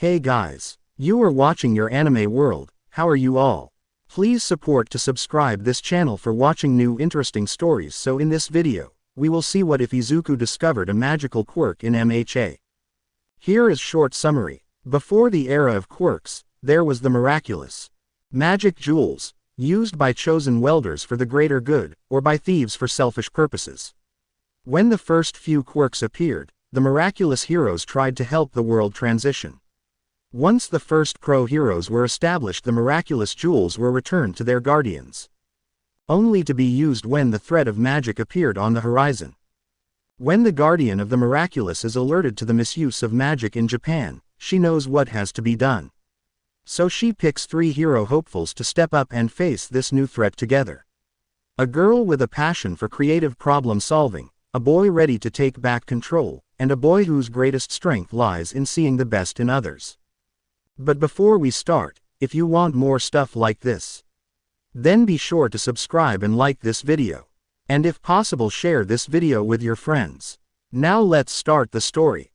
Hey guys, you are watching your anime world. How are you all? Please support to subscribe this channel for watching new interesting stories. So in this video, we will see what if Izuku discovered a magical quirk in MHA. Here is short summary. Before the era of quirks, there was the miraculous magic jewels, used by chosen welders for the greater good, or by thieves for selfish purposes. When the first few quirks appeared, the miraculous heroes tried to help the world transition. Once the first pro-heroes were established, the miraculous jewels were returned to their guardians, only to be used when the threat of magic appeared on the horizon. When the guardian of the miraculous is alerted to the misuse of magic in Japan, she knows what has to be done. So she picks 3 hero hopefuls to step up and face this new threat together. A girl with a passion for creative problem solving, a boy ready to take back control, and a boy whose greatest strength lies in seeing the best in others. But before we start, if you want more stuff like this, then be sure to subscribe and like this video. And if possible, share this video with your friends. Now let's start the story.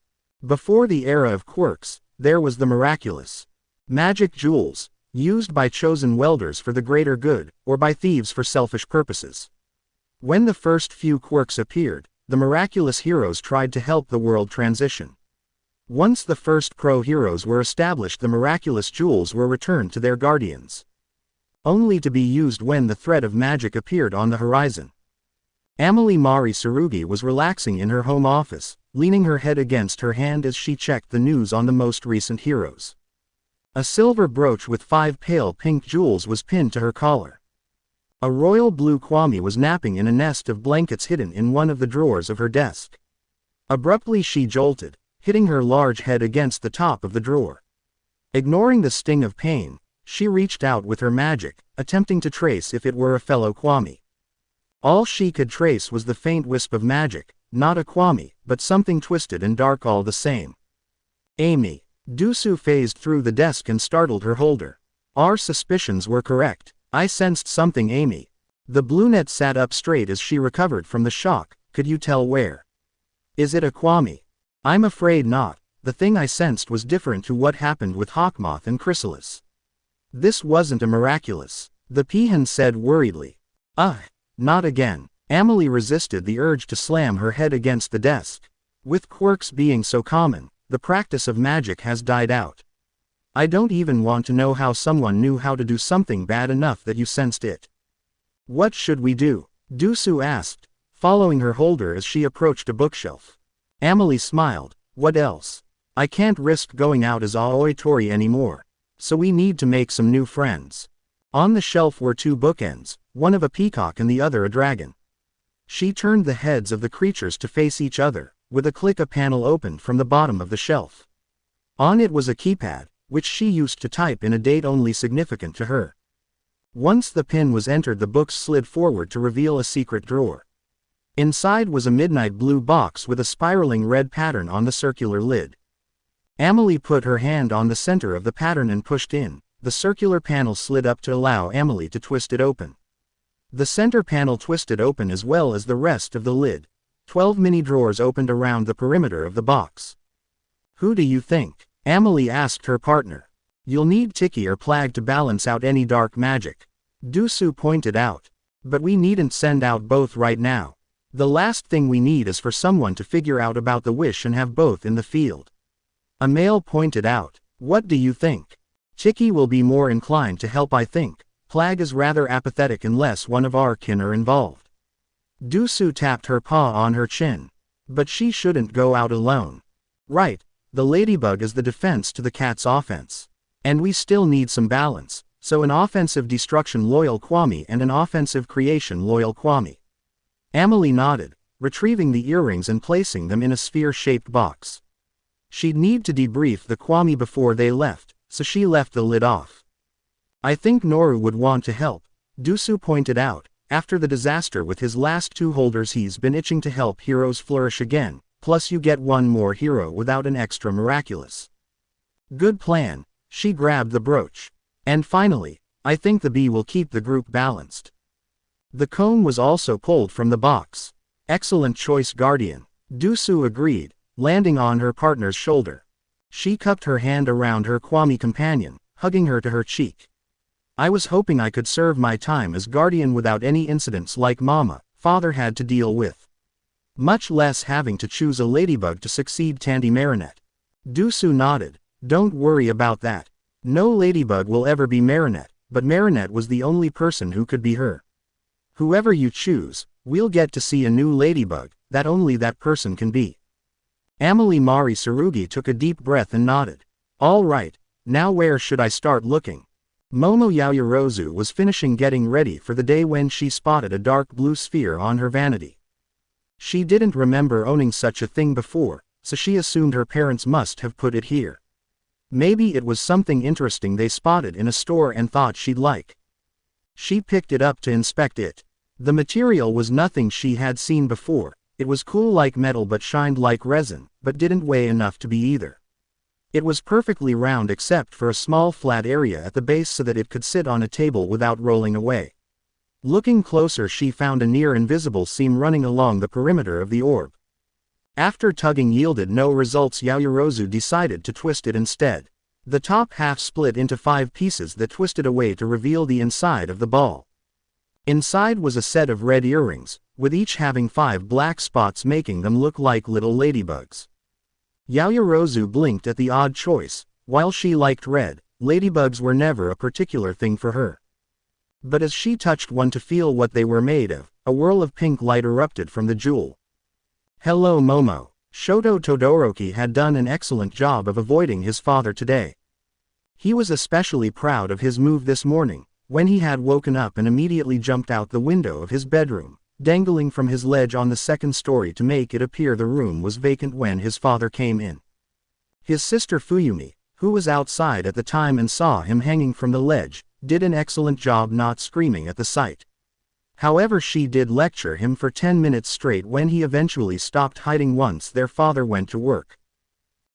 Before the era of quirks, there was the miraculous magic jewels, used by chosen welders for the greater good, or by thieves for selfish purposes. When the first few quirks appeared, the miraculous heroes tried to help the world transition. Once the first pro-heroes were established, the miraculous jewels were returned to their guardians, only to be used when the threat of magic appeared on the horizon. Amelie Mari Tsurugi was relaxing in her home office, leaning her head against her hand as she checked the news on the most recent heroes. A silver brooch with 5 pale pink jewels was pinned to her collar. A royal blue Kwami was napping in a nest of blankets hidden in one of the drawers of her desk. Abruptly she jolted, hitting her large head against the top of the drawer. Ignoring the sting of pain, she reached out with her magic, attempting to trace if it were a fellow Kwami. All she could trace was the faint wisp of magic, not a Kwami, but something twisted and dark all the same. Amy. Deku phased through the desk and startled her holder. Our suspicions were correct. I sensed something, Amy. The brunette sat up straight as she recovered from the shock. Could you tell where? Is it a Kwami? I'm afraid not. The thing I sensed was different to what happened with Hawkmoth and Chrysalis. This wasn't a miraculous, the peahen said worriedly. Not again. Amelie resisted the urge to slam her head against the desk. With quirks being so common, the practice of magic has died out. I don't even want to know how someone knew how to do something bad enough that you sensed it. What should we do? Deku asked, following her holder as she approached a bookshelf. Amelie smiled. What else? I can't risk going out as Aoi Tori anymore. So we need to make some new friends. On the shelf were 2 bookends, one of a peacock and the other a dragon. She turned the heads of the creatures to face each other. With a click, a panel opened from the bottom of the shelf. On it was a keypad, which she used to type in a date only significant to her. Once the pin was entered, the books slid forward to reveal a secret drawer. Inside was a midnight blue box with a spiraling red pattern on the circular lid. Amelie put her hand on the center of the pattern and pushed in. The circular panel slid up to allow Amelie to twist it open. The center panel twisted open as well as the rest of the lid. 12 mini drawers opened around the perimeter of the box. Who do you think? Amelie asked her partner. You'll need Tiki or Plag to balance out any dark magic, Deku pointed out. But we needn't send out both right now. The last thing we need is for someone to figure out about the wish and have both in the field. Amale pointed out. What do you think? Tiki will be more inclined to help, I think. Plag is rather apathetic unless one of our kin are involved. Deku tapped her paw on her chin. But she shouldn't go out alone. Right, the ladybug is the defense to the cat's offense. And we still need some balance, so an offensive destruction loyal Kwami and an offensive creation loyal Kwami. Amelie nodded, retrieving the earrings and placing them in a sphere-shaped box. She'd need to debrief the Kwami before they left, so she left the lid off. I think Noru would want to help, Deku pointed out. After the disaster with his last 2 holders, he's been itching to help heroes flourish again, plus you get one more hero without an extra miraculous. Good plan. She grabbed the brooch. And finally, I think the bee will keep the group balanced. The cone was also pulled from the box. Excellent choice, Guardian. Deku agreed, landing on her partner's shoulder. She cupped her hand around her Kwami companion, hugging her to her cheek. I was hoping I could serve my time as guardian without any incidents like Mama, Father had to deal with. Much less having to choose a ladybug to succeed Tandy Marinette. Dusu nodded. Don't worry about that. No ladybug will ever be Marinette, but Marinette was the only person who could be her. Whoever you choose, we'll get to see a new ladybug, that only that person can be. Amelie Mari Tsurugi took a deep breath and nodded. All right, now where should I start looking? Momo Yaoyorozu was finishing getting ready for the day when she spotted a dark blue sphere on her vanity. She didn't remember owning such a thing before, so she assumed her parents must have put it here. Maybe it was something interesting they spotted in a store and thought she'd like. She picked it up to inspect it. The material was nothing she had seen before. It was cool like metal but shined like resin, but didn't weigh enough to be either. It was perfectly round except for a small flat area at the base so that it could sit on a table without rolling away. Looking closer, she found a near-invisible seam running along the perimeter of the orb. After tugging yielded no results, Yaoyorozu decided to twist it instead. The top half split into 5 pieces that twisted away to reveal the inside of the ball. Inside was a set of red earrings, with each having 5 black spots making them look like little ladybugs. Yaoyorozu blinked at the odd choice. While she liked red, ladybugs were never a particular thing for her. But as she touched one to feel what they were made of, a whirl of pink light erupted from the jewel. Hello Momo. Shoto Todoroki had done an excellent job of avoiding his father today. He was especially proud of his move this morning, when he had woken up and immediately jumped out the window of his bedroom, dangling from his ledge on the 2nd story to make it appear the room was vacant when his father came in. His sister Fuyumi, who was outside at the time and saw him hanging from the ledge, did an excellent job not screaming at the sight. However, she did lecture him for 10 minutes straight when he eventually stopped hiding once their father went to work.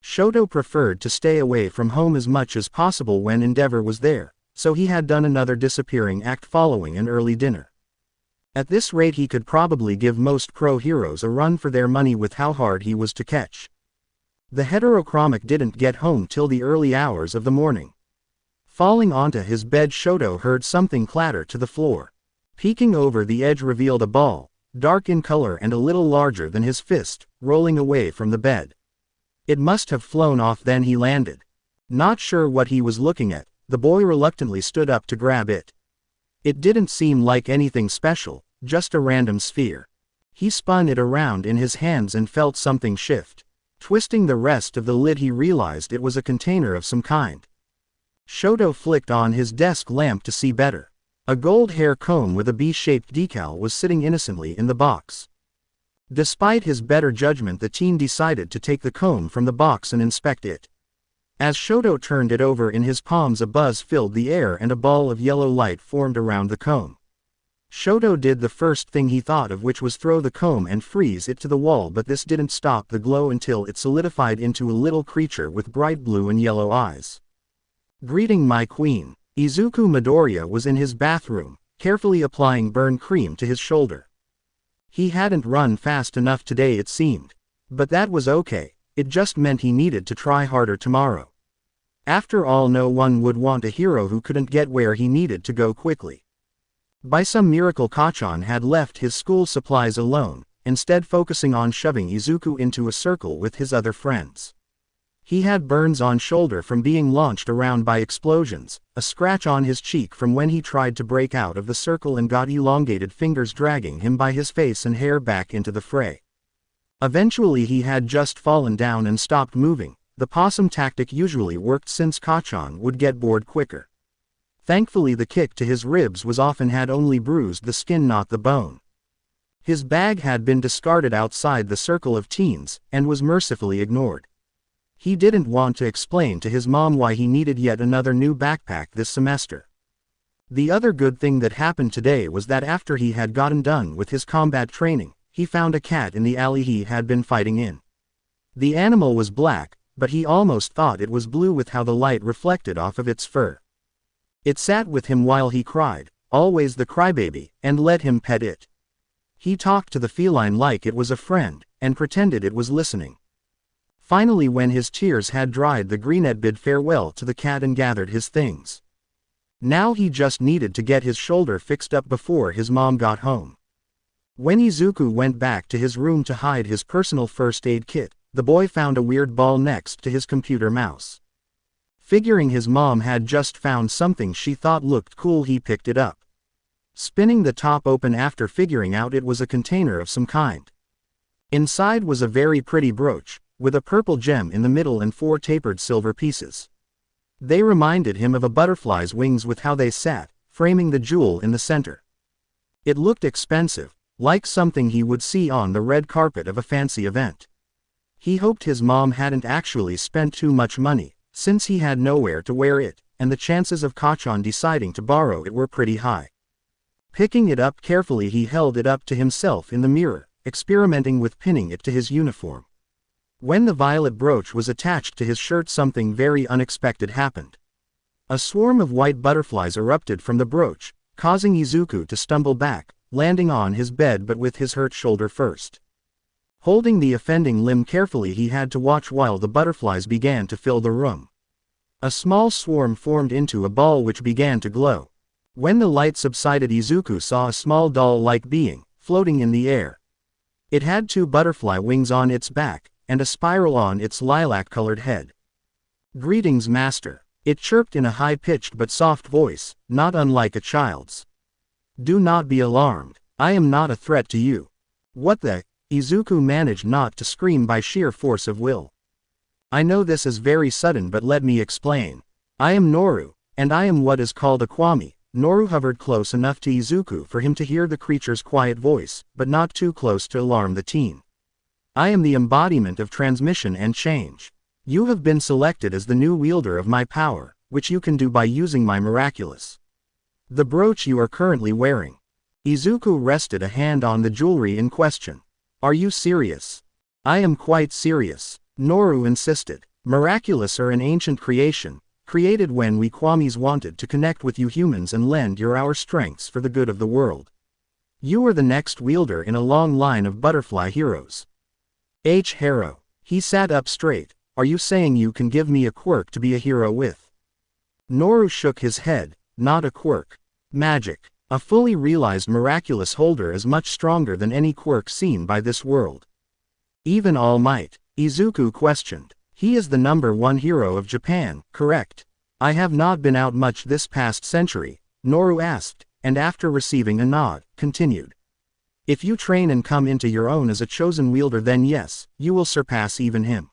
Shoto preferred to stay away from home as much as possible when Endeavor was there, so he had done another disappearing act following an early dinner. At this rate he could probably give most pro heroes a run for their money with how hard he was to catch. The heterochromic didn't get home till the early hours of the morning. Falling onto his bed, Shoto heard something clatter to the floor. Peeking over the edge revealed a ball, dark in color and a little larger than his fist, rolling away from the bed. It must have flown off then he landed. Not sure what he was looking at, the boy reluctantly stood up to grab it. It didn't seem like anything special, just a random sphere. He spun it around in his hands and felt something shift. Twisting the rest of the lid he realized it was a container of some kind. Shoto flicked on his desk lamp to see better. A gold hair comb with a B-shaped decal was sitting innocently in the box. Despite his better judgment, the teen decided to take the comb from the box and inspect it. As Shoto turned it over in his palms, a buzz filled the air and a ball of yellow light formed around the comb. Shoto did the first thing he thought of, which was throw the comb and freeze it to the wall, but this didn't stop the glow until it solidified into a little creature with bright blue and yellow eyes. Greeting, my queen. Izuku Midoriya was in his bathroom, carefully applying burn cream to his shoulder. He hadn't run fast enough today, it seemed. But that was okay, it just meant he needed to try harder tomorrow. After all, no one would want a hero who couldn't get where he needed to go quickly. By some miracle, Kacchan had left his school supplies alone, instead focusing on shoving Izuku into a circle with his other friends. He had burns on shoulder from being launched around by explosions, a scratch on his cheek from when he tried to break out of the circle, and got elongated fingers dragging him by his face and hair back into the fray. Eventually he had just fallen down and stopped moving. The possum tactic usually worked since Kacchan would get bored quicker. Thankfully the kick to his ribs was often had only bruised the skin, not the bone. His bag had been discarded outside the circle of teens, and was mercifully ignored. He didn't want to explain to his mom why he needed yet another new backpack this semester. The other good thing that happened today was that after he had gotten done with his combat training, he found a cat in the alley he had been fighting in. The animal was black, but he almost thought it was blue with how the light reflected off of its fur. It sat with him while he cried, always the crybaby, and let him pet it. He talked to the feline like it was a friend, and pretended it was listening. Finally, when his tears had dried, the Greenette bid farewell to the cat and gathered his things. Now he just needed to get his shoulder fixed up before his mom got home. When Izuku went back to his room to hide his personal first aid kit, the boy found a weird ball next to his computer mouse. Figuring his mom had just found something she thought looked cool, he picked it up. Spinning the top open after figuring out it was a container of some kind. Inside was a very pretty brooch, with a purple gem in the middle and 4 tapered silver pieces. They reminded him of a butterfly's wings with how they sat, framing the jewel in the center. It looked expensive, like something he would see on the red carpet of a fancy event. He hoped his mom hadn't actually spent too much money, since he had nowhere to wear it, and the chances of Kachan deciding to borrow it were pretty high. Picking it up carefully, he held it up to himself in the mirror, experimenting with pinning it to his uniform. When the violet brooch was attached to his shirt, something very unexpected happened. A swarm of white butterflies erupted from the brooch, causing Izuku to stumble back, landing on his bed but with his hurt shoulder first. Holding the offending limb carefully, he had to watch while the butterflies began to fill the room. A small swarm formed into a ball which began to glow. When the light subsided, Izuku saw a small doll-like being, floating in the air. It had 2 butterfly wings on its back, and a spiral on its lilac-colored head. "Greetings, master," it chirped in a high-pitched but soft voice, not unlike a child's. "Do not be alarmed, I am not a threat to you." "What the?" Izuku managed not to scream by sheer force of will. "I know this is very sudden, but let me explain. I am Noru, and I am what is called a Kwami." Noru hovered close enough to Izuku for him to hear the creature's quiet voice, but not too close to alarm the teen. "I am the embodiment of transmission and change. You have been selected as the new wielder of my power, which you can do by using my miraculous. The brooch you are currently wearing." Izuku rested a hand on the jewelry in question. "Are you serious?" "I am quite serious," Noru insisted. "Miraculous are an ancient creation, created when we Kwamis wanted to connect with you humans and lend you our strengths for the good of the world. You are the next wielder in a long line of butterfly heroes." Hero. He sat up straight. "Are you saying you can give me a quirk to be a hero with?" Noru shook his head. "Not a quirk. Magic. A fully realized miraculous holder is much stronger than any quirk seen by this world." "Even All Might?" Izuku questioned. "He is the #1 hero of Japan, correct?" "I have not been out much this past century," Noru asked, and after receiving a nod, continued. "If you train and come into your own as a chosen wielder, then yes, you will surpass even him."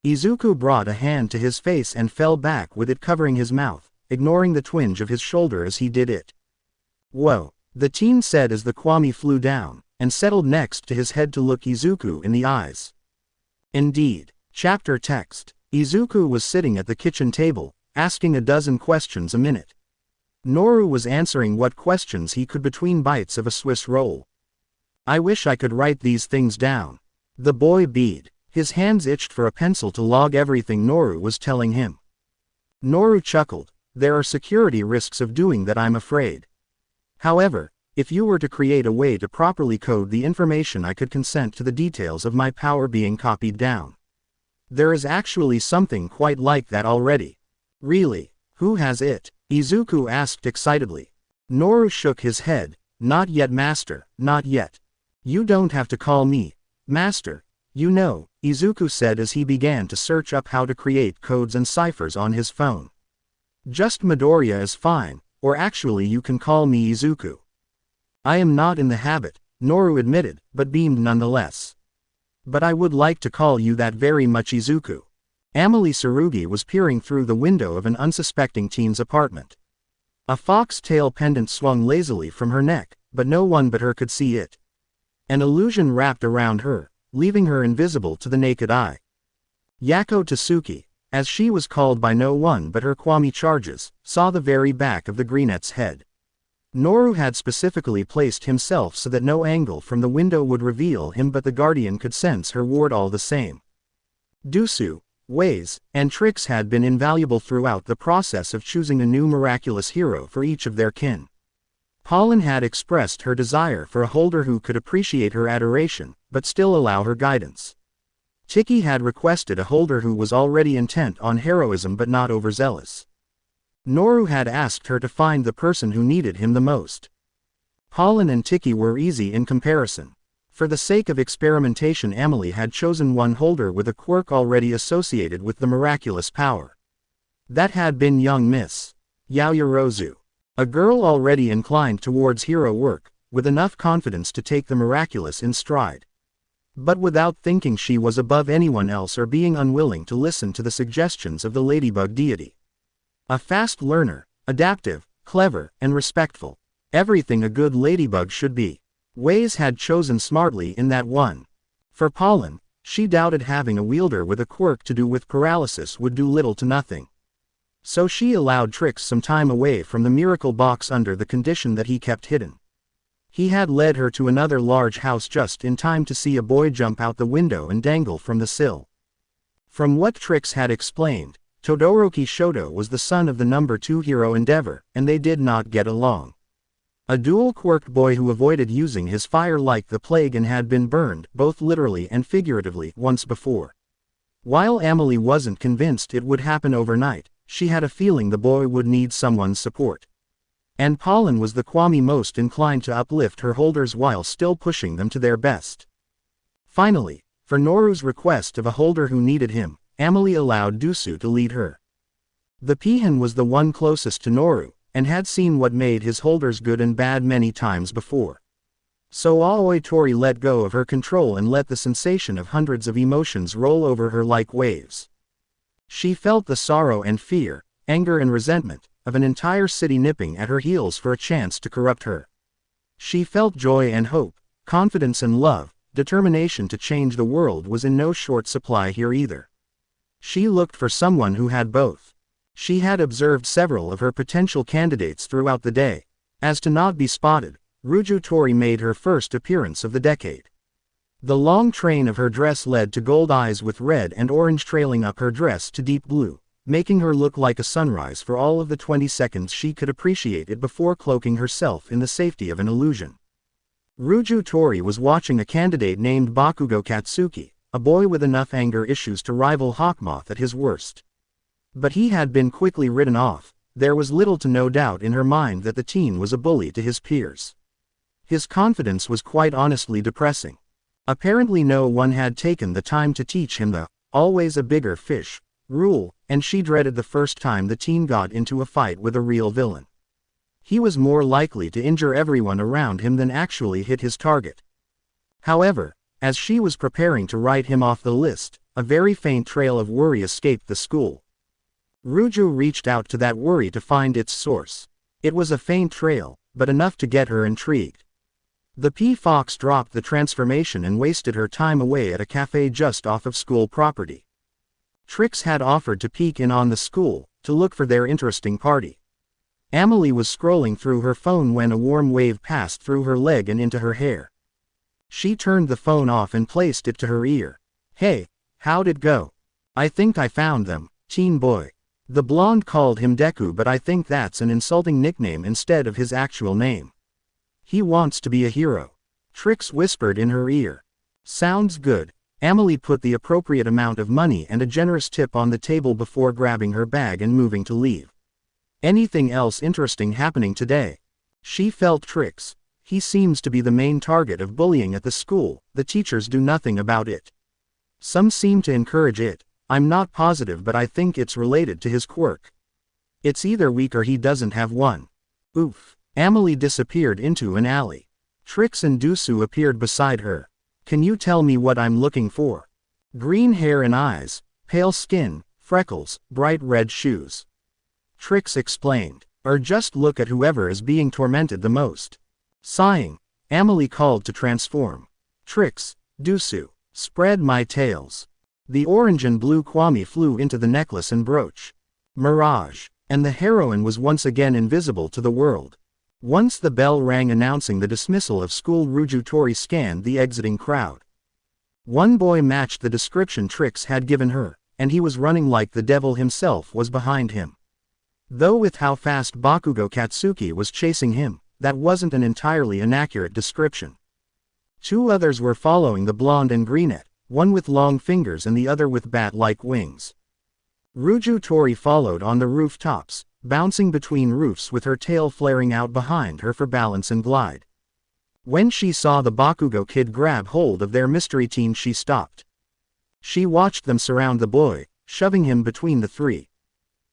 Izuku brought a hand to his face and fell back with it covering his mouth, ignoring the twinge of his shoulder as he did it. "Whoa," the teen said as the Kwami flew down, and settled next to his head to look Izuku in the eyes. Indeed. Chapter text. Izuku was sitting at the kitchen table, asking a dozen questions a minute. Noru was answering what questions he could between bites of a Swiss roll. "I wish I could write these things down." The boy bead. His hands itched for a pencil to log everything Noru was telling him. Noru chuckled. "There are security risks of doing that, I'm afraid. However, if you were to create a way to properly code the information, I could consent to the details of my power being copied down. There is actually something quite like that already." "Really? Who has it?" Izuku asked excitedly. Noru shook his head. "Not yet, master, not yet. You don't have to call me master. You know," Izuku said as he began to search up how to create codes and ciphers on his phone. "Just Midoriya is fine, or actually you can call me Izuku." "I am not in the habit," Noru admitted, but beamed nonetheless. "But I would like to call you that very much, Izuku." Amelie Tsurugi was peering through the window of an unsuspecting teen's apartment. A fox-tail pendant swung lazily from her neck, but no one but her could see it. An illusion wrapped around her, leaving her invisible to the naked eye. Yako Tsuki, as she was called by no one but her Kwami charges, saw the very back of the Greenette's head. Noru had specifically placed himself so that no angle from the window would reveal him, but the Guardian could sense her ward all the same. Dusu, ways, and tricks had been invaluable throughout the process of choosing a new miraculous hero for each of their kin. Pollen had expressed her desire for a holder who could appreciate her adoration, but still allow her guidance. Tiki had requested a holder who was already intent on heroism but not overzealous. Noru had asked her to find the person who needed him the most. Pollen and Tiki were easy in comparison. For the sake of experimentation, Amelie had chosen one holder with a quirk already associated with the miraculous power. That had been young Miss Yaoyorozu. A girl already inclined towards hero work, with enough confidence to take the miraculous in stride. But without thinking she was above anyone else or being unwilling to listen to the suggestions of the ladybug deity. A fast learner, adaptive, clever, and respectful. Everything a good ladybug should be. Ways had chosen smartly in that one. For Pollen, she doubted having a wielder with a quirk to do with paralysis would do little to nothing. So she allowed Trix some time away from the miracle box under the condition that he kept hidden. He had led her to another large house just in time to see a boy jump out the window and dangle from the sill. From what Trix had explained, Todoroki Shoto was the son of the number 2 hero Endeavor, and they did not get along. A dual-quirked boy who avoided using his fire like the plague and had been burned, both literally and figuratively, once before. While Amelie wasn't convinced it would happen overnight, she had a feeling the boy would need someone's support. And Pollen was the Kwami most inclined to uplift her holders while still pushing them to their best. Finally, for Noru's request of a holder who needed him, Amelie allowed Dusu to lead her. The peahen was the one closest to Noru, and had seen what made his holders good and bad many times before. So Aoi Tori let go of her control and let the sensation of hundreds of emotions roll over her like waves. She felt the sorrow and fear, anger and resentment, of an entire city nipping at her heels for a chance to corrupt her. She felt joy and hope, confidence and love. Determination to change the world was in no short supply here either. She looked for someone who had both. She had observed several of her potential candidates throughout the day. As to not be spotted, Ruju Tori made her first appearance of the decade. The long train of her dress led to gold eyes with red and orange trailing up her dress to deep blue, making her look like a sunrise for all of the 20 seconds she could appreciate it before cloaking herself in the safety of an illusion. Ruju Tori was watching a candidate named Bakugo Katsuki, a boy with enough anger issues to rival Hawkmoth at his worst. But he had been quickly written off. There was little to no doubt in her mind that the teen was a bully to his peers. His confidence was quite honestly depressing. Apparently no one had taken the time to teach him the "always a bigger fish" rule, and she dreaded the first time the teen got into a fight with a real villain. He was more likely to injure everyone around him than actually hit his target. However, as she was preparing to write him off the list, a very faint trail of worry escaped the school. Ruju reached out to that worry to find its source. It was a faint trail, but enough to get her intrigued. The P-Fox dropped the transformation and wasted her time away at a cafe just off of school property. Trix had offered to peek in on the school, to look for their interesting party. Amelie was scrolling through her phone when a warm wave passed through her leg and into her hair. She turned the phone off and placed it to her ear. "Hey, how'd it go?" "I think I found them, teen boy." The blonde called him Deku, but I think that's an insulting nickname instead of his actual name. "He wants to be a hero," Trix whispered in her ear. "Sounds good." Amelie put the appropriate amount of money and a generous tip on the table before grabbing her bag and moving to leave. Anything else interesting happening today? She felt Trix. He seems to be the main target of bullying at the school. The teachers do nothing about it. Some seem to encourage it. I'm not positive, but I think it's related to his quirk. It's either weak or he doesn't have one. Oof. Amelie disappeared into an alley. Trix and Dusu appeared beside her. "Can you tell me what I'm looking for?" "Green hair and eyes, pale skin, freckles, bright red shoes," Trix explained. "Or just look at whoever is being tormented the most." Sighing, Amelie called to transform. "Trix, Dusu, spread my tails." The orange and blue Kwami flew into the necklace and brooch. Mirage. And the heroine was once again invisible to the world. Once the bell rang announcing the dismissal of school, Ruju Tori scanned the exiting crowd. One boy matched the description Trix had given her, and he was running like the devil himself was behind him. Though with how fast Bakugo Katsuki was chasing him, that wasn't an entirely inaccurate description. Two others were following the blonde and brunette, one with long fingers and the other with bat-like wings. Ruju Tori followed on the rooftops, bouncing between roofs with her tail flaring out behind her for balance and glide. When she saw the Bakugo kid grab hold of their mystery teen, she stopped. She watched them surround the boy, shoving him between the three.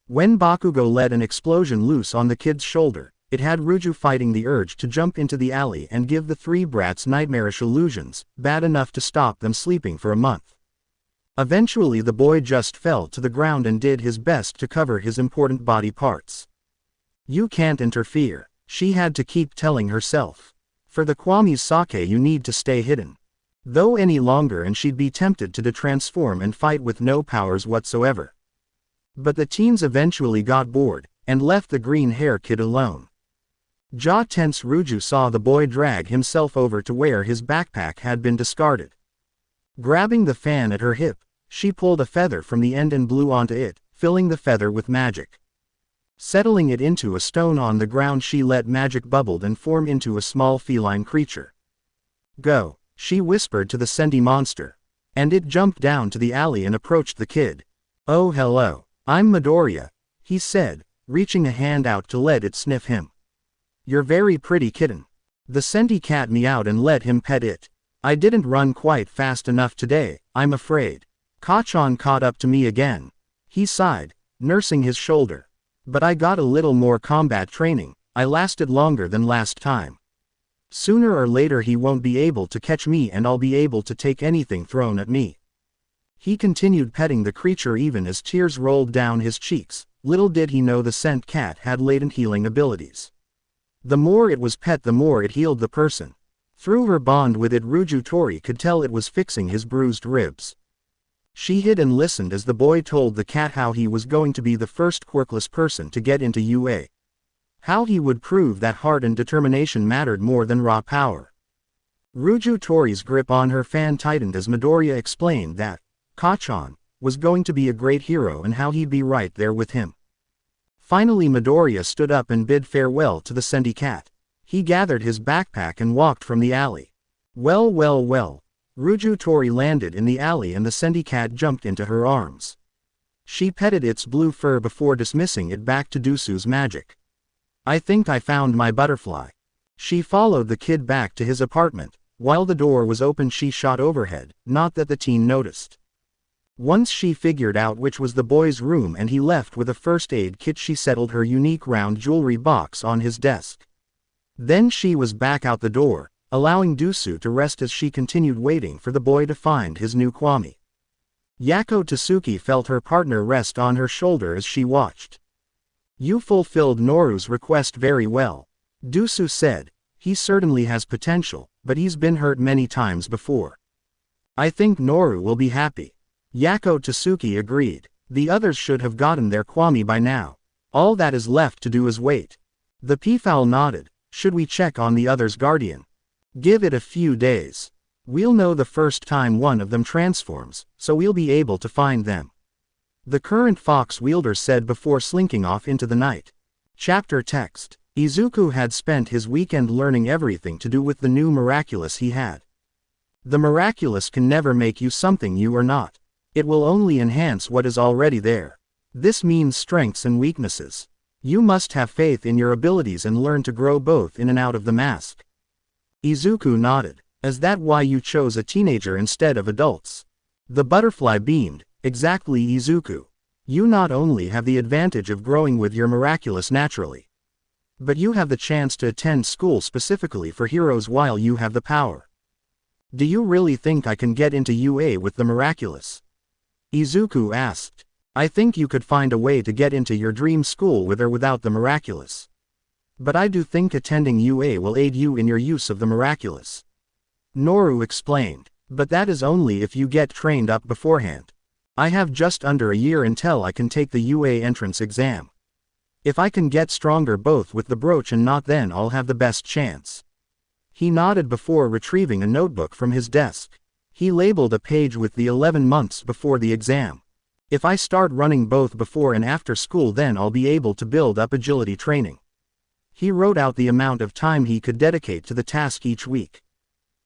When Bakugo let an explosion loose on the kid's shoulder, it had Ruju fighting the urge to jump into the alley and give the three brats nightmarish illusions, bad enough to stop them sleeping for a month. Eventually the boy just fell to the ground and did his best to cover his important body parts. You can't interfere, she had to keep telling herself. For the Kwami's sake you need to stay hidden. Though any longer and she'd be tempted to transform and fight with no powers whatsoever. But the teens eventually got bored, and left the green-hair kid alone. Jaw-tense Ruju saw the boy drag himself over to where his backpack had been discarded. Grabbing the fan at her hip, she pulled a feather from the end and blew onto it, filling the feather with magic. Settling it into a stone on the ground, she let magic bubble and form into a small feline creature. Go, she whispered to the Senti monster. And it jumped down to the alley and approached the kid. Oh hello, I'm Midoriya, he said, reaching a hand out to let it sniff him. You're very pretty kitten. The Senti cat meowed and let him pet it. I didn't run quite fast enough today, I'm afraid. Kachan caught up to me again. He sighed, nursing his shoulder. But I got a little more combat training, I lasted longer than last time. Sooner or later he won't be able to catch me and I'll be able to take anything thrown at me. He continued petting the creature even as tears rolled down his cheeks. Little did he know the scent cat had latent healing abilities. The more it was pet, the more it healed the person. Through her bond with it, Ruju Tori could tell it was fixing his bruised ribs. She hid and listened as the boy told the cat how he was going to be the first quirkless person to get into UA. How he would prove that heart and determination mattered more than raw power. Ruju Tori's grip on her fan tightened as Midoriya explained that Kachan was going to be a great hero and how he'd be right there with him. Finally Midoriya stood up and bid farewell to the Senti cat. He gathered his backpack and walked from the alley. Well. Ruju Tori landed in the alley and the Senti cat jumped into her arms. She petted its blue fur before dismissing it back to Dusu's magic. I think I found my butterfly. She followed the kid back to his apartment. While the door was open she shot overhead, not that the teen noticed. Once she figured out which was the boy's room and he left with a first aid kit, she settled her unique round jewelry box on his desk. Then she was back out the door, allowing Dusu to rest as she continued waiting for the boy to find his new Kwami. Yako Tsuki felt her partner rest on her shoulder as she watched. You fulfilled Noru's request very well, Dusu said. He certainly has potential, but he's been hurt many times before. I think Noru will be happy. Yako Tsuki agreed. The others should have gotten their Kwami by now. All that is left to do is wait. The peafowl nodded. Should we check on the other's guardian? Give it a few days. We'll know the first time one of them transforms, so we'll be able to find them. The current fox wielder said before slinking off into the night. Chapter text. Izuku had spent his weekend learning everything to do with the new miraculous he had. The miraculous can never make you something you are not. It will only enhance what is already there. This means strengths and weaknesses. You must have faith in your abilities and learn to grow both in and out of the mask. Izuku nodded. Is that why you chose a teenager instead of adults? The butterfly beamed. Exactly, Izuku. You not only have the advantage of growing with your miraculous naturally, but you have the chance to attend school specifically for heroes while you have the power. Do you really think I can get into UA with the miraculous? Izuku asked. I think you could find a way to get into your dream school with or without the miraculous. But I do think attending UA will aid you in your use of the miraculous. Noru explained. But that is only if you get trained up beforehand. I have just under a year until I can take the UA entrance exam. If I can get stronger both with the brooch and not, then I'll have the best chance. He nodded before retrieving a notebook from his desk. He labeled a page with the 11 months before the exam. If I start running both before and after school, then I'll be able to build up agility training. He wrote out the amount of time he could dedicate to the task each week.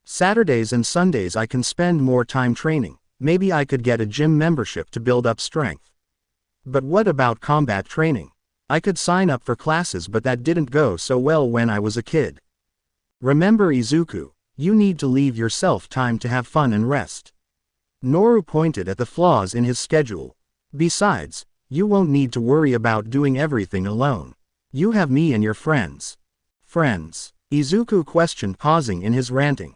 Saturdays and Sundays I can spend more time training, Maybe I could get a gym membership to build up strength. But what about combat training? I could sign up for classes, but that didn't go so well when I was a kid. Remember, Izuku, you need to leave yourself time to have fun and rest. Noru pointed at the flaws in his schedule. Besides, you won't need to worry about doing everything alone. You have me and your friends. Friends? Izuku questioned, pausing in his ranting.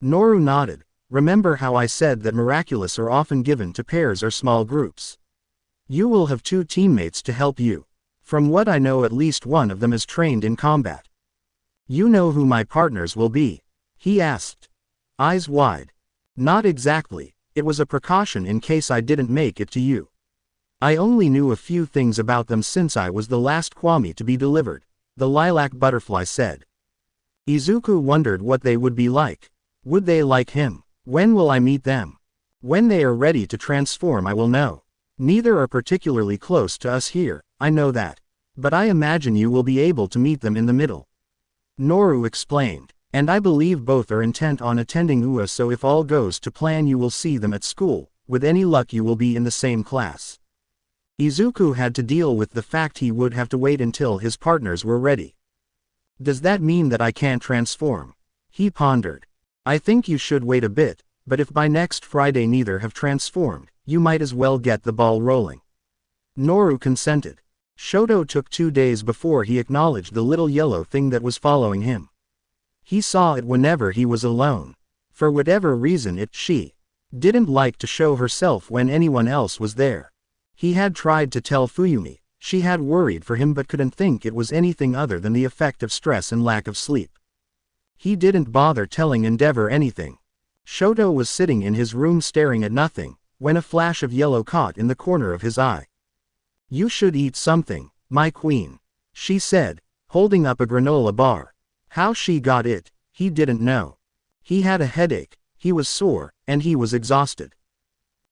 Noru nodded. Remember how I said that miraculous are often given to pairs or small groups? You will have 2 teammates to help you. From what I know, at least one of them is trained in combat. You know who my partners will be? He asked. Eyes wide. Not exactly, it was a precaution in case I didn't make it to you. I only knew a few things about them since I was the last Kwami to be delivered, the lilac butterfly said. Izuku wondered what they would be like. Would they like him? When will I meet them? When they are ready to transform, I will know. Neither are particularly close to us here, I know that. But I imagine you will be able to meet them in the middle. Noru explained. And I believe both are intent on attending UA, so if all goes to plan you will see them at school, with any luck you will be in the same class. Izuku had to deal with the fact he would have to wait until his partners were ready. Does that mean that I can't transform? He pondered. I think you should wait a bit, but if by next Friday neither have transformed, you might as well get the ball rolling. Noru consented. Shoto took 2 days before he acknowledged the little yellow thing that was following him. He saw it whenever he was alone. For whatever reason she didn't like to show herself when anyone else was there. He had tried to tell Fuyumi, she had worried for him but couldn't think it was anything other than the effect of stress and lack of sleep. He didn't bother telling Endeavor anything. Shoto was sitting in his room staring at nothing, when a flash of yellow caught in the corner of his eye. You should eat something, my queen, she said, holding up a granola bar. How she got it, he didn't know. He had a headache, he was sore, and he was exhausted.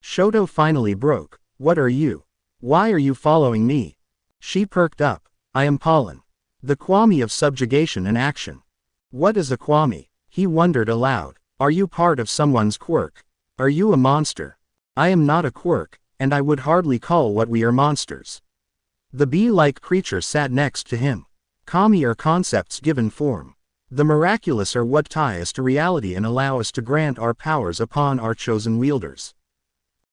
Shoto finally broke. What are you? Why are you following me? She perked up. I am Pollen. The Kwami of subjugation and action. What is a Kwami? He wondered aloud. Are you part of someone's quirk? Are you a monster? I am not a quirk, and I would hardly call what we are monsters. The bee-like creature sat next to him. Kami are concepts given form. The miraculous are what tie us to reality and allow us to grant our powers upon our chosen wielders.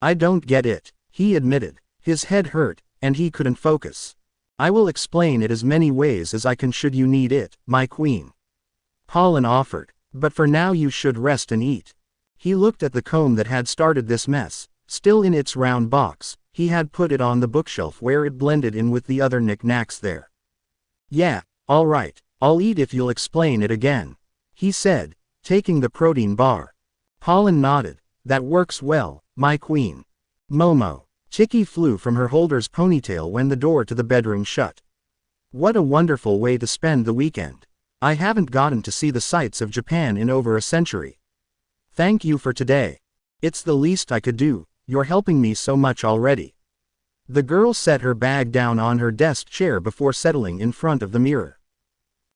I don't get it, he admitted. His head hurt, and he couldn't focus. I will explain it as many ways as I can should you need it, my queen. Pollen offered. But for now you should rest and eat. He looked at the comb that had started this mess, still in its round box. He had put it on the bookshelf where it blended in with the other knickknacks there. Yeah, all right, I'll eat if you'll explain it again, he said, taking the protein bar. Pollen nodded. That works well, my queen. Momo. Chicky flew from her holder's ponytail when the door to the bedroom shut. What a wonderful way to spend the weekend. I haven't gotten to see the sights of Japan in over a century. Thank you for today. It's the least I could do, you're helping me so much already. The girl set her bag down on her desk chair before settling in front of the mirror.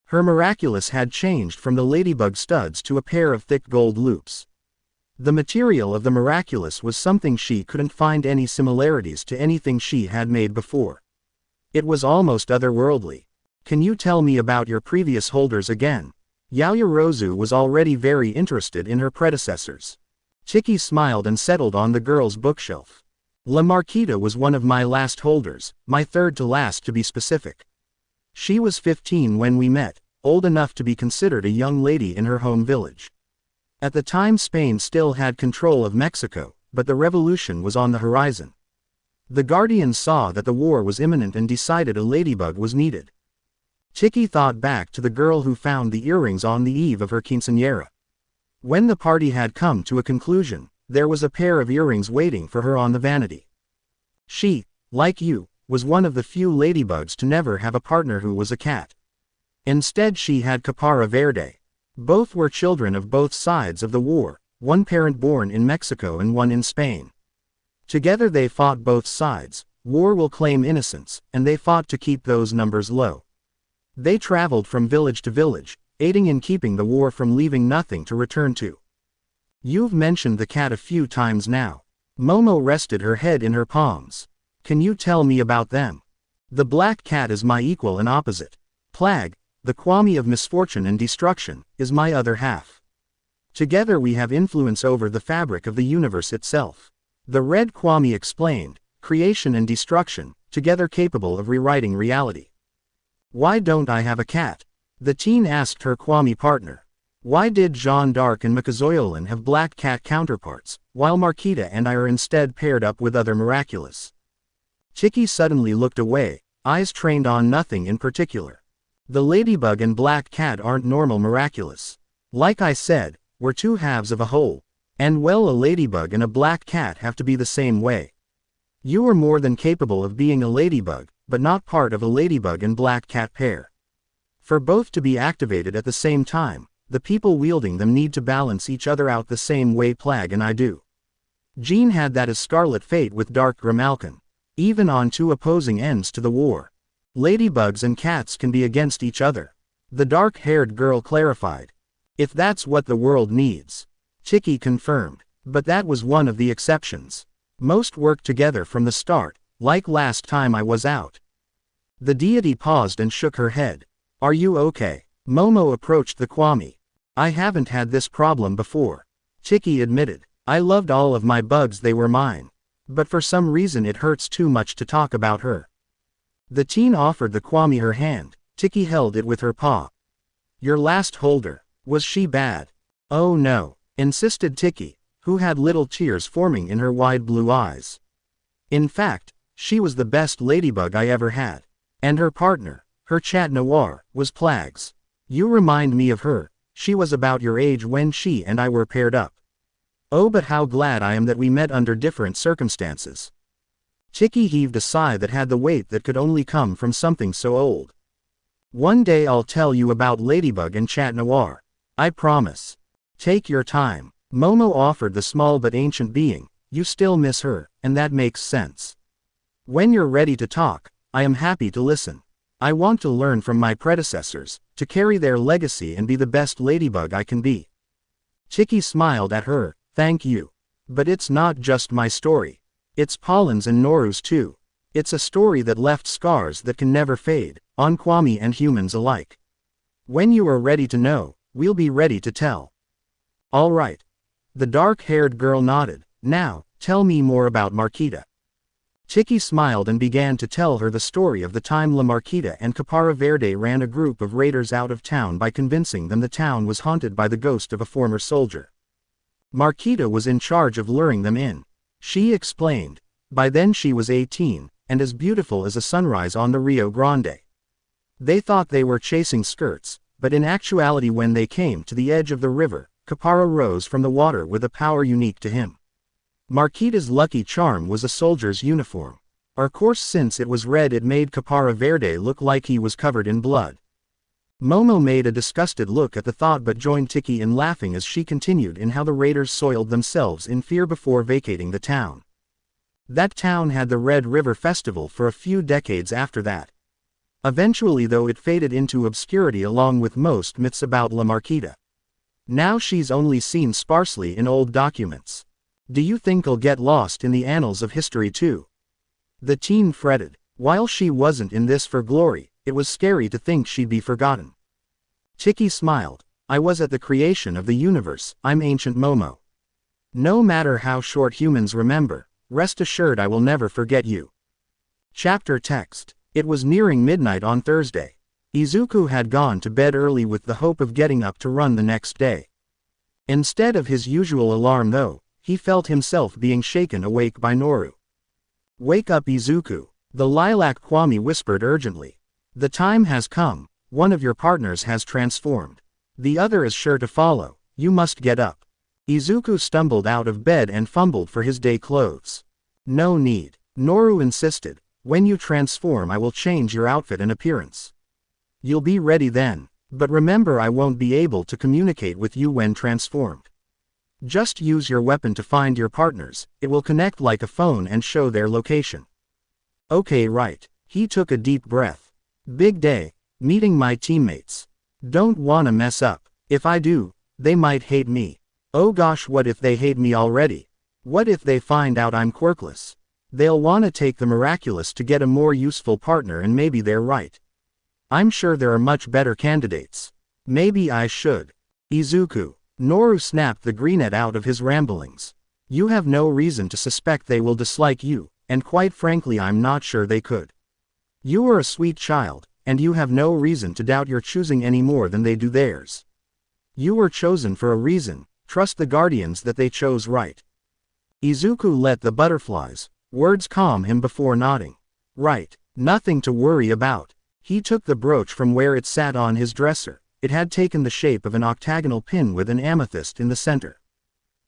Her miraculous had changed from the ladybug studs to a pair of thick gold loops. The material of the miraculous was something she couldn't find any similarities to anything she had made before. It was almost otherworldly. Can you tell me about your previous holders again? Yaoyorozu was already very interested in her predecessors. Chicky smiled and settled on the girl's bookshelf. La Marquita was one of my last holders, my third to last to be specific. She was 15 when we met, old enough to be considered a young lady in her home village. At the time Spain still had control of Mexico, but the revolution was on the horizon. The Guardians saw that the war was imminent and decided a ladybug was needed. Chicky thought back to the girl who found the earrings on the eve of her quinceañera. When the party had come to a conclusion, there was a pair of earrings waiting for her on the vanity. She, like you, was one of the few ladybugs to never have a partner who was a cat. Instead she had Capara Verde. Both were children of both sides of the war, one parent born in Mexico and one in Spain. Together they fought both sides. War will claim innocence, and they fought to keep those numbers low. They traveled from village to village, aiding in keeping the war from leaving nothing to return to. You've mentioned the cat a few times now. Momo rested her head in her palms. Can you tell me about them? The black cat is my equal and opposite. Plague, the Kwami of misfortune and destruction, is my other half. Together we have influence over the fabric of the universe itself. The red Kwami explained, creation and destruction, together capable of rewriting reality. Why don't I have a cat? The teen asked her Kwami partner. Why did Jeanne d'Arc and Mikazoyolan have black cat counterparts, while Marquita and I are instead paired up with other miraculous? Chicky suddenly looked away, eyes trained on nothing in particular. The ladybug and black cat aren't normal miraculous. Like I said, we're two halves of a whole. And well, a ladybug and a black cat have to be the same way. You are more than capable of being a ladybug, but not part of a ladybug and black cat pair. For both to be activated at the same time, the people wielding them need to balance each other out the same way Plague and I do. Jean had that as Scarlet Fate with Dark Grimalkin. Even on two opposing ends to the war. Ladybugs and cats can be against each other. The dark-haired girl clarified. If that's what the world needs. Chicky confirmed. But that was one of the exceptions. Most worked together from the start, like last time I was out. The deity paused and shook her head. Are you okay? Momo approached the Kwami. I haven't had this problem before. Chicky admitted. I loved all of my bugs, they were mine. But for some reason it hurts too much to talk about her. The teen offered the Kwami her hand. Chicky held it with her paw. Your last holder, was she bad? Oh no, insisted Chicky, who had little tears forming in her wide blue eyes. In fact, she was the best ladybug I ever had. And her partner, her chat noir, was Plague's. You remind me of her. She was about your age when she and I were paired up. Oh, but how glad I am that we met under different circumstances. Chicky heaved a sigh that had the weight that could only come from something so old. One day I'll tell you about Ladybug and Chat Noir. I promise. Take your time. Momo offered the small but ancient being. You still miss her, and that makes sense. When you're ready to talk, I am happy to listen. I want to learn from my predecessors, to carry their legacy and be the best ladybug I can be. Chicky smiled at her. Thank you. But it's not just my story. It's Pollen's and Noru's too. It's a story that left scars that can never fade, on Kwami and humans alike. When you are ready to know, we'll be ready to tell. All right. The dark-haired girl nodded. Now, tell me more about Marquita. Chicky smiled and began to tell her the story of the time La Marquita and Capara Verde ran a group of raiders out of town by convincing them the town was haunted by the ghost of a former soldier. Marquita was in charge of luring them in. She explained. By then she was 18, and as beautiful as a sunrise on the Rio Grande. They thought they were chasing skirts, but in actuality when they came to the edge of the river, Capara rose from the water with a power unique to him. Marquita's lucky charm was a soldier's uniform. Of course, since it was red, it made Capara Verde look like he was covered in blood. Momo made a disgusted look at the thought but joined Chicky in laughing as she continued in how the raiders soiled themselves in fear before vacating the town. That town had the Red River Festival for a few decades after that. Eventually though it faded into obscurity along with most myths about La Marquita. Now she's only seen sparsely in old documents. Do you think I'll get lost in the annals of history too? The teen fretted. While she wasn't in this for glory, it was scary to think she'd be forgotten. Chicky smiled. I was at the creation of the universe. I'm ancient Momo. No matter how short humans remember, rest assured I will never forget you. Chapter text. It was nearing midnight on Thursday. Izuku had gone to bed early with the hope of getting up to run the next day. Instead of his usual alarm though, he felt himself being shaken awake by Noru. Wake up Izuku, the lilac Kwami whispered urgently. The time has come, one of your partners has transformed. The other is sure to follow, you must get up. Izuku stumbled out of bed and fumbled for his day clothes. No need, Noru insisted. When you transform I will change your outfit and appearance. You'll be ready then, but remember I won't be able to communicate with you when transformed. Just use your weapon to find your partners, it will connect like a phone and show their location. Okay, right. He took a deep breath. Big day, meeting my teammates. Don't wanna mess up. If I do, they might hate me. Oh gosh, what if they hate me already? What if they find out I'm quirkless? They'll wanna take the miraculous to get a more useful partner, and maybe they're right. I'm sure there are much better candidates. Maybe I should. Izuku. Noru snapped the greenette out of his ramblings. You have no reason to suspect they will dislike you, and quite frankly I'm not sure they could. You are a sweet child, and you have no reason to doubt your choosing any more than they do theirs. You were chosen for a reason, trust the guardians that they chose right. Izuku let the butterflies' words calm him before nodding. Right, nothing to worry about. He took the brooch from where it sat on his dresser. It had taken the shape of an octagonal pin with an amethyst in the center.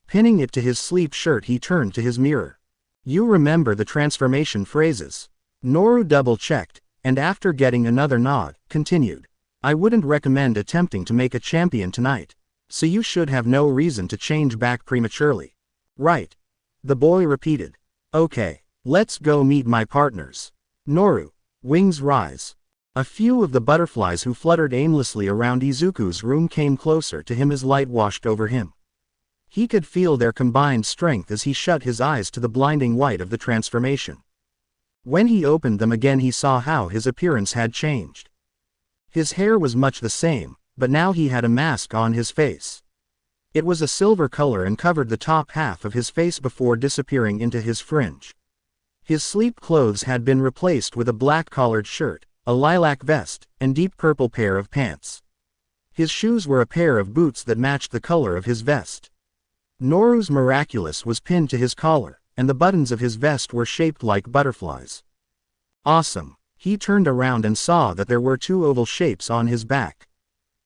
Pinning it to his sleeve shirt, he turned to his mirror. You remember the transformation phrases? Noru double-checked, and after getting another nod, continued. I wouldn't recommend attempting to make a champion tonight, so you should have no reason to change back prematurely. Right. The boy repeated. Okay, let's go meet my partners. Noru. Wings rise. A few of the butterflies who fluttered aimlessly around Izuku's room came closer to him as light washed over him. He could feel their combined strength as he shut his eyes to the blinding white of the transformation. When he opened them again, he saw how his appearance had changed. His hair was much the same, but now he had a mask on his face. It was a silver color and covered the top half of his face before disappearing into his fringe. His sleep clothes had been replaced with a black collared shirt, a lilac vest, and deep purple pair of pants. His shoes were a pair of boots that matched the color of his vest. Noru's miraculous was pinned to his collar, and the buttons of his vest were shaped like butterflies. Awesome. He turned around and saw that there were two oval shapes on his back.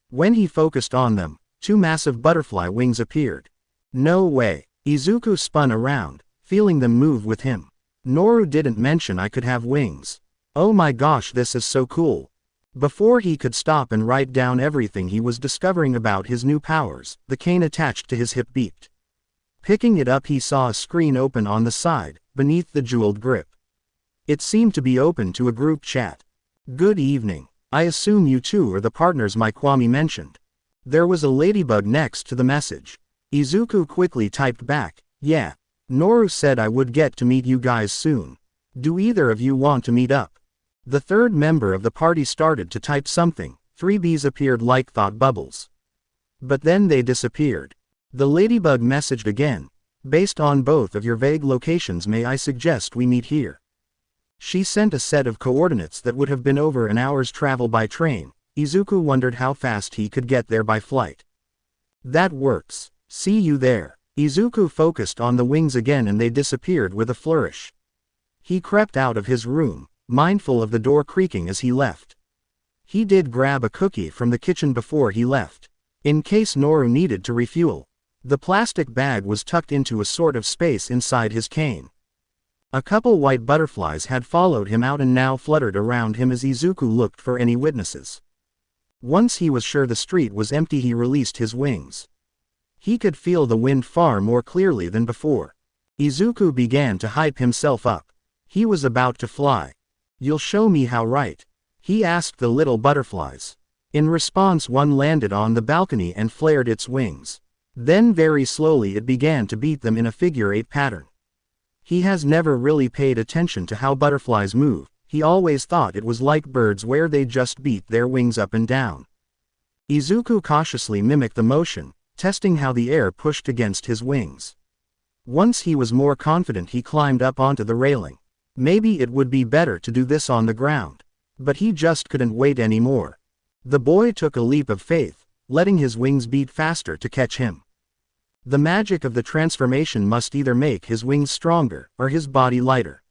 When he focused on them, two massive butterfly wings appeared. No way. Izuku spun around, feeling them move with him. Noru didn't mention I could have wings. Oh my gosh, this is so cool. Before he could stop and write down everything he was discovering about his new powers, the cane attached to his hip beeped. Picking it up, he saw a screen open on the side, beneath the jeweled grip. It seemed to be open to a group chat. Good evening. I assume you two are the partners my Kwame mentioned. There was a ladybug next to the message. Izuku quickly typed back, yeah. Noru said I would get to meet you guys soon. Do either of you want to meet up? The third member of the party started to type something. 3 B's appeared like thought bubbles. But then they disappeared. The ladybug messaged again. Based on both of your vague locations, may I suggest we meet here? She sent a set of coordinates that would have been over an hour's travel by train. Izuku wondered how fast he could get there by flight. That works. See you there. Izuku focused on the wings again and they disappeared with a flourish. He crept out of his room, mindful of the door creaking as he left. He did grab a cookie from the kitchen before he left, in case Noru needed to refuel. The plastic bag was tucked into a sort of space inside his cane. A couple white butterflies had followed him out and now fluttered around him as Izuku looked for any witnesses. Once he was sure the street was empty, he released his wings. He could feel the wind far more clearly than before. Izuku began to hype himself up. He was about to fly. You'll show me how, right? He asked the little butterflies. In response, one landed on the balcony and flared its wings. Then very slowly it began to beat them in a figure-8 pattern. He has never really paid attention to how butterflies move. He always thought it was like birds where they just beat their wings up and down. Izuku cautiously mimicked the motion, testing how the air pushed against his wings. Once he was more confident, he climbed up onto the railing. Maybe it would be better to do this on the ground. But he just couldn't wait anymore. The boy took a leap of faith, letting his wings beat faster to catch him. The magic of the transformation must either make his wings stronger or his body lighter.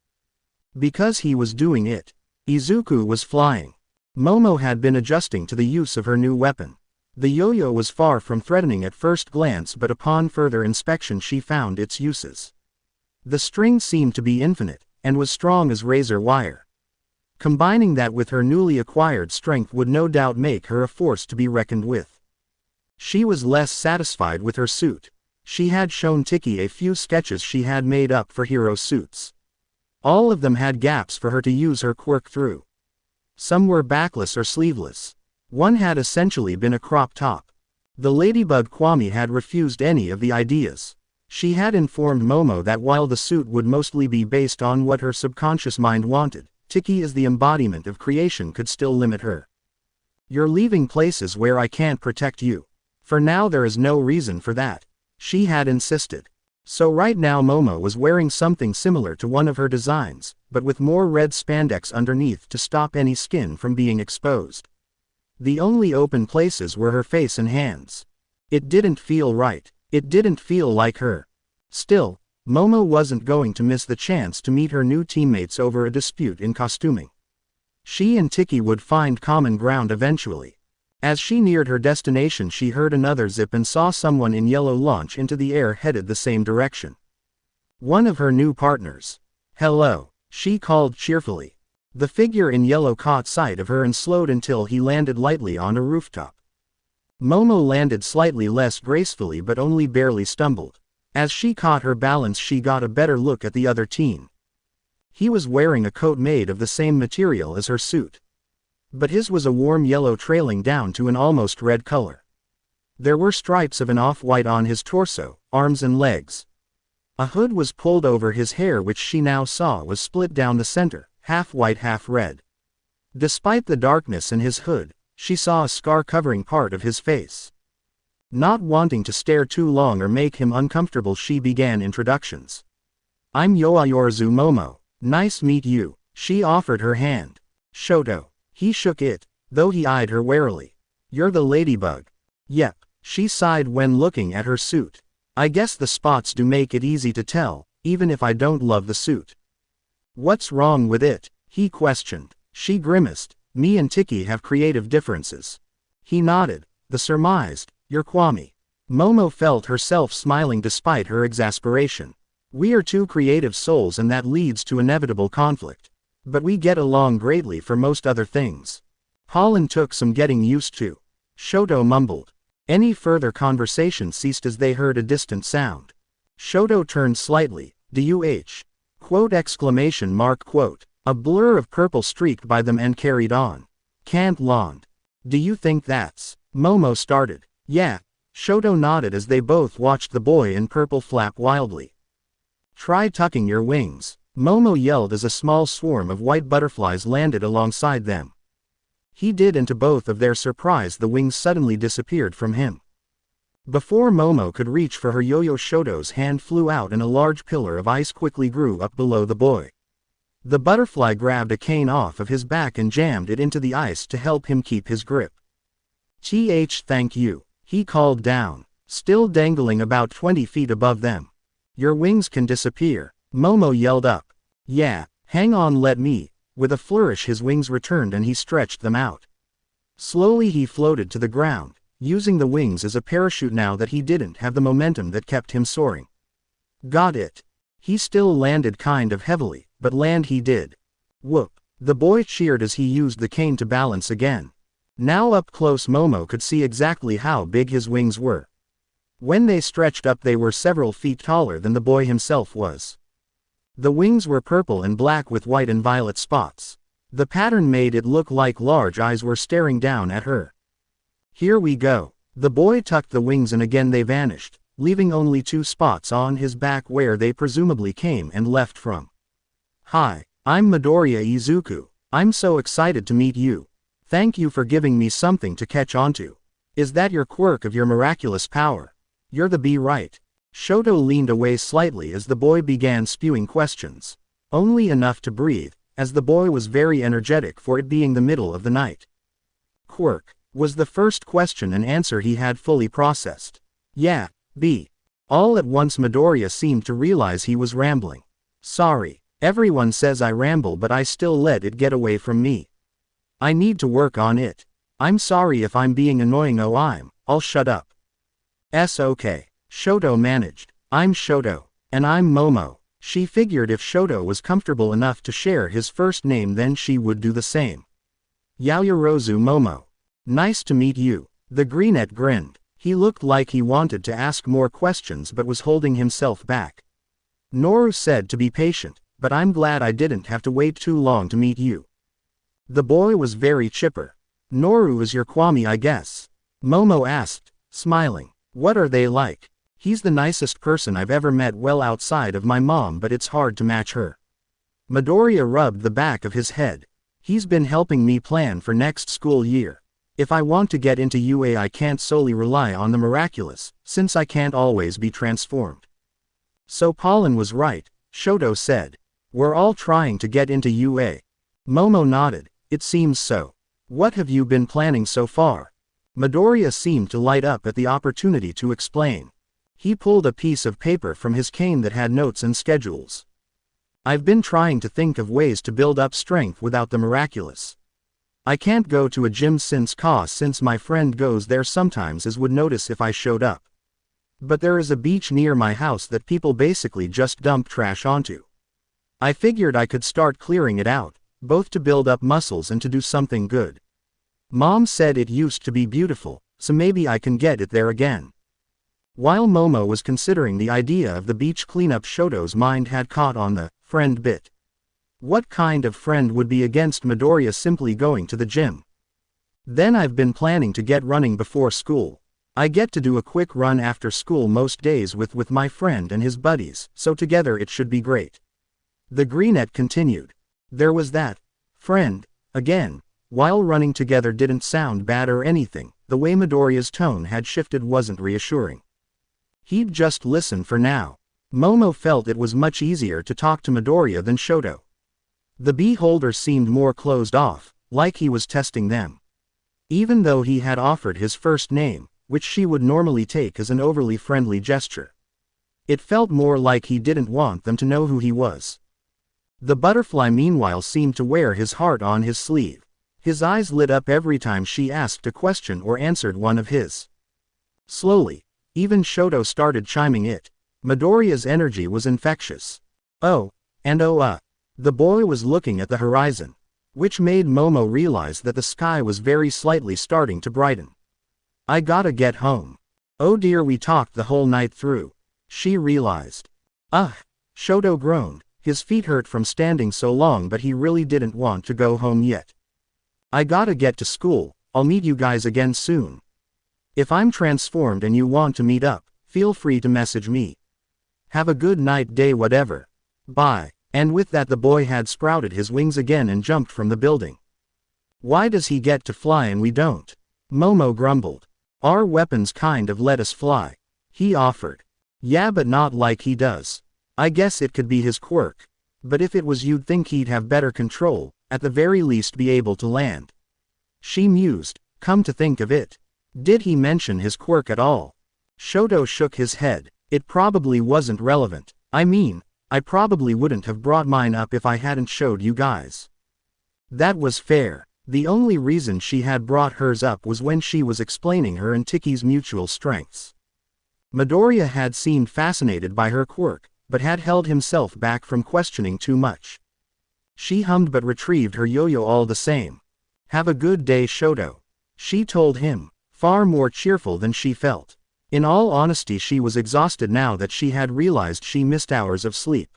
Because he was doing it, Izuku was flying. Momo had been adjusting to the use of her new weapon. The yo-yo was far from threatening at first glance, but upon further inspection she found its uses. The string seemed to be infinite, and was strong as razor wire. Combining that with her newly acquired strength would no doubt make her a force to be reckoned with. She was less satisfied with her suit. She had shown Tiki a few sketches she had made up for hero suits. All of them had gaps for her to use her quirk through. Some were backless or sleeveless. One had essentially been a crop top. The ladybug Kwame had refused any of the ideas. She had informed Momo that while the suit would mostly be based on what her subconscious mind wanted, Tiki as the embodiment of creation could still limit her. You're leaving places where I can't protect you. For now there is no reason for that, she had insisted. So right now Momo was wearing something similar to one of her designs, but with more red spandex underneath to stop any skin from being exposed. The only open places were her face and hands. It didn't feel right. It didn't feel like her. Still, Momo wasn't going to miss the chance to meet her new teammates over a dispute in costuming. She and Tiki would find common ground eventually. As she neared her destination she heard another zip and saw someone in yellow launch into the air headed the same direction. One of her new partners. Hello, she called cheerfully. The figure in yellow caught sight of her and slowed until he landed lightly on a rooftop. Momo landed slightly less gracefully but only barely stumbled. As she caught her balance she got a better look at the other teen. He was wearing a coat made of the same material as her suit. But his was a warm yellow trailing down to an almost red color. There were stripes of an off-white on his torso, arms and legs. A hood was pulled over his hair which she now saw was split down the center, half white half red. Despite the darkness in his hood, she saw a scar covering part of his face. Not wanting to stare too long or make him uncomfortable she began introductions. I'm Yoayorizu Momo. Nice meet you. She offered her hand. Shoto. He shook it, though he eyed her warily. You're the ladybug. Yep, she sighed when looking at her suit. I guess the spots do make it easy to tell, even if I don't love the suit. What's wrong with it? He questioned. She grimaced. Me and Tiki have creative differences. He nodded. The surmised, you're Kwame. Momo felt herself smiling despite her exasperation. We are two creative souls and that leads to inevitable conflict. But we get along greatly for most other things. Holland took some getting used to. Shoto mumbled. Any further conversation ceased as they heard a distant sound. Shoto turned slightly. DUH. Quote exclamation mark quote. A blur of purple streaked by them and carried on. Can't Lond. Do you think that's? Momo started. Yeah. Shoto nodded as they both watched the boy in purple flap wildly. Try tucking your wings. Momo yelled as a small swarm of white butterflies landed alongside them. He did and to both of their surprise the wings suddenly disappeared from him. Before Momo could reach for her yo-yo Shoto's hand flew out and a large pillar of ice quickly grew up below the boy. The butterfly grabbed a cane off of his back and jammed it into the ice to help him keep his grip. Thank you, he called down, still dangling about 20 feet above them. Your wings can disappear, Momo yelled up. Yeah, hang on let me. With a flourish his wings returned and he stretched them out. Slowly he floated to the ground, using the wings as a parachute now that he didn't have the momentum that kept him soaring. Got it. He still landed kind of heavily, but land he did. Whoop. The boy cheered as he used the cane to balance again. Now up close Momo could see exactly how big his wings were. When they stretched up they were several feet taller than the boy himself was. The wings were purple and black with white and violet spots. The pattern made it look like large eyes were staring down at her. Here we go. The boy tucked the wings and again they vanished, leaving only 2 spots on his back where they presumably came and left from. Hi, I'm Midoriya Izuku. I'm so excited to meet you. Thank you for giving me something to catch onto. Is that your quirk of your miraculous power? You're the bee, right? Shoto leaned away slightly as the boy began spewing questions. Only enough to breathe, as the boy was very energetic for it being the middle of the night. Quirk, was the first question and answer he had fully processed. Yeah, B. All at once Midoriya seemed to realize he was rambling. Sorry, everyone says I ramble but I still let it get away from me. I need to work on it. I'm sorry if I'm being annoying. I'll shut up. Okay. Shoto managed. I'm Shoto. And I'm Momo. She figured if Shoto was comfortable enough to share his first name then she would do the same. Yaoyorozu Momo. Nice to meet you. The greenette grinned. He looked like he wanted to ask more questions but was holding himself back. Noru said to be patient, but I'm glad I didn't have to wait too long to meet you. The boy was very chipper. Noru is your Kwame I guess? Momo asked, smiling. What are they like? He's the nicest person I've ever met, well outside of my mom, but it's hard to match her. Midoriya rubbed the back of his head. He's been helping me plan for next school year. If I want to get into UA, I can't solely rely on the miraculous, since I can't always be transformed. So Pollen was right, Shoto said. We're all trying to get into UA. Momo nodded. It seems so. What have you been planning so far? Midoriya seemed to light up at the opportunity to explain. He pulled a piece of paper from his cane that had notes and schedules. I've been trying to think of ways to build up strength without the miraculous. I can't go to a gym since my friend goes there sometimes, as would notice if I showed up. But there is a beach near my house that people basically just dump trash onto. I figured I could start clearing it out, both to build up muscles and to do something good. Mom said it used to be beautiful, so maybe I can get it there again. While Momo was considering the idea of the beach cleanup, Shoto's mind had caught on the friend bit. What kind of friend would be against Midoriya simply going to the gym? Then I've been planning to get running before school. I get to do a quick run after school most days with my friend and his buddies, so together it should be great. The Greenette continued. There was that friend again. While running together didn't sound bad or anything, the way Midoriya's tone had shifted wasn't reassuring. He'd just listen for now. Momo felt it was much easier to talk to Midoriya than Shoto. The beholder seemed more closed off, like he was testing them. Even though he had offered his first name, which she would normally take as an overly friendly gesture. It felt more like he didn't want them to know who he was. The butterfly meanwhile seemed to wear his heart on his sleeve. His eyes lit up every time she asked a question or answered one of his. Slowly, even Shoto started chiming it. Midoriya's energy was infectious. Oh, and the boy was looking at the horizon, which made Momo realize that the sky was very slightly starting to brighten. I gotta get home. Oh dear, we talked the whole night through, she realized. Shoto groaned. His feet hurt from standing so long, but he really didn't want to go home yet. I gotta get to school. I'll meet you guys again soon. If I'm transformed and you want to meet up, feel free to message me. Have a good night, day, whatever. Bye. And with that, the boy had sprouted his wings again and jumped from the building. Why does he get to fly and we don't? Momo grumbled. Our weapons kind of let us fly, he offered. Yeah, but not like he does. I guess it could be his quirk. But if it was, you'd think he'd have better control, at the very least be able to land. She mused. Come to think of it, did he mention his quirk at all? Shoto shook his head. It probably wasn't relevant. I mean, I probably wouldn't have brought mine up if I hadn't showed you guys. That was fair. The only reason she had brought hers up was when she was explaining her and Tiki's mutual strengths. Midoriya had seemed fascinated by her quirk, but had held himself back from questioning too much. She hummed but retrieved her yo-yo all the same. Have a good day, Shoto, she told him, far more cheerful than she felt. In all honesty, she was exhausted now that she had realized she missed hours of sleep.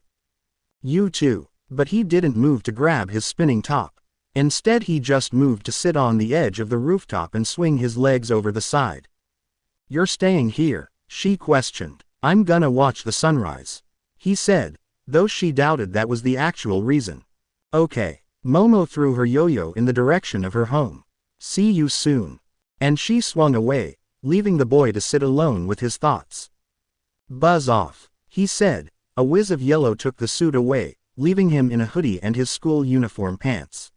You too. But he didn't move to grab his spinning top. Instead, he just moved to sit on the edge of the rooftop and swing his legs over the side. You're staying here? She questioned. I'm gonna watch the sunrise, he said, though she doubted that was the actual reason. Okay. Momo threw her yo-yo in the direction of her home. See you soon. And she swung away, leaving the boy to sit alone with his thoughts. Buzz off, he said. A whiz of yellow took the suit away, leaving him in a hoodie and his school uniform pants.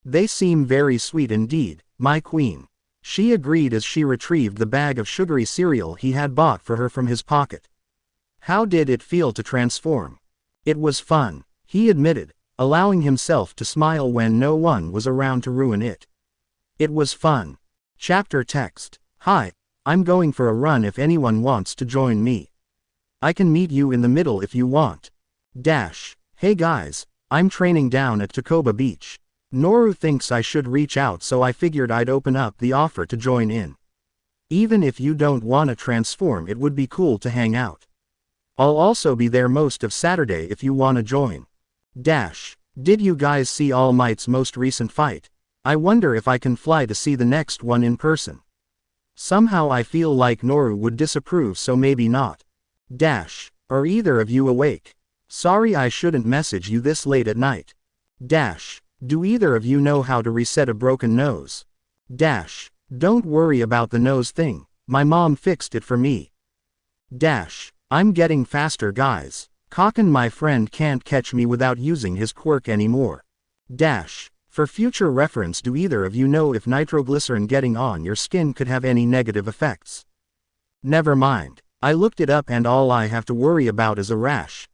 They seem very sweet indeed, my queen, she agreed as she retrieved the bag of sugary cereal he had bought for her from his pocket. How did it feel to transform? It was fun, he admitted, allowing himself to smile when no one was around to ruin it. It was fun. Chapter text. Hi, I'm going for a run if anyone wants to join me. I can meet you in the middle if you want. Hey guys, I'm training down at Takoba Beach. Noru thinks I should reach out, so I figured I'd open up the offer to join in. Even if you don't want to transform, it would be cool to hang out. I'll also be there most of Saturday if you want to join. Did you guys see All Might's most recent fight? I wonder if I can fly to see the next one in person. Somehow I feel like Noru would disapprove, so maybe not. Dash. Are either of you awake? Sorry I shouldn't message you this late at night. Dash. Do either of you know how to reset a broken nose? Dash. Don't worry about the nose thing, my mom fixed it for me. Dash. I'm getting faster, guys. Kaken, my friend, can't catch me without using his quirk anymore. Dash. For future reference, do either of you know if nitroglycerin getting on your skin could have any negative effects? Never mind. I looked it up and all I have to worry about is a rash.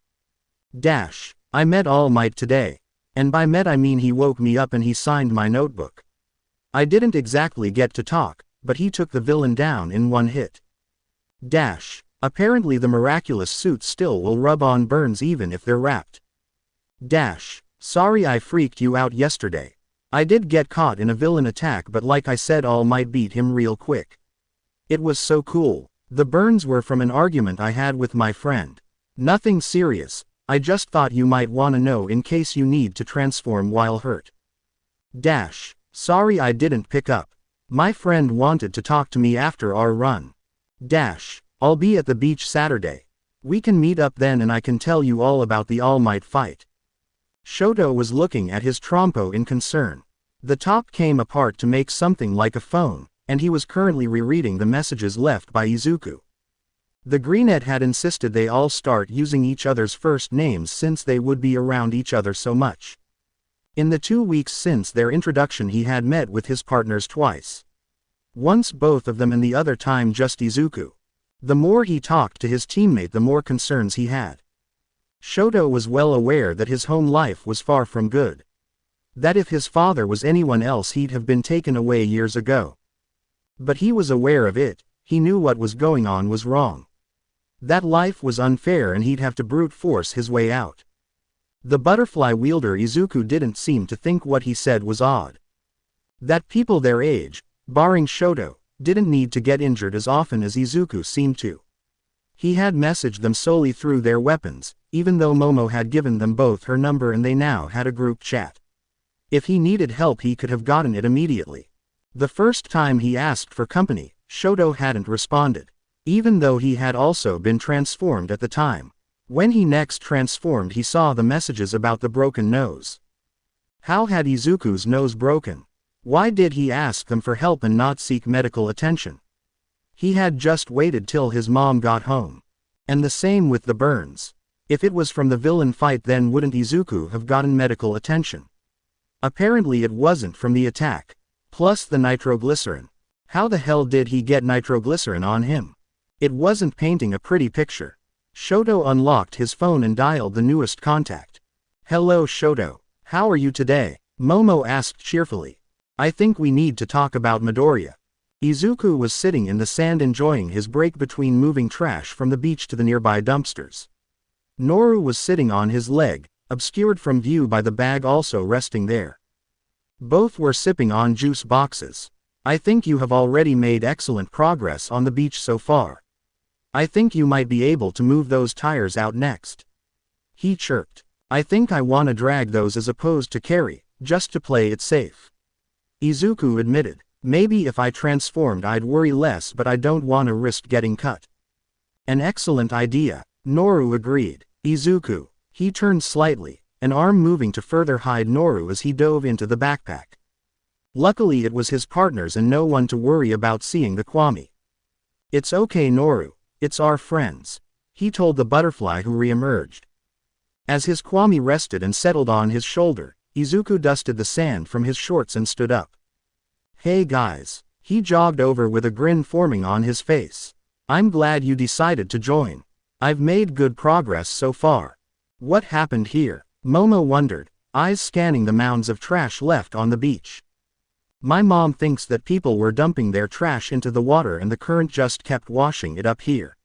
Dash. I met All Might today. And by met I mean he woke me up and he signed my notebook. I didn't exactly get to talk, but he took the villain down in one hit. Dash. Apparently the miraculous suit still will rub on burns even if they're wrapped. Dash. Sorry I freaked you out yesterday. I did get caught in a villain attack, but like I said, All Might beat him real quick. It was so cool. The burns were from an argument I had with my friend. Nothing serious, I just thought you might wanna know in case you need to transform while hurt. Dash. Sorry I didn't pick up. My friend wanted to talk to me after our run. Dash. I'll be at the beach Saturday. We can meet up then and I can tell you all about the All Might fight. Shoto was looking at his trompo in concern. The top came apart to make something like a phone, and he was currently rereading the messages left by Izuku. The greenette had insisted they all start using each other's first names since they would be around each other so much. In the 2 weeks since their introduction he had met with his partners twice. Once both of them and the other time just Izuku. The more he talked to his teammate the more concerns he had. Shoto was well aware that his home life was far from good. That if his father was anyone else he'd have been taken away years ago. But he was aware of it, he knew what was going on was wrong. That life was unfair and he'd have to brute force his way out. The butterfly wielder Izuku didn't seem to think what he said was odd. That people their age, barring Shoto, didn't need to get injured as often as Izuku seemed to. He had messaged them solely through their weapons, even though Momo had given them both her number and they now had a group chat. If he needed help he could have gotten it immediately. The first time he asked for company, Shoto hadn't responded, even though he had also been transformed at the time. When he next transformed he saw the messages about the broken nose. How had Izuku's nose broken? Why did he ask them for help and not seek medical attention? He had just waited till his mom got home. And the same with the burns. If it was from the villain fight then wouldn't Izuku have gotten medical attention? Apparently it wasn't from the attack. Plus the nitroglycerin. How the hell did he get nitroglycerin on him? It wasn't painting a pretty picture. Shoto unlocked his phone and dialed the newest contact. Hello Shoto. How are you today? Momo asked cheerfully. I think we need to talk about Midoriya. Izuku was sitting in the sand enjoying his break between moving trash from the beach to the nearby dumpsters. Noru was sitting on his leg, obscured from view by the bag also resting there. Both were sipping on juice boxes. I think you have already made excellent progress on the beach so far. I think you might be able to move those tires out next. He chirped. I think I wanna drag those as opposed to carry, just to play it safe. Izuku admitted. Maybe if I transformed I'd worry less, but I don't wanna risk getting cut. An excellent idea, Noru agreed. Izuku. He turned slightly, an arm moving to further hide Noru as he dove into the backpack. Luckily it was his partners and no one to worry about seeing the Kwami. It's okay Noru, it's our friends, he told the butterfly who re-emerged. As his Kwami rested and settled on his shoulder, Izuku dusted the sand from his shorts and stood up. Hey guys. He jogged over with a grin forming on his face. I'm glad you decided to join. I've made good progress so far. What happened here? Momo wondered, eyes scanning the mounds of trash left on the beach. My mom thinks that people were dumping their trash into the water and the current just kept washing it up here.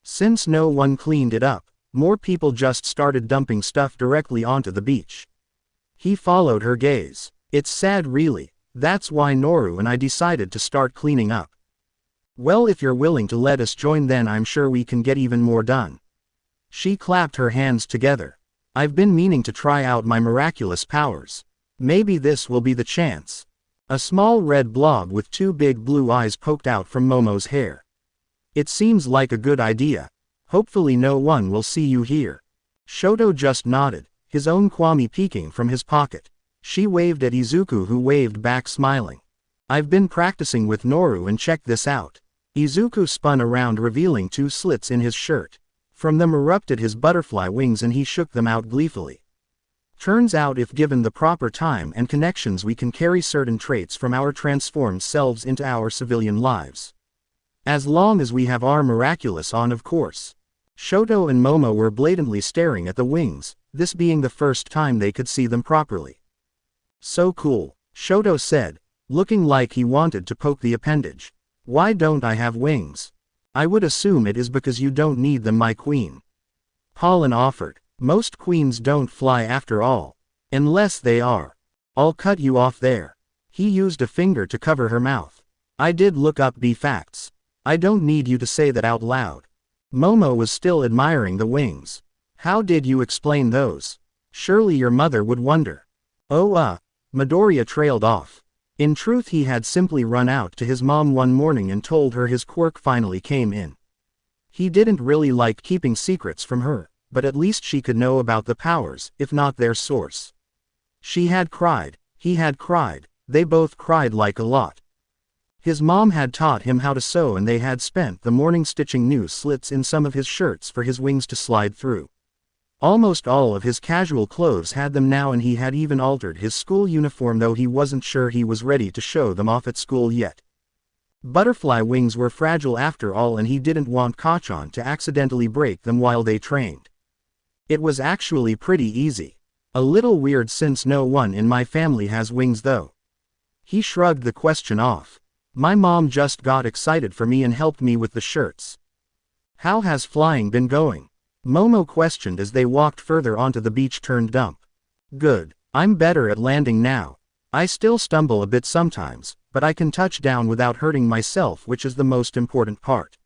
Since no one cleaned it up, more people just started dumping stuff directly onto the beach. He followed her gaze. It's sad really. That's why Noru and I decided to start cleaning up. Well, if you're willing to let us join then I'm sure we can get even more done. She clapped her hands together. I've been meaning to try out my miraculous powers. Maybe this will be the chance. A small red blob with two big blue eyes poked out from Momo's hair. It seems like a good idea. Hopefully no one will see you here. Shoto just nodded, his own Kwami peeking from his pocket. She waved at Izuku, who waved back smiling. I've been practicing with Noru, and check this out. Izuku spun around, revealing two slits in his shirt. From them erupted his butterfly wings, and he shook them out gleefully. Turns out if given the proper time and connections, we can carry certain traits from our transformed selves into our civilian lives. As long as we have our miraculous on, of course. Shoto and Momo were blatantly staring at the wings, this being the first time they could see them properly. So cool, Shoto said, looking like he wanted to poke the appendage. Why don't I have wings? I would assume it is because you don't need them, my queen. Pollen offered. Most queens don't fly after all. Unless they are. I'll cut you off there. He used a finger to cover her mouth. I did look up B facts. I don't need you to say that out loud. Momo was still admiring the wings. How did you explain those? Surely your mother would wonder. Midoriya trailed off. In truth, he had simply run out to his mom one morning and told her his quirk finally came in. He didn't really like keeping secrets from her, but at least she could know about the powers, if not their source. She had cried, he had cried, they both cried like a lot. His mom had taught him how to sew, and they had spent the morning stitching new slits in some of his shirts for his wings to slide through. Almost all of his casual clothes had them now, and he had even altered his school uniform, though he wasn't sure he was ready to show them off at school yet. Butterfly wings were fragile after all, and he didn't want Kachan to accidentally break them while they trained. It was actually pretty easy. A little weird since no one in my family has wings though. He shrugged the question off. My mom just got excited for me and helped me with the shirts. How has flying been going? Momo questioned as they walked further onto the beach turned dump. Good. I'm better at landing now. I still stumble a bit sometimes, but I can touch down without hurting myself, which is the most important part.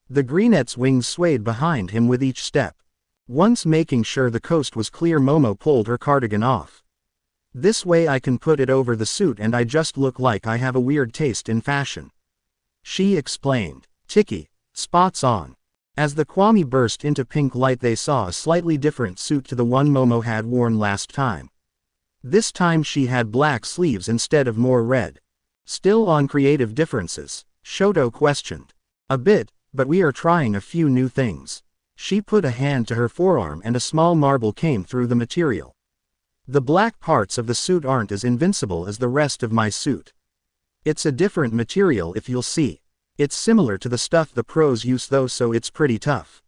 The greenette's wings swayed behind him with each step. Once making sure the coast was clear, Momo pulled her cardigan off. This way I can put it over the suit and I just look like I have a weird taste in fashion. She explained. Tiki. Spots on. As the Kwami burst into pink light, they saw a slightly different suit to the one Momo had worn last time. This time she had black sleeves instead of more red. Still on creative differences? Shoto questioned. A bit, but we are trying a few new things. She put a hand to her forearm and a small marble came through the material. The black parts of the suit aren't as invincible as the rest of my suit. It's a different material, if you'll see. It's similar to the stuff the pros use though, so it's pretty tough.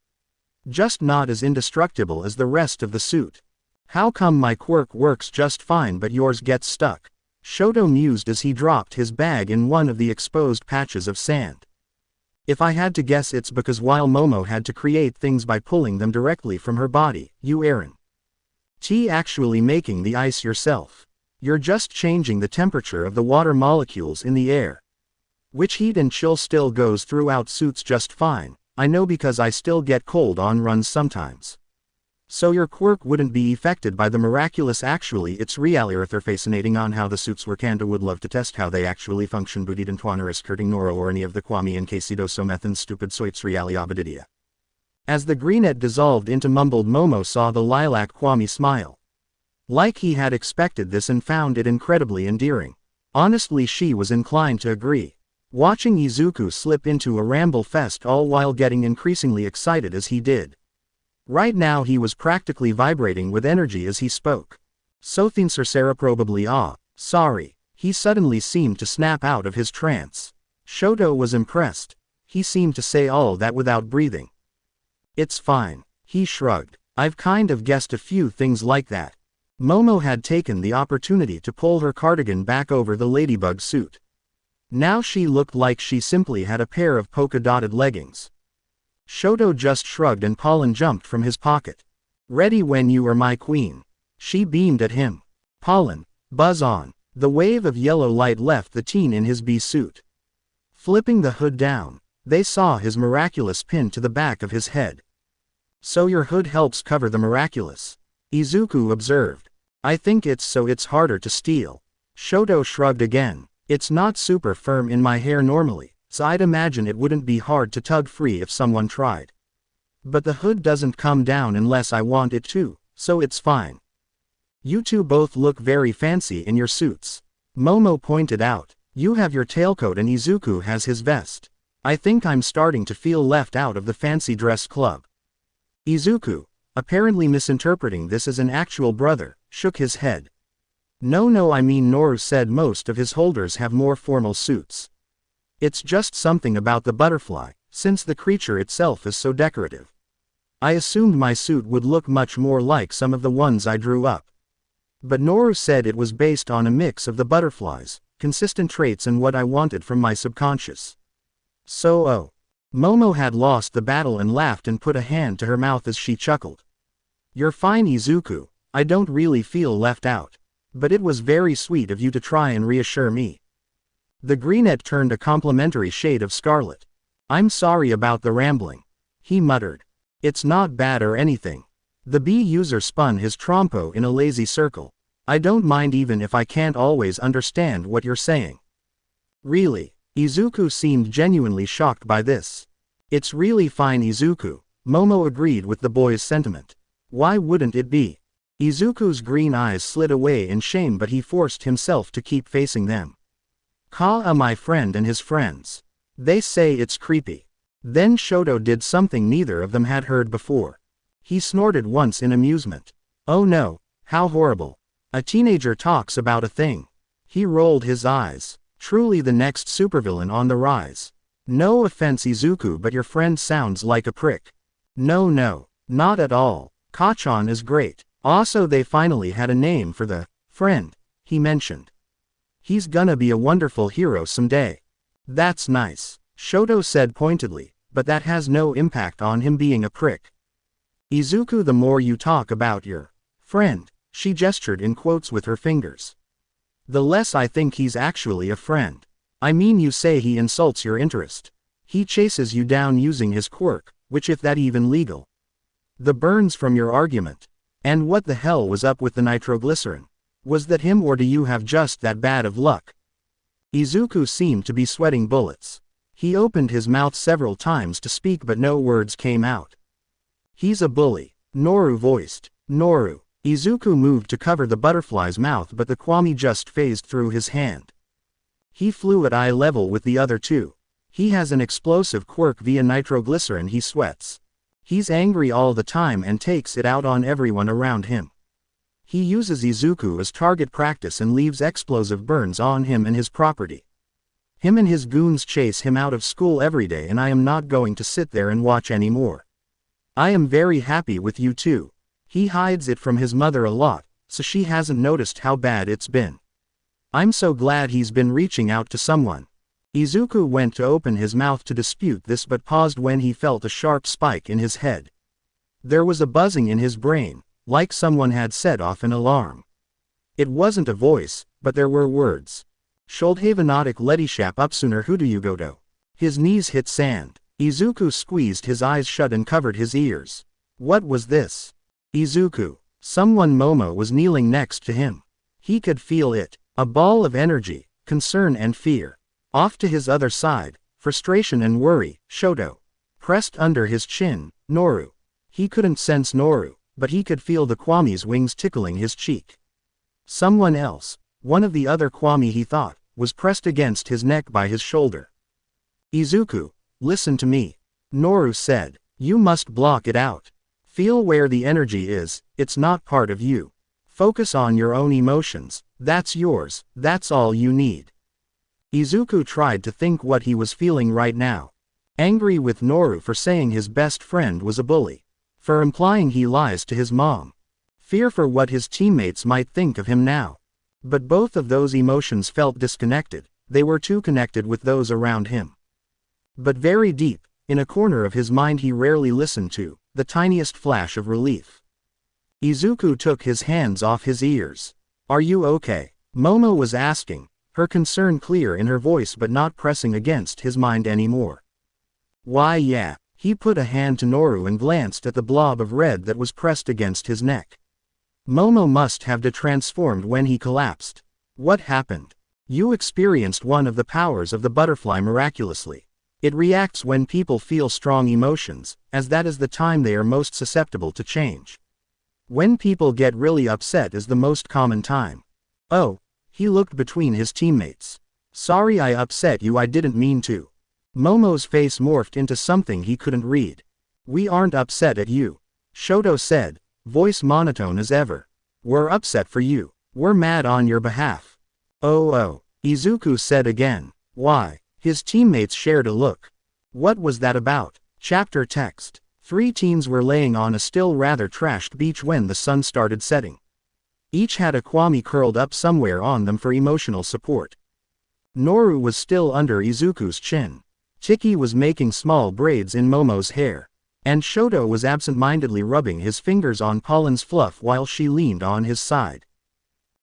Just not as indestructible as the rest of the suit. How come my quirk works just fine but yours gets stuck? Shoto mused as he dropped his bag in one of the exposed patches of sand. If I had to guess, it's because while Momo had to create things by pulling them directly from her body, you aren't actually making the ice yourself. You're just changing the temperature of the water molecules in the air. Which heat and chill still goes throughout suits just fine. I know because I still get cold on runs sometimes. So your quirk wouldn't be affected by the miraculous. Actually, it's really fascinating on how the suits work, and I would love to test how they actually function, but didn't want to risk hurting Noro or any of the Kwami in case do so methan stupid, so it's really abadidia. As the greenette dissolved into mumbled, Momo saw the lilac Kwami smile. Like he had expected this and found it incredibly endearing. Honestly, she was inclined to agree. Watching Izuku slip into a ramble fest all while getting increasingly excited as he did. Right now he was practically vibrating with energy as he spoke. Sothinsar probably sorry. He suddenly seemed to snap out of his trance. Shoto was impressed. He seemed to say all that without breathing. It's fine. He shrugged. I've kind of guessed a few things like that. Momo had taken the opportunity to pull her cardigan back over the ladybug suit. Now she looked like she simply had a pair of polka-dotted leggings. Shoto just shrugged and Pollen jumped from his pocket. Ready when you are, my queen. She beamed at him. Pollen, buzz on. The wave of yellow light left the teen in his bee suit. Flipping the hood down, they saw his miraculous pin to the back of his head. So your hood helps cover the miraculous? Izuku observed. I think it's so it's harder to steal. Shoto shrugged again. It's not super firm in my hair normally, so I'd imagine it wouldn't be hard to tug free if someone tried. But the hood doesn't come down unless I want it to, so it's fine. You two both look very fancy in your suits. Momo pointed out. You have your tailcoat and Izuku has his vest. I think I'm starting to feel left out of the fancy dress club. Izuku, apparently misinterpreting this as an actual brother, shook his head. No, I mean Noru said most of his holders have more formal suits. It's just something about the butterfly, since the creature itself is so decorative. I assumed my suit would look much more like some of the ones I drew up. But Noru said it was based on a mix of the butterflies, consistent traits and what I wanted from my subconscious. So Momo had lost the battle and laughed and put a hand to her mouth as she chuckled. You're fine, Izuku, I don't really feel left out. But it was very sweet of you to try and reassure me. The brunette turned a complimentary shade of scarlet. I'm sorry about the rambling. He muttered. It's not bad or anything. The B user spun his trompo in a lazy circle. I don't mind even if I can't always understand what you're saying. Really? Izuku seemed genuinely shocked by this. It's really fine, Izuku. Momo agreed with the boy's sentiment. Why wouldn't it be? Izuku's green eyes slid away in shame, but he forced himself to keep facing them. My friend and his friends. They say it's creepy. Then Shoto did something neither of them had heard before. He snorted once in amusement. Oh no, how horrible. A teenager talks about a thing. He rolled his eyes. Truly the next supervillain on the rise. No offense, Izuku, but your friend sounds like a prick. No, not at all. Kachan is great. Also, they finally had a name for the friend he mentioned. He's gonna be a wonderful hero someday. That's nice, Shoto said pointedly, but that has no impact on him being a prick. Izuku, the more you talk about your friend, she gestured in quotes with her fingers, the less I think he's actually a friend. I mean, you say he insults your interest. He chases you down using his quirk, which if that even legal. The burns from your argument. And what the hell was up with the nitroglycerin? Was that him, or do you have just that bad of luck? Izuku seemed to be sweating bullets. He opened his mouth several times to speak, but no words came out. He's a bully, Noru voiced. Noru. Izuku moved to cover the butterfly's mouth, but the kwami just phased through his hand. He flew at eye level with the other two. He has an explosive quirk via nitroglycerin. He sweats. He's angry all the time and takes it out on everyone around him. He uses Izuku as target practice and leaves explosive burns on him and his property. Him and his goons chase him out of school every day, and I am not going to sit there and watch anymore. I am very happy with you too. He hides it from his mother a lot, so she hasn't noticed how bad it's been. I'm so glad he's been reaching out to someone. Izuku went to open his mouth to dispute this, but paused when he felt a sharp spike in his head. There was a buzzing in his brain, like someone had set off an alarm. It wasn't a voice, but there were words. Shuldhavanotic Letishap Upsooner Huduyugoto. His knees hit sand. Izuku squeezed his eyes shut and covered his ears. What was this? Izuku. Someone. Momo was kneeling next to him. He could feel it. A ball of energy, concern and fear. Off to his other side, frustration and worry, Shoto. Pressed under his chin, Noru. He couldn't sense Noru, but he could feel the kwami's wings tickling his cheek. Someone else, one of the other kwami he thought, was pressed against his neck by his shoulder. Izuku, listen to me. Noru said. You must block it out. Feel where the energy is, it's not part of you. Focus on your own emotions, that's yours, that's all you need. Izuku tried to think what he was feeling right now. Angry with Noru for saying his best friend was a bully. For implying he lies to his mom. Fear for what his teammates might think of him now. But both of those emotions felt disconnected, they were too connected with those around him. But very deep, in a corner of his mind, he rarely listened to the tiniest flash of relief. Izuku took his hands off his ears. Are you okay? Momo was asking, her concern clear in her voice but not pressing against his mind anymore. Why yeah. He put a hand to Noru and glanced at the blob of red that was pressed against his neck. Momo must have transformed when he collapsed. What happened? You experienced one of the powers of the butterfly miraculously. It reacts when people feel strong emotions, as that is the time they are most susceptible to change. When people get really upset is the most common time. Oh, he looked between his teammates. Sorry I upset you, I didn't mean to. Momo's face morphed into something he couldn't read. We aren't upset at you, Shoto said, voice monotone as ever. We're upset for you. We're mad on your behalf. Oh, Izuku said again. Why? His teammates shared a look. What was that about? Chapter text. 3 teens were laying on a still rather trashed beach when the sun started setting. Each had a Kwami curled up somewhere on them for emotional support. Noru was still under Izuku's chin. Chiki was making small braids in Momo's hair. And Shoto was absent-mindedly rubbing his fingers on Pollen's fluff while she leaned on his side.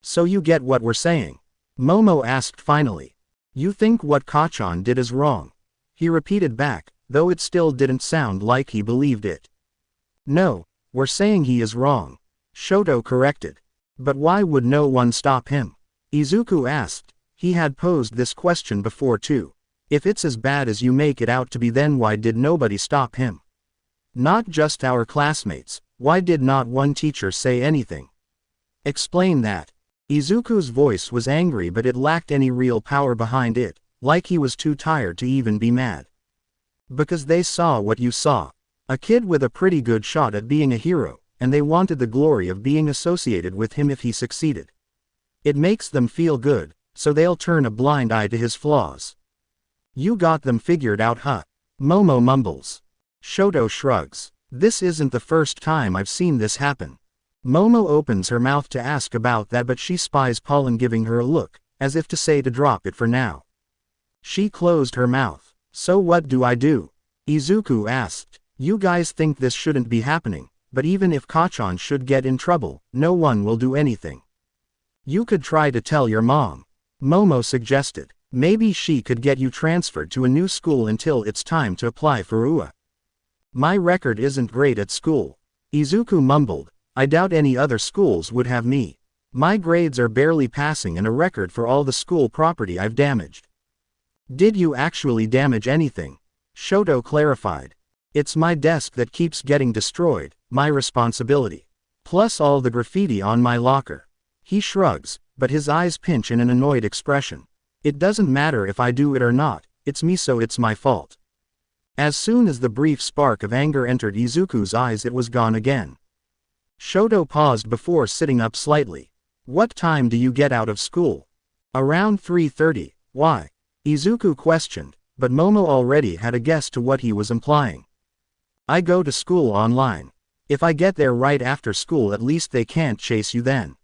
So you get what we're saying? Momo asked finally. You think what Kachan did is wrong? He repeated back, though it still didn't sound like he believed it. No, we're saying he is wrong, Shoto corrected. But why would no one stop him? Izuku asked. He had posed this question before too. If it's as bad as you make it out to be, then why did nobody stop him? Not just our classmates, why did not one teacher say anything? Explain that. Izuku's voice was angry, but it lacked any real power behind it, like he was too tired to even be mad. Because they saw what you saw. A kid with a pretty good shot at being a hero, and they wanted the glory of being associated with him if he succeeded. It makes them feel good, so they'll turn a blind eye to his flaws. You got them figured out, huh? Momo mumbles. Shoto shrugs. This isn't the first time I've seen this happen. Momo opens her mouth to ask about that, but she spies Pollen giving her a look, as if to say to drop it for now. She closed her mouth. So what do I do? Izuku asked. You guys think this shouldn't be happening, but even if Kachan should get in trouble, no one will do anything. You could try to tell your mom, Momo suggested. Maybe she could get you transferred to a new school until it's time to apply for UA. My record isn't great at school, Izuku mumbled. I doubt any other schools would have me. My grades are barely passing and a record for all the school property I've damaged. Did you actually damage anything? Shoto clarified. It's my desk that keeps getting destroyed, my responsibility. Plus all the graffiti on my locker. He shrugs, but his eyes pinch in an annoyed expression. It doesn't matter if I do it or not, it's me, so it's my fault. As soon as the brief spark of anger entered Izuku's eyes, it was gone again. Shoto paused before sitting up slightly. What time do you get out of school? Around 3:30. Why? Izuku questioned, but Momo already had a guess to what he was implying. I go to school online. If I get there right after school, at least they can't chase you then.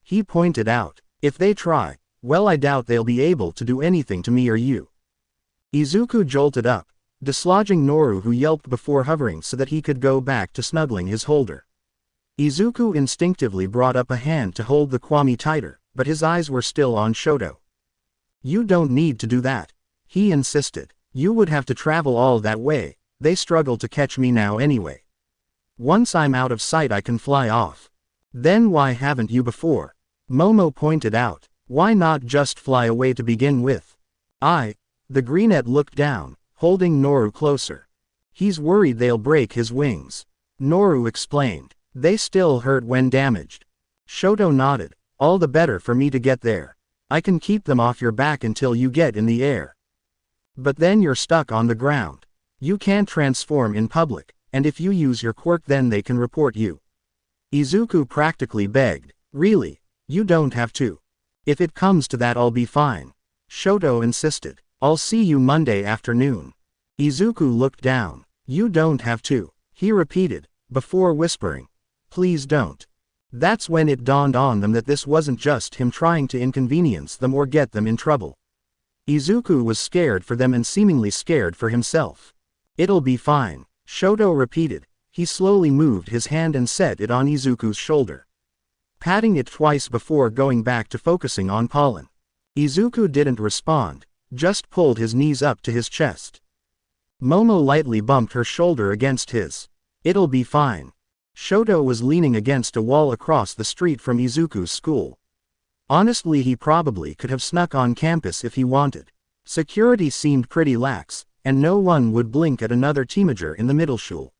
He pointed out. If they try, well, I doubt they'll be able to do anything to me or you. Izuku jolted up, dislodging Noru, who yelped before hovering so that he could go back to snuggling his holder. Izuku instinctively brought up a hand to hold the Kwami tighter, but his eyes were still on Shoto. You don't need to do that, he insisted. You would have to travel all that way, they struggle to catch me now anyway. Once I'm out of sight I can fly off. Then why haven't you before? Momo pointed out. Why not just fly away to begin with? The greenette looked down, holding Noru closer. He's worried they'll break his wings. Noru explained. They still hurt when damaged. Shoto nodded. All the better for me to get there. I can keep them off your back until you get in the air. But then you're stuck on the ground. You can't transform in public, and if you use your quirk then they can report you. Izuku practically begged. Really? You don't have to. If it comes to that I'll be fine. Shoto insisted. I'll see you Monday afternoon. Izuku looked down. You don't have to, he repeated, before whispering. Please don't. That's when it dawned on them that this wasn't just him trying to inconvenience them or get them in trouble. Izuku was scared for them and seemingly scared for himself. It'll be fine, Shoto repeated. He slowly moved his hand and set it on Izuku's shoulder, patting it twice before going back to focusing on Pollen. Izuku didn't respond, just pulled his knees up to his chest. Momo lightly bumped her shoulder against his. It'll be fine. Shoto was leaning against a wall across the street from Izuku's school. Honestly, he probably could have snuck on campus if he wanted. Security seemed pretty lax, and no one would blink at another teenager in the middle school.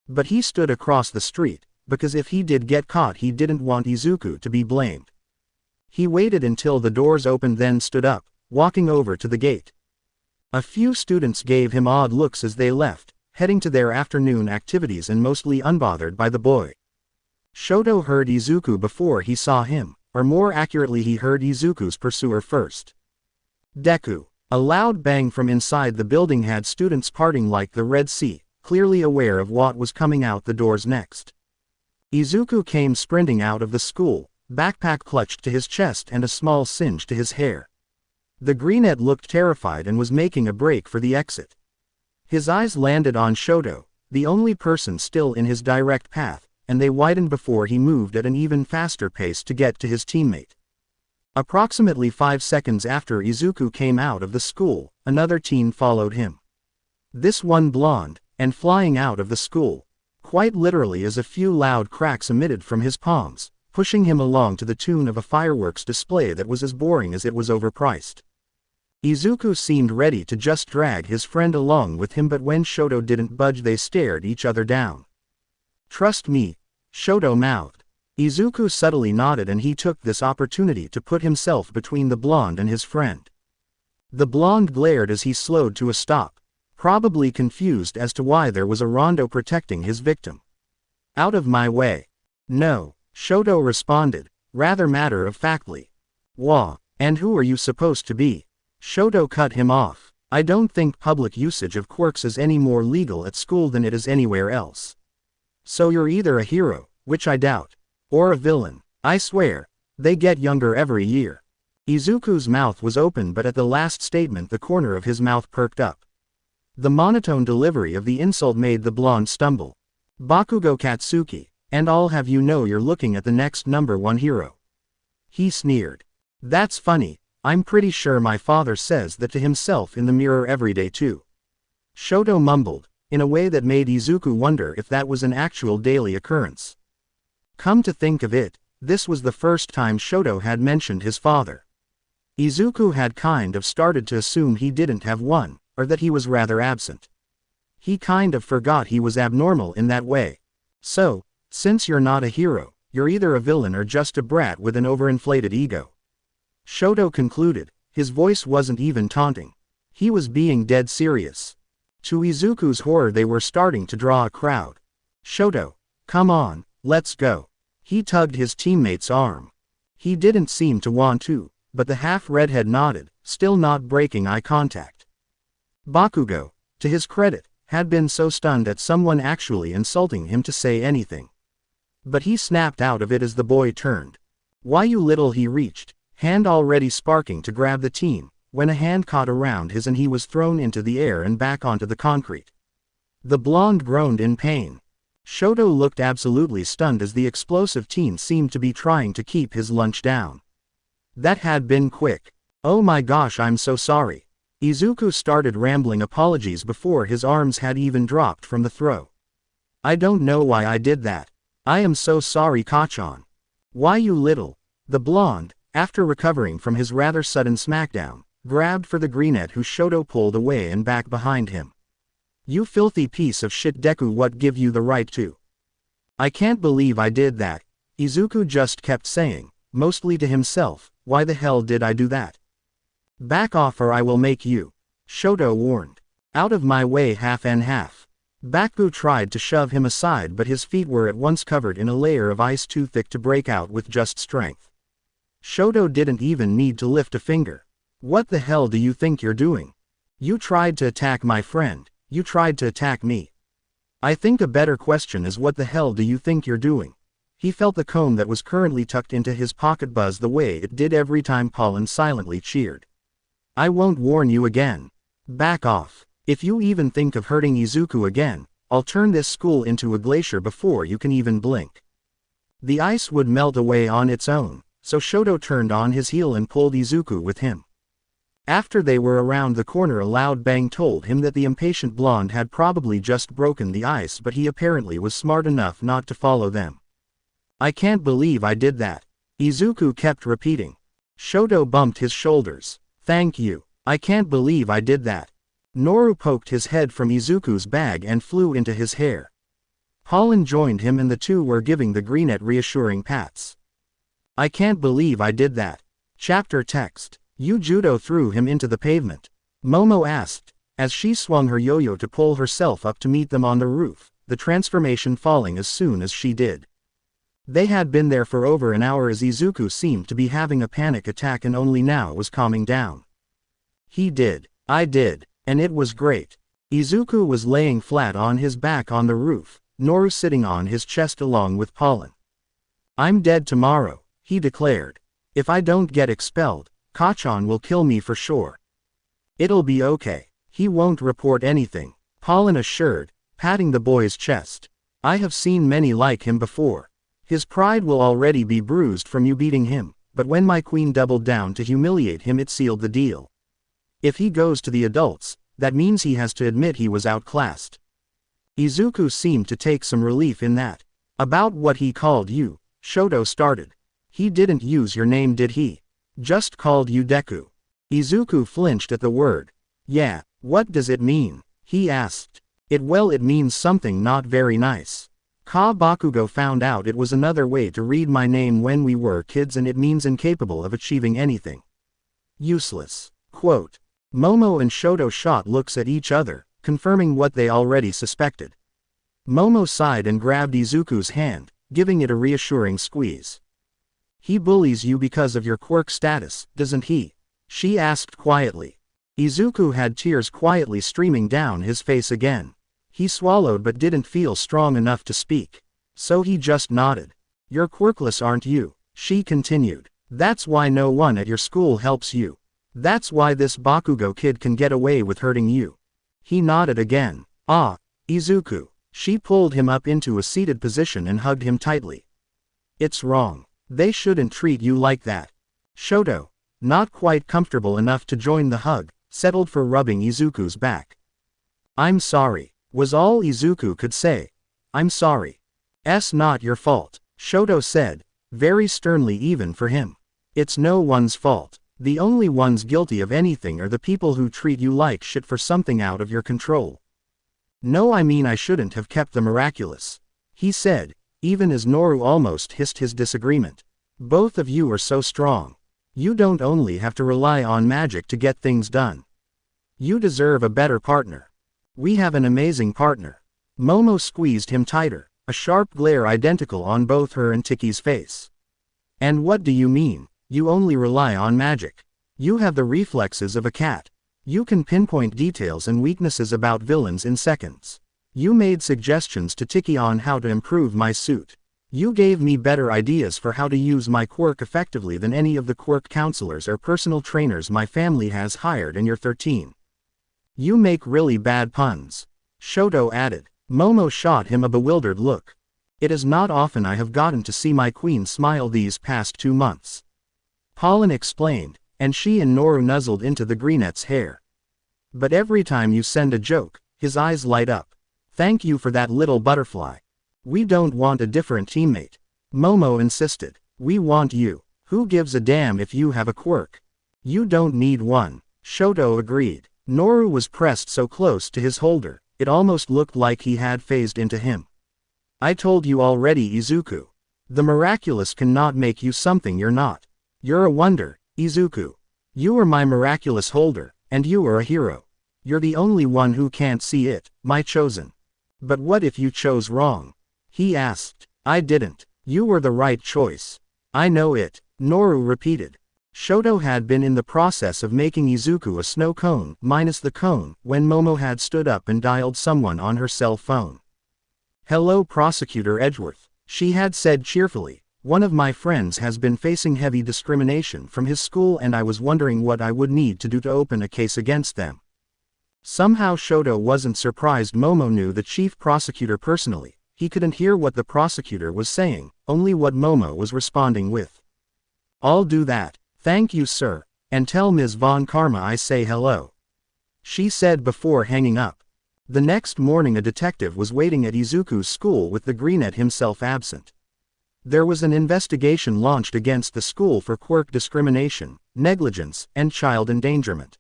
But he stood across the street, because if he did get caught he didn't want Izuku to be blamed. He waited until the doors opened, then stood up, walking over to the gate. A few students gave him odd looks as they left, heading to their afternoon activities and mostly unbothered by the boy. Shoto heard Izuku before he saw him, or more accurately he heard Izuku's pursuer first. Deku. A loud bang from inside the building had students parting like the Red Sea, clearly aware of what was coming out the doors next. Izuku came sprinting out of the school, backpack clutched to his chest and a small singe to his hair. The greenette looked terrified and was making a break for the exit. His eyes landed on Shoto, the only person still in his direct path, and they widened before he moved at an even faster pace to get to his teammate. Approximately 5 seconds after Izuku came out of the school, another teen followed him. This one blonde, and flying out of the school, quite literally as a few loud cracks emitted from his palms, pushing him along to the tune of a fireworks display that was as boring as it was overpriced. Izuku seemed ready to just drag his friend along with him, but when Shoto didn't budge they stared each other down. "Trust me," Shoto mouthed. Izuku subtly nodded and he took this opportunity to put himself between the blonde and his friend. The blonde glared as he slowed to a stop, probably confused as to why there was a rondo protecting his victim. "Out of my way." "No," Shoto responded, rather matter-of-factly. "Wah, and who are you supposed to be?" Shoto cut him off. "I don't think public usage of quirks is any more legal at school than it is anywhere else. So you're either a hero, which I doubt, or a villain. I swear, they get younger every year." Izuku's mouth was open, but at the last statement the corner of his mouth perked up. The monotone delivery of the insult made the blonde stumble. "Bakugo Katsuki, and I'll have you know you're looking at the next #1 hero." He sneered. "That's funny, I'm pretty sure my father says that to himself in the mirror every day too." Shoto mumbled, in a way that made Izuku wonder if that was an actual daily occurrence. Come to think of it, this was the first time Shoto had mentioned his father. Izuku had kind of started to assume he didn't have one, or that he was rather absent. He kind of forgot he was abnormal in that way. "So, since you're not a hero, you're either a villain or just a brat with an overinflated ego," Shoto concluded. His voice wasn't even taunting. He was being dead serious. To Izuku's horror they were starting to draw a crowd. "Shoto, come on, let's go." He tugged his teammate's arm. He didn't seem to want to, but the half-redhead nodded, still not breaking eye contact. Bakugo, to his credit, had been so stunned at someone actually insulting him to say anything. But he snapped out of it as the boy turned. "Why you little," he reached, hand already sparking to grab the teen, when a hand caught around his and he was thrown into the air and back onto the concrete. The blonde groaned in pain. Shoto looked absolutely stunned as the explosive teen seemed to be trying to keep his lunch down. That had been quick. "Oh my gosh, I'm so sorry." Izuku started rambling apologies before his arms had even dropped from the throw. "I don't know why I did that. I am so sorry, Kachan." "Why you little." The blonde, after recovering from his rather sudden smackdown, grabbed for the greenette who Shoto pulled away and back behind him. "You filthy piece of shit, Deku, what give you the right to?" "I can't believe I did that," Izuku just kept saying, mostly to himself. "Why the hell did I do that?" "Back off or I will make you," Shoto warned. "Out of my way, half and half." Baku tried to shove him aside, but his feet were at once covered in a layer of ice too thick to break out with just strength. Shoto didn't even need to lift a finger. "What the hell do you think you're doing? You tried to attack my friend. You tried to attack me. I think a better question is what the hell do you think you're doing?" He felt the comb that was currently tucked into his pocket buzz the way it did every time Pollen silently cheered. "I won't warn you again. Back off. If you even think of hurting Izuku again, I'll turn this school into a glacier before you can even blink." The ice would melt away on its own, so Shoto turned on his heel and pulled Izuku with him. After they were around the corner, a loud bang told him that the impatient blonde had probably just broken the ice, but he apparently was smart enough not to follow them. "I can't believe I did that." Izuku kept repeating. Shoto bumped his shoulders. Thank you. I can't believe I did that. Noru poked his head from Izuku's bag and flew into his hair. Pollen joined him and the two were giving the greenette reassuring pats. I can't believe I did that. Chapter text. You judo threw him into the pavement. Momo asked, as she swung her yo-yo to pull herself up to meet them on the roof, the transformation falling as soon as she did. They had been there for over an hour as Izuku seemed to be having a panic attack and only now was calming down. He did. I did. And it was great. Izuku was laying flat on his back on the roof, Noru sitting on his chest along with Pollen. I'm dead tomorrow, he declared. If I don't get expelled, Kachan will kill me for sure. It'll be okay. He won't report anything, Pollen assured, patting the boy's chest. I have seen many like him before. His pride will already be bruised from you beating him, but when my queen doubled down to humiliate him it sealed the deal. If he goes to the adults, that means he has to admit he was outclassed. Izuku seemed to take some relief in that. About what he called you, Shoto started. He didn't use your name, did he? Just called you Deku. Izuku flinched at the word. Yeah, what does it mean? He asked. It means something not very nice. Ka Bakugo found out it was another way to read my name when we were kids and it means incapable of achieving anything. Useless. Quote. Momo and Shoto shot looks at each other, confirming what they already suspected. Momo sighed and grabbed Izuku's hand, giving it a reassuring squeeze. He bullies you because of your quirk status, doesn't he? She asked quietly. Izuku had tears quietly streaming down his face again. He swallowed but didn't feel strong enough to speak. So he just nodded. You're quirkless, aren't you? She continued. That's why no one at your school helps you. That's why this Bakugo kid can get away with hurting you. He nodded again. Ah, Izuku. She pulled him up into a seated position and hugged him tightly. It's wrong. They shouldn't treat you like that. Shoto, not quite comfortable enough to join the hug, settled for rubbing Izuku's back. I'm sorry, was all Izuku could say. I'm sorry. It's not your fault, Shoto said, very sternly even for him. It's no one's fault. The only ones guilty of anything are the people who treat you like shit for something out of your control. No, I mean I shouldn't have kept the miraculous, he said, even as Noru almost hissed his disagreement. Both of you are so strong. You don't only have to rely on magic to get things done. You deserve a better partner. We have an amazing partner. Momo squeezed him tighter, a sharp glare identical on both her and Tiki's face. And what do you mean, you only rely on magic? You have the reflexes of a cat. You can pinpoint details and weaknesses about villains in seconds. You made suggestions to Tiki on how to improve my suit. You gave me better ideas for how to use my quirk effectively than any of the quirk counselors or personal trainers my family has hired, and you're 13. You make really bad puns, Shoto added. Momo shot him a bewildered look. It is not often I have gotten to see my queen smile these past 2 months. Pollen explained, and she and Noru nuzzled into the greenette's hair. But every time you send a joke, his eyes light up. Thank you for that, little butterfly. We don't want a different teammate, Momo insisted. We want you. Who gives a damn if you have a quirk? You don't need one, Shoto agreed. Noru was pressed so close to his holder, it almost looked like he had phased into him. I told you already, Izuku. The miraculous cannot make you something you're not. You're a wonder, Izuku. You are my miraculous holder, and you are a hero. You're the only one who can't see it, my chosen. But what if you chose wrong? He asked. I didn't. You were the right choice. I know it, Noru repeated. Shoto had been in the process of making Izuku a snow cone, minus the cone, when Momo had stood up and dialed someone on her cell phone. Hello, Prosecutor Edgeworth, she had said cheerfully. One of my friends has been facing heavy discrimination from his school and I was wondering what I would need to do to open a case against them. Somehow Shoto wasn't surprised Momo knew the chief prosecutor personally. He couldn't hear what the prosecutor was saying, only what Momo was responding with. I'll do that, thank you sir, and tell Ms. Von Karma I say hello, she said before hanging up. The next morning a detective was waiting at Izuku's school with the greenette himself absent. There was an investigation launched against the school for Quirk discrimination, negligence, and child endangerment.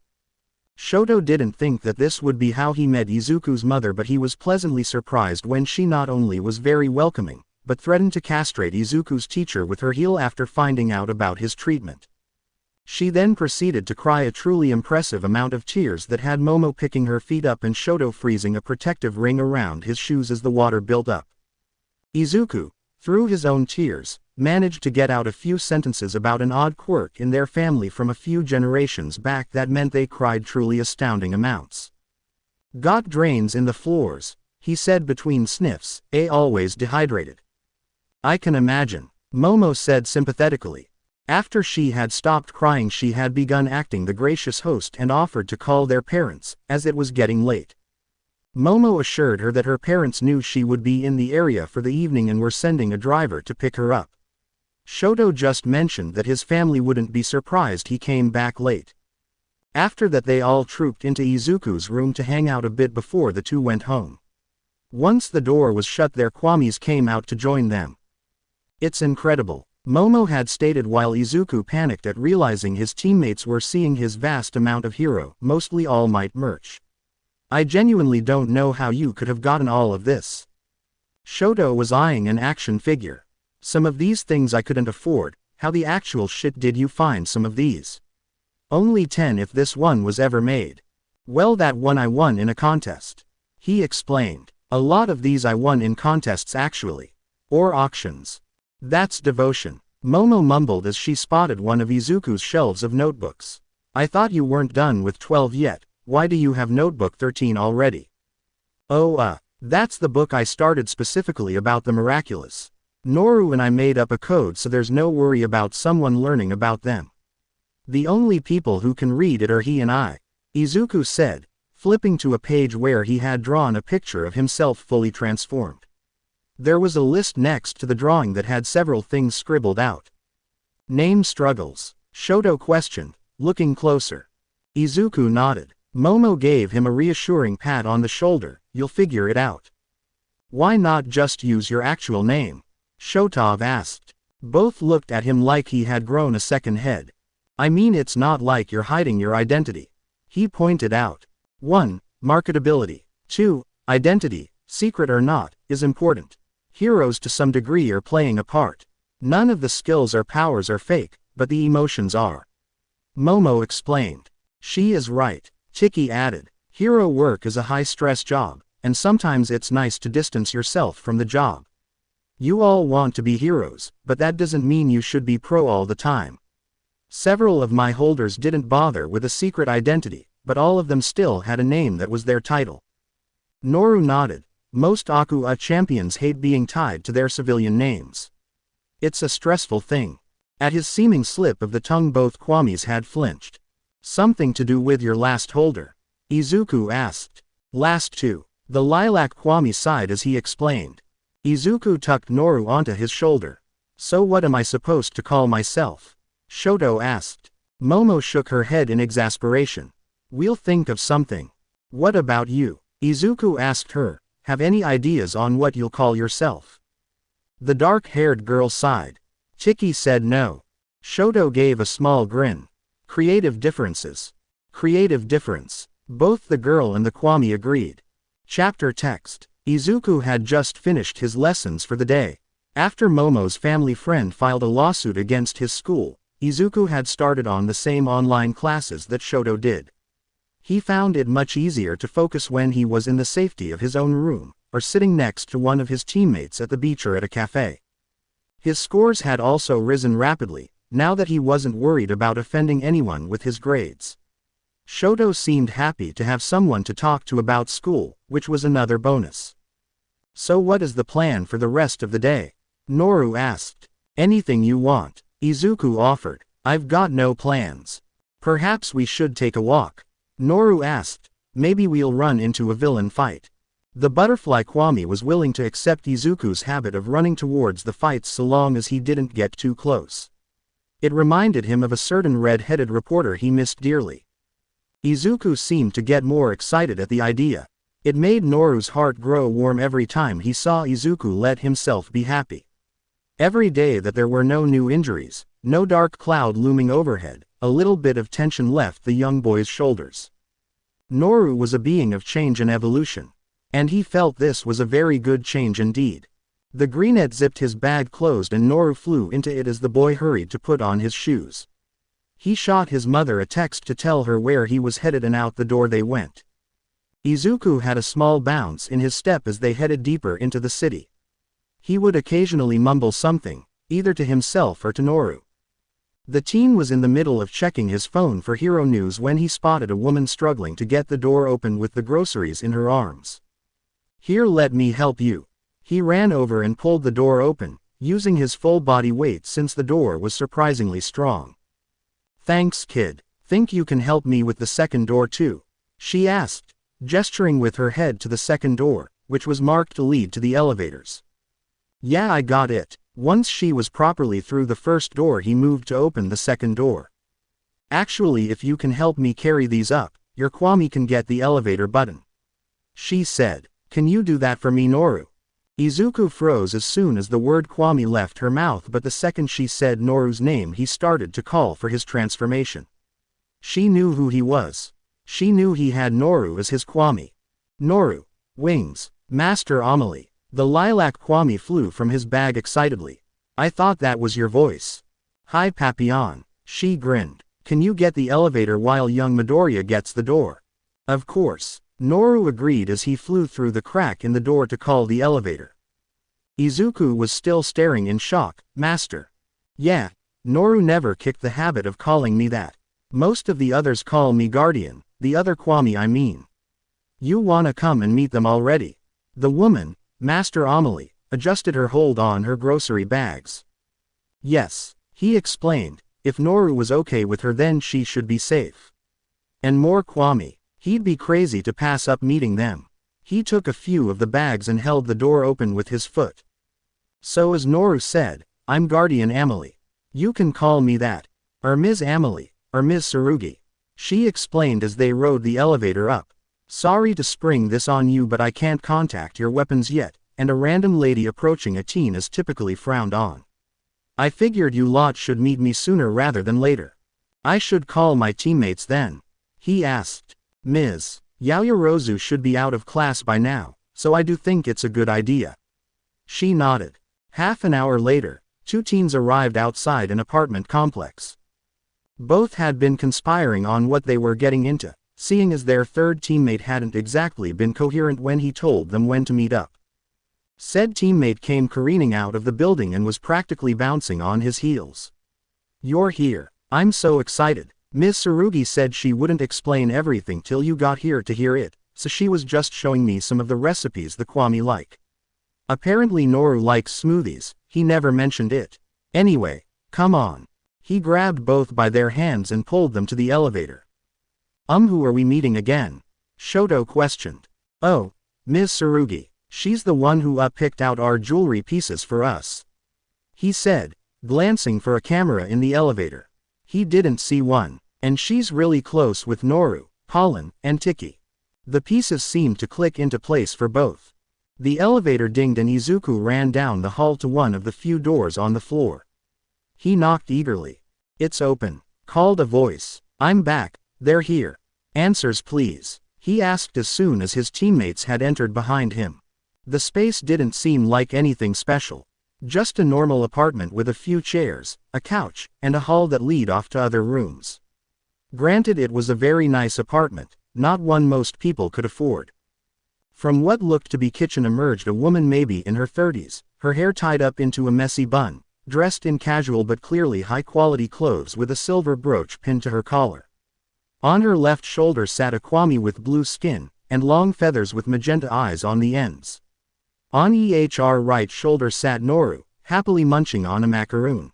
Shoto didn't think that this would be how he met Izuku's mother, but he was pleasantly surprised when she not only was very welcoming, but threatened to castrate Izuku's teacher with her heel after finding out about his treatment. She then proceeded to cry a truly impressive amount of tears that had Momo picking her feet up and Shoto freezing a protective ring around his shoes as the water built up. Izuku, through his own tears, managed to get out a few sentences about an odd quirk in their family from a few generations back that meant they cried truly astounding amounts. Got drains in the floors, he said between sniffs, always dehydrated. I can imagine, Momo said sympathetically. After she had stopped crying, she had begun acting the gracious host and offered to call their parents, as it was getting late. Momo assured her that her parents knew she would be in the area for the evening and were sending a driver to pick her up. Shoto just mentioned that his family wouldn't be surprised he came back late. After that they all trooped into Izuku's room to hang out a bit before the two went home. Once the door was shut, their kwamis came out to join them. It's incredible, Momo had stated while Izuku panicked at realizing his teammates were seeing his vast amount of hero, mostly All Might merch. I genuinely don't know how you could have gotten all of this. Shoto was eyeing an action figure. Some of these things I couldn't afford, how the actual shit did you find some of these? Only 10 if this one was ever made. Well, that one I won in a contest. He explained. A lot of these I won in contests actually. Or auctions. That's devotion. Momo mumbled as she spotted one of Izuku's shelves of notebooks. I thought you weren't done with 12 yet. Why do you have notebook 13 already? Oh, that's the book I started specifically about the miraculous. Noru and I made up a code so there's no worry about someone learning about them. The only people who can read it are he and I, Izuku said, flipping to a page where he had drawn a picture of himself fully transformed. There was a list next to the drawing that had several things scribbled out. Name struggles, Shoto questioned, looking closer. Izuku nodded. Momo gave him a reassuring pat on the shoulder, you'll figure it out. Why not just use your actual name? Shoto asked. Both looked at him like he had grown a second head. I mean, it's not like you're hiding your identity. He pointed out. 1. Marketability. 2. Identity, secret or not, is important. Heroes to some degree are playing a part. None of the skills or powers are fake, but the emotions are. Momo explained. She is right. Chiki added, hero work is a high-stress job, and sometimes it's nice to distance yourself from the job. You all want to be heroes, but that doesn't mean you should be pro all the time. Several of my holders didn't bother with a secret identity, but all of them still had a name that was their title. Noru nodded. Most Aku-a champions hate being tied to their civilian names. It's a stressful thing. At his seeming slip of the tongue, both kwamis had flinched. Something to do with your last holder? Izuku asked. Last two. The lilac kwami sighed as he explained. Izuku tucked Noru onto his shoulder. So what am I supposed to call myself? Shoto asked. Momo shook her head in exasperation. We'll think of something. What about you? Izuku asked her. Have any ideas on what you'll call yourself? The dark-haired girl sighed. Chiki said no. Shoto gave a small grin. Creative differences. Creative difference. Both the girl and the kwami agreed. Chapter text. Izuku had just finished his lessons for the day. After Momo's family friend filed a lawsuit against his school, Izuku had started on the same online classes that Shoto did. He found it much easier to focus when he was in the safety of his own room, or sitting next to one of his teammates at the beach or at a cafe. His scores had also risen rapidly, now that he wasn't worried about offending anyone with his grades. Shoto seemed happy to have someone to talk to about school, which was another bonus. So what is the plan for the rest of the day? Noru asked. Anything you want, Izuku offered. I've got no plans. Perhaps we should take a walk. Noru asked. Maybe we'll run into a villain fight. The butterfly kwami was willing to accept Izuku's habit of running towards the fights so long as he didn't get too close. It reminded him of a certain red-headed reporter he missed dearly. Izuku seemed to get more excited at the idea. It made Noru's heart grow warm every time he saw Izuku let himself be happy. Every day that there were no new injuries, no dark cloud looming overhead, a little bit of tension left the young boy's shoulders. Noru was a being of change and evolution. And he felt this was a very good change indeed. The greenette zipped his bag closed and Noru flew into it as the boy hurried to put on his shoes. He shot his mother a text to tell her where he was headed and out the door they went. Izuku had a small bounce in his step as they headed deeper into the city. He would occasionally mumble something, either to himself or to Noru. The teen was in the middle of checking his phone for hero news when he spotted a woman struggling to get the door open with the groceries in her arms. "Here, let me help you." He ran over and pulled the door open, using his full body weight since the door was surprisingly strong. "Thanks, kid. Think you can help me with the second door too?" she asked, gesturing with her head to the second door, which was marked to lead to the elevators. "Yeah, I got it." Once she was properly through the first door, he moved to open the second door. "Actually, if you can help me carry these up, your Kwami can get the elevator button," she said. "Can you do that for me, Noru?" Izuku froze as soon as the word Kwami left her mouth, but the second she said Noru's name he started to call for his transformation. She knew who he was. She knew he had Noru as his Kwami. "Noru. Wings. Master Amelie." The lilac Kwami flew from his bag excitedly. "I thought that was your voice." "Hi Papillon." She grinned. "Can you get the elevator while young Midoriya gets the door?" "Of course." Noru agreed as he flew through the crack in the door to call the elevator. Izuku was still staring in shock. "Master." "Yeah. Noru never kicked the habit of calling me that. Most of the others call me Guardian, the other Kwami I mean." "You wanna come and meet them already?" The woman, Master Amelie, adjusted her hold on her grocery bags. "Yes," he explained, "if Noru was okay with her then she should be safe. And more Kwami. He'd be crazy to pass up meeting them." He took a few of the bags and held the door open with his foot. "So as Noru said, I'm Guardian Amelie. You can call me that. Or Ms. Amelie, or Ms. Tsurugi," she explained as they rode the elevator up. "Sorry to spring this on you, but I can't contact your weapons yet, and a random lady approaching a teen is typically frowned on. I figured you lot should meet me sooner rather than later." "I should call my teammates then?" he asked. "Ms. Yaoyorozu should be out of class by now, so I do think it's a good idea." She nodded. Half an hour later, two teens arrived outside an apartment complex. Both had been conspiring on what they were getting into, seeing as their third teammate hadn't exactly been coherent when he told them when to meet up. Said teammate came careening out of the building and was practically bouncing on his heels. "You're here. I'm so excited. Ms. Tsurugi said she wouldn't explain everything till you got here to hear it, so she was just showing me some of the recipes the Kwami like. Apparently Noru likes smoothies, he never mentioned it. Anyway, come on." He grabbed both by their hands and pulled them to the elevator. Who are we meeting again?" Shoto questioned. "Oh, Ms. Tsurugi. She's the one who picked out our jewelry pieces for us," he said, glancing for a camera in the elevator. He didn't see one. "And she's really close with Noru, Pollen, and Tiki." The pieces seemed to click into place for both. The elevator dinged and Izuku ran down the hall to one of the few doors on the floor. He knocked eagerly. "It's open," called a voice. "I'm back. They're here. Answers please," he asked as soon as his teammates had entered behind him. The space didn't seem like anything special. Just a normal apartment with a few chairs, a couch, and a hall that lead off to other rooms. Granted, it was a very nice apartment, not one most people could afford. From what looked to be kitchen emerged a woman maybe in her 30s, her hair tied up into a messy bun, dressed in casual but clearly high-quality clothes with a silver brooch pinned to her collar. On her left shoulder sat a Kwami with blue skin, and long feathers with magenta eyes on the ends. On her right shoulder sat Noru, happily munching on a macaroon.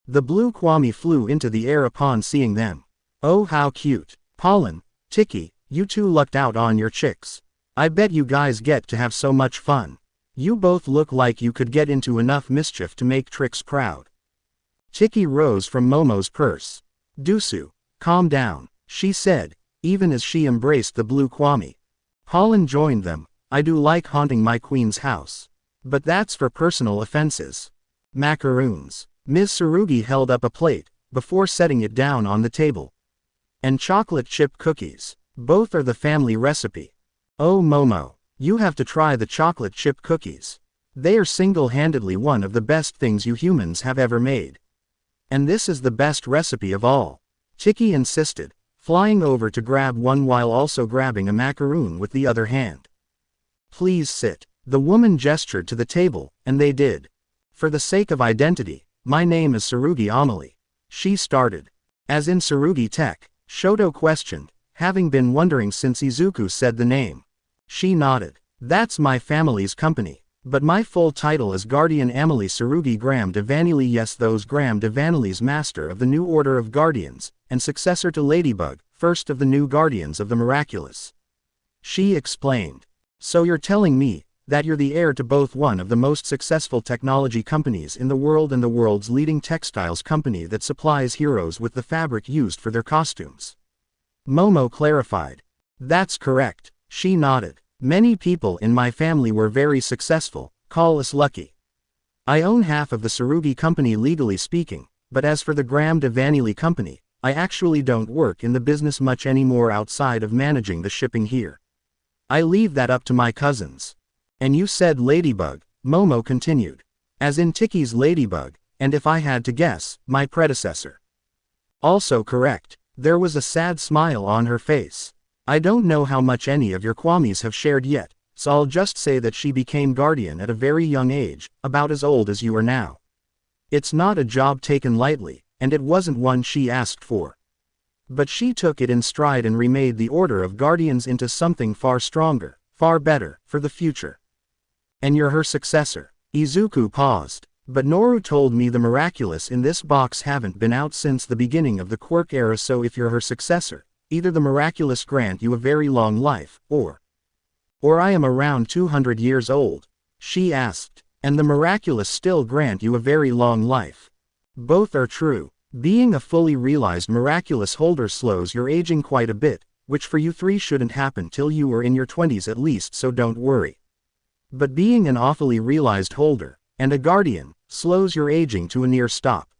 The blue Kwami flew into the air upon seeing them. "Oh, how cute. Pollen, Tiki, you two lucked out on your chicks. I bet you guys get to have so much fun. You both look like you could get into enough mischief to make Trix proud." Tiki rose from Momo's purse. "Dusu, calm down," she said, even as she embraced the blue Kwami. Pollen joined them. "I do like haunting my queen's house. But that's for personal offenses." Macaroons. Ms. Tsurugi held up a plate, before setting it down on the table. And chocolate chip cookies. Both are the family recipe. Oh Momo, you have to try the chocolate chip cookies. They are single-handedly one of the best things you humans have ever made. And this is the best recipe of all. Tiki insisted, flying over to grab one while also grabbing a macaroon with the other hand. Please sit. The woman gestured to the table, and they did. For the sake of identity, my name is Tsurugi Amelie. She started. As in Tsurugi Tech, Shoto questioned, having been wondering since Izuku said the name. She nodded. That's my family's company. But my full title is Guardian Amelie Tsurugi Graham de Vanille. Yes, those Graham de Vanille's master of the New Order of Guardians, and successor to Ladybug, first of the new Guardians of the Miraculous. She explained. So you're telling me that you're the heir to both one of the most successful technology companies in the world and the world's leading textiles company that supplies heroes with the fabric used for their costumes. Momo clarified. That's correct. She nodded. Many people in my family were very successful, call us lucky. I own half of the Tsurugi company legally speaking, but as for the Graham de Vanille company, I actually don't work in the business much anymore outside of managing the shipping here. I leave that up to my cousins. And you said Ladybug, Momo continued. As in Tiki's Ladybug, and if I had to guess, my predecessor. Also correct. There was a sad smile on her face. I don't know how much any of your Kwamis have shared yet, so I'll just say that she became guardian at a very young age, about as old as you are now. It's not a job taken lightly, and it wasn't one she asked for. But she took it in stride and remade the Order of Guardians into something far stronger, far better, for the future. And you're her successor. Izuku paused. But Noru told me the Miraculous in this box haven't been out since the beginning of the Quirk era, so if you're her successor, either the Miraculous grant you a very long life, or I am around 200 years old, she asked, and the Miraculous still grant you a very long life. Both are true. Being a fully realized Miraculous holder slows your aging quite a bit, which for you three shouldn't happen till you are in your 20s at least, so don't worry. But being an awfully realized holder, and a guardian, slows your aging to a near stop.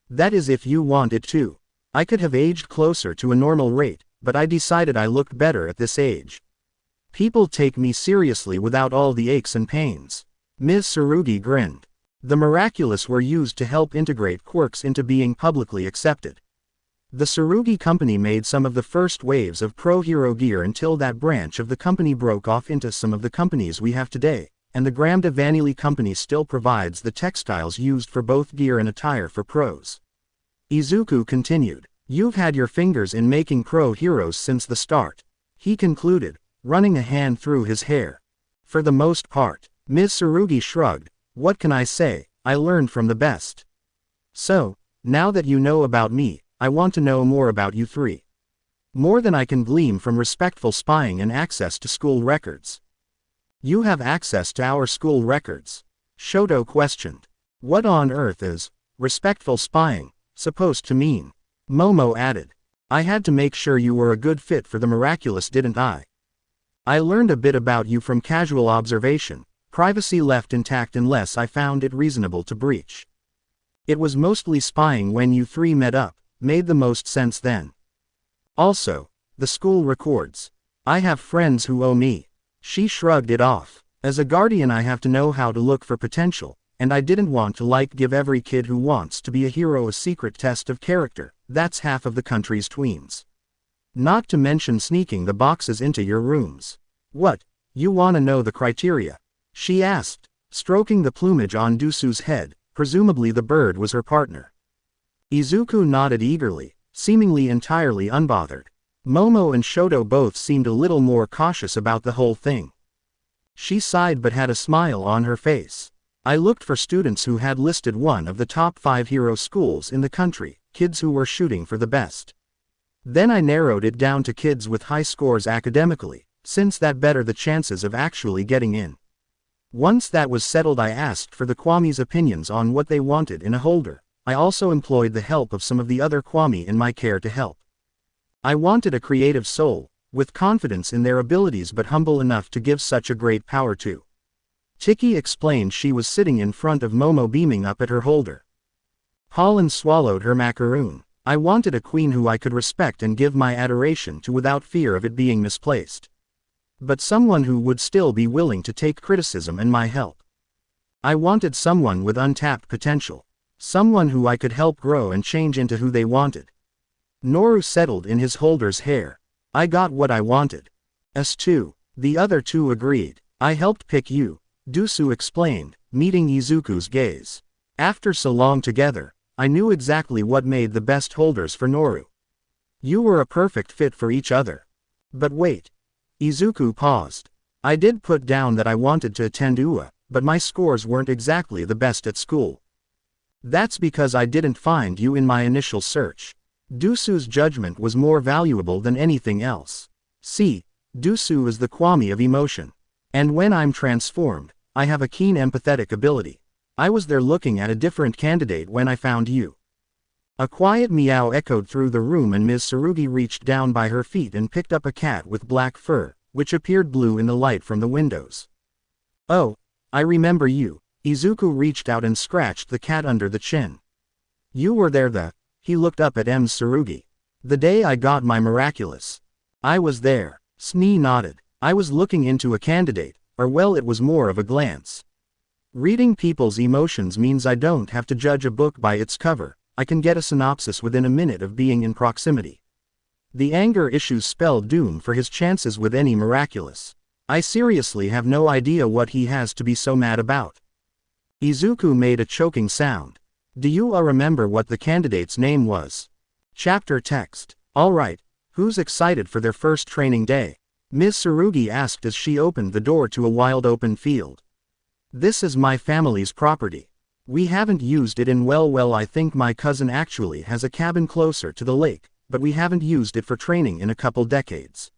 That is if you want it to. I could have aged closer to a normal rate, but I decided I looked better at this age. People take me seriously without all the aches and pains. Ms. Tsurugi grinned. The Miraculous were used to help integrate quirks into being publicly accepted. The Tsurugi company made some of the first waves of pro-hero gear until that branch of the company broke off into some of the companies we have today, and the Graham de Vanille company still provides the textiles used for both gear and attire for pros. Izuku continued. You've had your fingers in making pro-heroes since the start. He concluded, running a hand through his hair. For the most part. Ms. Tsurugi shrugged. What can I say? I learned from the best. So, now that you know about me, I want to know more about you three. More than I can glean from respectful spying and access to school records. You have access to our school records? Shoto questioned. What on earth is respectful spying supposed to mean? Momo added. I had to make sure you were a good fit for the Miraculous, didn't I? I learned a bit about you from casual observation, privacy left intact unless I found it reasonable to breach. It was mostly spying when you three met up, made the most sense then. Also, the school records. I have friends who owe me. She shrugged it off. As a guardian I have to know how to look for potential, and I didn't want to give every kid who wants to be a hero a secret test of character. That's half of the country's tweens. Not to mention sneaking the boxes into your rooms. What, you wanna know the criteria? She asked, stroking the plumage on Dusu's head. Presumably the bird was her partner. Izuku nodded eagerly, seemingly entirely unbothered. Momo and Shoto both seemed a little more cautious about the whole thing. She sighed but had a smile on her face. I looked for students who had listed one of the top 5 hero schools in the country, kids who were shooting for the best. Then I narrowed it down to kids with high scores academically, since that better the chances of actually getting in. Once that was settled I asked for the Kwamis' opinions on what they wanted in a holder. I also employed the help of some of the other Kwami in my care to help. I wanted a creative soul, with confidence in their abilities but humble enough to give such a great power to Tiki explained she was sitting in front of Momo beaming up at her holder. Pollen swallowed her macaroon. I wanted a queen who I could respect and give my adoration to without fear of it being misplaced. But someone who would still be willing to take criticism and my help. I wanted someone with untapped potential. Someone who I could help grow and change into who they wanted. Noru settled in his holder's hair. I got what I wanted. Us too. The other two agreed. I helped pick you, Dusu explained, meeting Izuku's gaze. After so long together, I knew exactly what made the best holders for Noru. You were a perfect fit for each other. But wait. Izuku paused. I did put down that I wanted to attend UA, but my scores weren't exactly the best at school. That's because I didn't find you in my initial search. Dusu's judgment was more valuable than anything else. See, Dusu is the Kwami of emotion. And when I'm transformed, I have a keen empathetic ability. I was there looking at a different candidate when I found you. A quiet meow echoed through the room and Ms. Tsurugi reached down by her feet and picked up a cat with black fur, which appeared blue in the light from the windows. Oh, I remember you. Izuku reached out and scratched the cat under the chin. You were there he looked up at Ms. Tsurugi. The day I got my miraculous. I was there. Snee nodded. I was looking into a candidate, or well, it was more of a glance. Reading people's emotions means I don't have to judge a book by its cover. I can get a synopsis within a minute of being in proximity. The anger issues spell doom for his chances with any miraculous. I seriously have no idea what he has to be so mad about. Izuku made a choking sound. Do you remember what the candidate's name was? Chapter text. Alright, who's excited for their first training day? Ms. Tsurugi asked as she opened the door to a wild open field. This is my family's property. We haven't used it in well, I think my cousin actually has a cabin closer to the lake, but we haven't used it for training in a couple decades.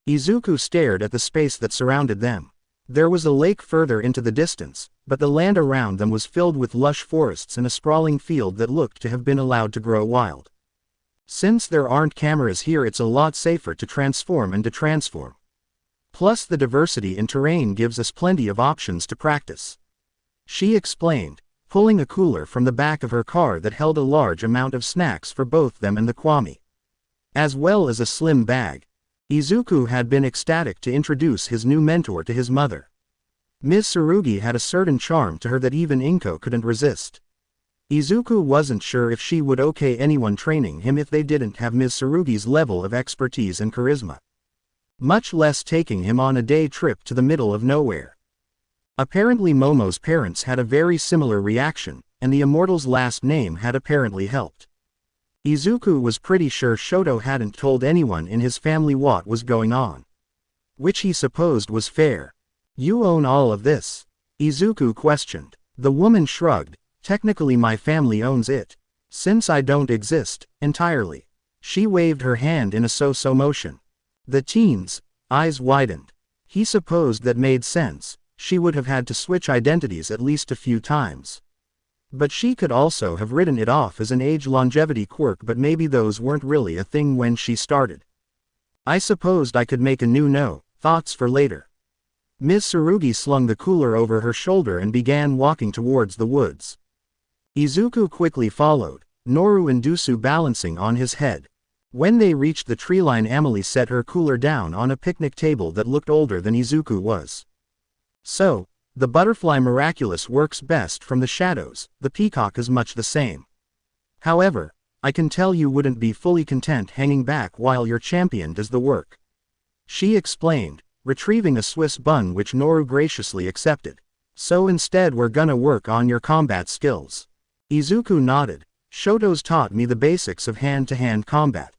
Izuku stared at the space that surrounded them. There was a lake further into the distance, but the land around them was filled with lush forests and a sprawling field that looked to have been allowed to grow wild. Since there aren't cameras here, it's a lot safer to transform and detransform. Plus the diversity in terrain gives us plenty of options to practice. She explained, pulling a cooler from the back of her car that held a large amount of snacks for both them and the Kwami. As well as a slim bag. Izuku had been ecstatic to introduce his new mentor to his mother. Ms. Tsurugi had a certain charm to her that even Inko couldn't resist. Izuku wasn't sure if she would okay anyone training him if they didn't have Ms. Tsurugi's level of expertise and charisma. Much less taking him on a day trip to the middle of nowhere. Apparently Momo's parents had a very similar reaction, and the immortal's last name had apparently helped. Izuku was pretty sure Shoto hadn't told anyone in his family what was going on. Which he supposed was fair. You own all of this? Izuku questioned. The woman shrugged. Technically my family owns it. Since I don't exist, entirely. She waved her hand in a so-so motion. The teen's eyes widened. He supposed that made sense. She would have had to switch identities at least a few times. But she could also have written it off as an age longevity quirk, but maybe those weren't really a thing when she started. I supposed I could make a new thoughts for later. Ms. Tsurugi slung the cooler over her shoulder and began walking towards the woods. Izuku quickly followed, Noru and Dusu balancing on his head. When they reached the treeline, Emily set her cooler down on a picnic table that looked older than Izuku was. So, the butterfly miraculous works best from the shadows, the peacock is much the same. However, I can tell you wouldn't be fully content hanging back while your champion does the work. She explained, retrieving a Swiss bun which Noru graciously accepted. So instead we're gonna work on your combat skills. Izuku nodded. Shoto's taught me the basics of hand-to-hand combat.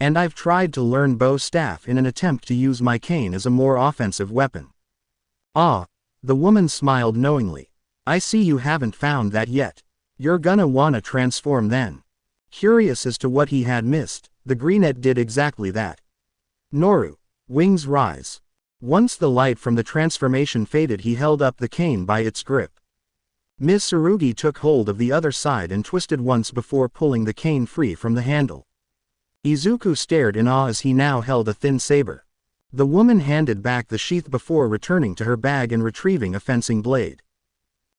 And I've tried to learn bow staff in an attempt to use my cane as a more offensive weapon. Ah. The woman smiled knowingly. I see you haven't found that yet. You're gonna wanna transform then. Curious as to what he had missed, the greenette did exactly that. Noru. Wings rise. Once the light from the transformation faded, he held up the cane by its grip. Ms. Tsurugi took hold of the other side and twisted once before pulling the cane free from the handle. Izuku stared in awe as he now held a thin saber. The woman handed back the sheath before returning to her bag and retrieving a fencing blade.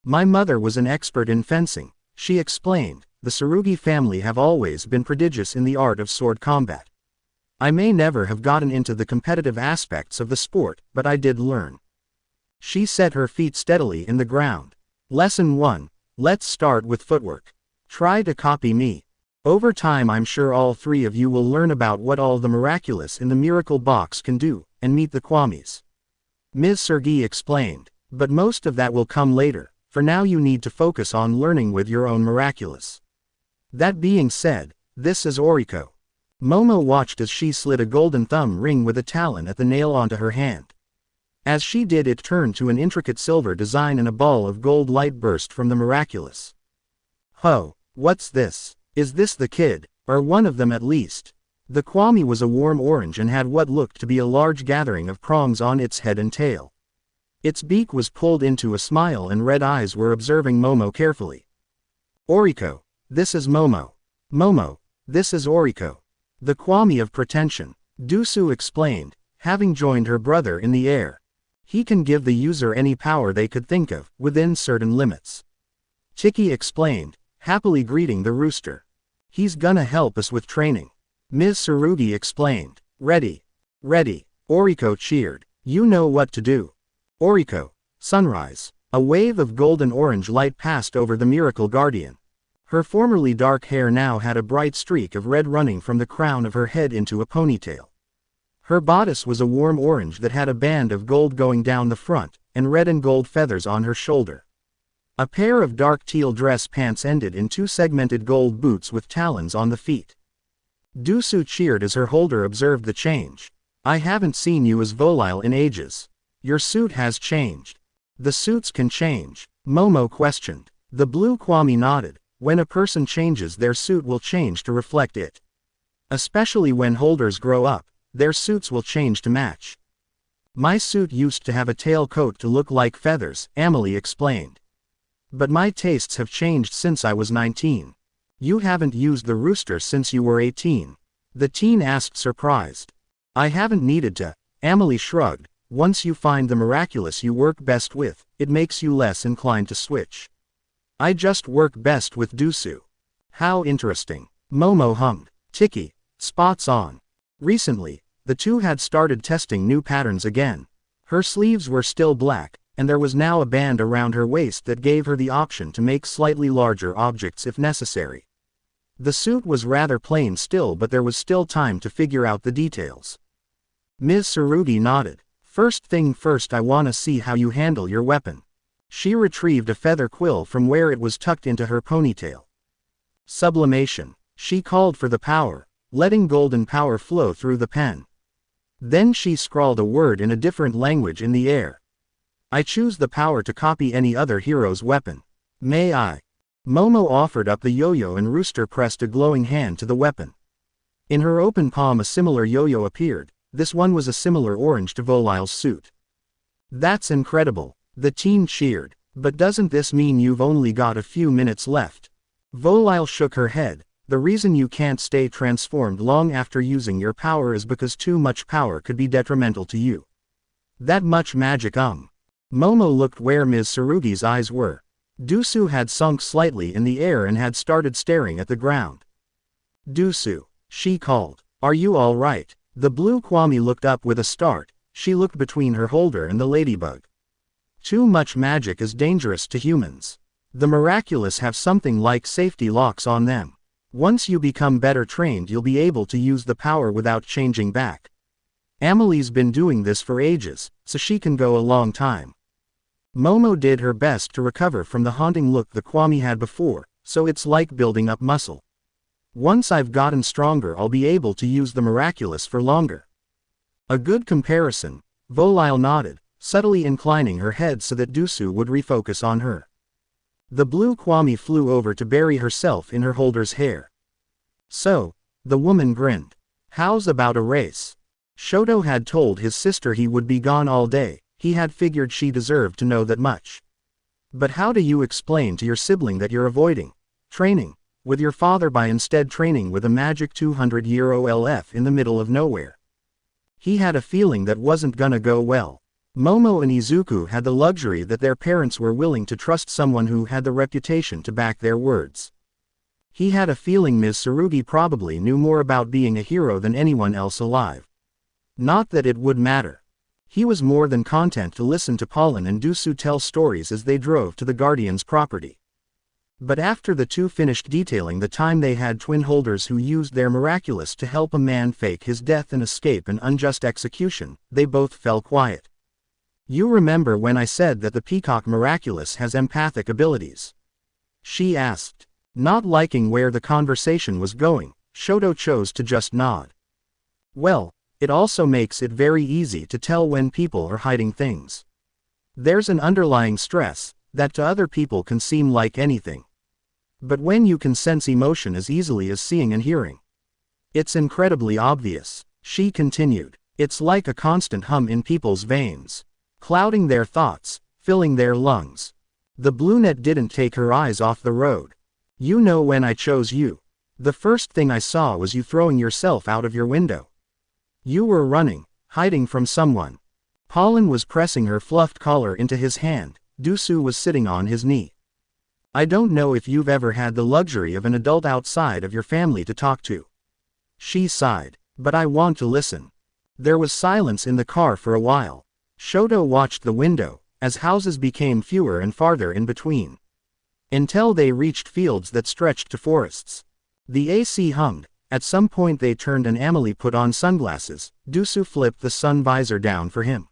My mother was an expert in fencing, she explained. The Tsurugi family have always been prodigious in the art of sword combat. I may never have gotten into the competitive aspects of the sport, but I did learn. She set her feet steadily in the ground. Lesson 1. Let's start with footwork. Try to copy me. Over time I'm sure all three of you will learn about what all the miraculous in the miracle box can do, and meet the Kwamis. Ms. Sergi explained. But most of that will come later, for now you need to focus on learning with your own miraculous. That being said, this is Oriko. Momo watched as she slid a golden thumb ring with a talon at the nail onto her hand. As she did, it turned to an intricate silver design and a ball of gold light burst from the miraculous. Ho, what's this? Is this the kid, or one of them at least? The Kwami was a warm orange and had what looked to be a large gathering of prongs on its head and tail. Its beak was pulled into a smile and red eyes were observing Momo carefully. Oriko, this is Momo. Momo, this is Oriko. The Kwami of pretension, Dusu explained, having joined her brother in the air. He can give the user any power they could think of, within certain limits. Tiki explained, happily greeting the rooster. He's gonna help us with training. Ms. Tsurugi explained. Ready. Ready. Oriko cheered. You know what to do. Oriko, sunrise. A wave of golden orange light passed over the miracle guardian. Her formerly dark hair now had a bright streak of red running from the crown of her head into a ponytail. Her bodice was a warm orange that had a band of gold going down the front, and red and gold feathers on her shoulder. A pair of dark teal dress pants ended in two segmented gold boots with talons on the feet. Dusu cheered as her holder observed the change. I haven't seen you as Volile in ages. Your suit has changed. The suits can change, Momo questioned. The blue Kwami nodded. When a person changes, their suit will change to reflect it. Especially when holders grow up, their suits will change to match. My suit used to have a tail coat to look like feathers, Amelie explained. But my tastes have changed since I was 19. You haven't used the rooster since you were 18. The teen asked surprised. I haven't needed to, Amelie shrugged. Once you find the miraculous you work best with, it makes you less inclined to switch. I just work best with Dusu. How interesting. Momo hummed. Tiki, spots on. Recently, the two had started testing new patterns again. Her sleeves were still black, and there was now a band around her waist that gave her the option to make slightly larger objects if necessary. The suit was rather plain still, but there was still time to figure out the details. Ms. Tsurugi nodded. First thing first, I wanna see how you handle your weapon. She retrieved a feather quill from where it was tucked into her ponytail. Sublimation. She called for the power, letting golden power flow through the pen. Then she scrawled a word in a different language in the air. I choose the power to copy any other hero's weapon. May I? Momo offered up the yo-yo and Rooster pressed a glowing hand to the weapon. In her open palm a similar yo-yo appeared. This one was a similar orange to Volile's suit. That's incredible. The teen cheered. But doesn't this mean you've only got a few minutes left? Volile shook her head. The reason you can't stay transformed long after using your power is because too much power could be detrimental to you. That much magic. Momo looked where Ms. Tsurugi's eyes were. Dusu had sunk slightly in the air and had started staring at the ground. Dusu, she called. Are you all right? The blue Kwami looked up with a start. She looked between her holder and the ladybug. Too much magic is dangerous to humans. The miraculous have something like safety locks on them. Once you become better trained, you'll be able to use the power without changing back. Amelie's been doing this for ages, so she can go a long time. Momo did her best to recover from the haunting look the Kwami had before, so it's like building up muscle. Once I've gotten stronger, I'll be able to use the miraculous for longer. A good comparison, Volile nodded, subtly inclining her head so that Dusu would refocus on her. The blue Kwami flew over to bury herself in her holder's hair. So, the woman grinned. How's about a race? Shoto had told his sister he would be gone all day. He had figured she deserved to know that much. But how do you explain to your sibling that you're avoiding training with your father by instead training with a magic 200-year OLF in the middle of nowhere? He had a feeling that wasn't gonna go well. Momo and Izuku had the luxury that their parents were willing to trust someone who had the reputation to back their words. He had a feeling Ms. Tsurugi probably knew more about being a hero than anyone else alive. Not that it would matter. He was more than content to listen to Pollen and Dusu tell stories as they drove to the Guardian's property. But after the two finished detailing the time they had twin holders who used their miraculous to help a man fake his death and escape an unjust execution, they both fell quiet. You remember when I said that the Peacock Miraculous has empathic abilities? She asked. Not liking where the conversation was going, Shoto chose to just nod. Well, it also makes it very easy to tell when people are hiding things. There's an underlying stress that to other people can seem like anything. But when you can sense emotion as easily as seeing and hearing, it's incredibly obvious, she continued. It's like a constant hum in people's veins, clouding their thoughts, filling their lungs. The brunette didn't take her eyes off the road. You know when I chose you. The first thing I saw was you throwing yourself out of your window. You were running, hiding from someone. Pollen was pressing her fluffed collar into his hand. Dusu was sitting on his knee. I don't know if you've ever had the luxury of an adult outside of your family to talk to. She sighed. But I want to listen. There was silence in the car for a while. Shoto watched the window, as houses became fewer and farther in between. Until they reached fields that stretched to forests. The AC hummed. At some point they turned and Amelie put on sunglasses. Dusu flipped the sun visor down for him.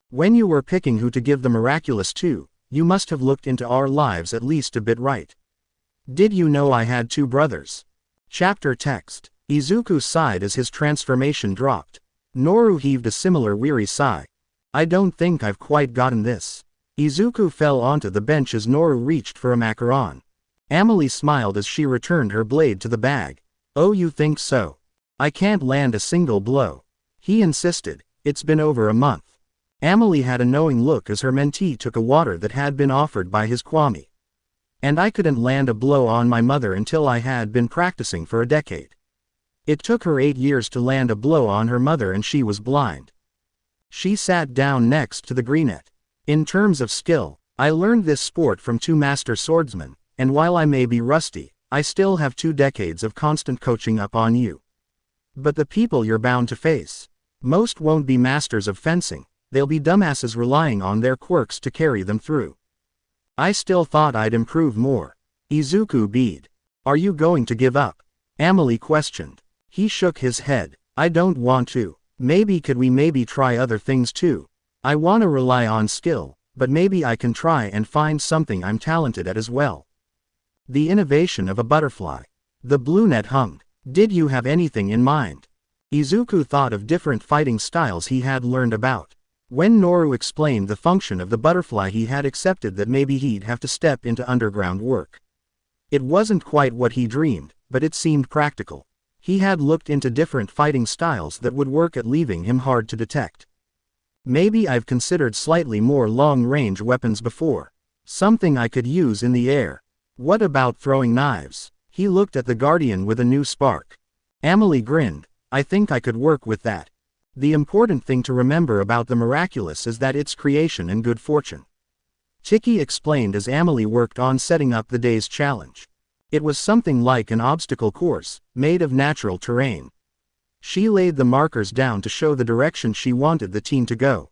When you were picking who to give the miraculous to, you must have looked into our lives at least a bit, right? Did you know I had 2 brothers? Chapter text. Izuku sighed as his transformation dropped. Noru heaved a similar weary sigh. I don't think I've quite gotten this. Izuku fell onto the bench as Noru reached for a macaron. Amelie smiled as she returned her blade to the bag. Oh, you think so? I can't land a single blow. He insisted. It's been over a month. Amelie had a knowing look as her mentee took a water that had been offered by his kwami. And I couldn't land a blow on my mother until I had been practicing for a decade. It took her 8 years to land a blow on her mother and she was blind. She sat down next to the greenette. In terms of skill, I learned this sport from 2 master swordsmen, and while I may be rusty, I still have 2 decades of constant coaching up on you. But the people you're bound to face, most won't be masters of fencing, they'll be dumbasses relying on their quirks to carry them through. I still thought I'd improve more. Izuku bead. Are you going to give up? Amelie questioned. He shook his head. I don't want to. Could we try other things too? I want to rely on skill, but maybe I can try and find something I'm talented at as well. The innovation of a butterfly. The brunette hummed. Did you have anything in mind? Izuku thought of different fighting styles he had learned about. When Noru explained the function of the butterfly, he had accepted that maybe he'd have to step into underground work. It wasn't quite what he dreamed, but it seemed practical. He had looked into different fighting styles that would work at leaving him hard to detect. Maybe I've considered slightly more long-range weapons before. Something I could use in the air. What about throwing knives? He looked at the Guardian with a new spark. Amelie grinned. I think I could work with that. The important thing to remember about the miraculous is that it's creation and good fortune. Tiki explained as Amelie worked on setting up the day's challenge. It was something like an obstacle course, made of natural terrain. She laid the markers down to show the direction she wanted the team to go.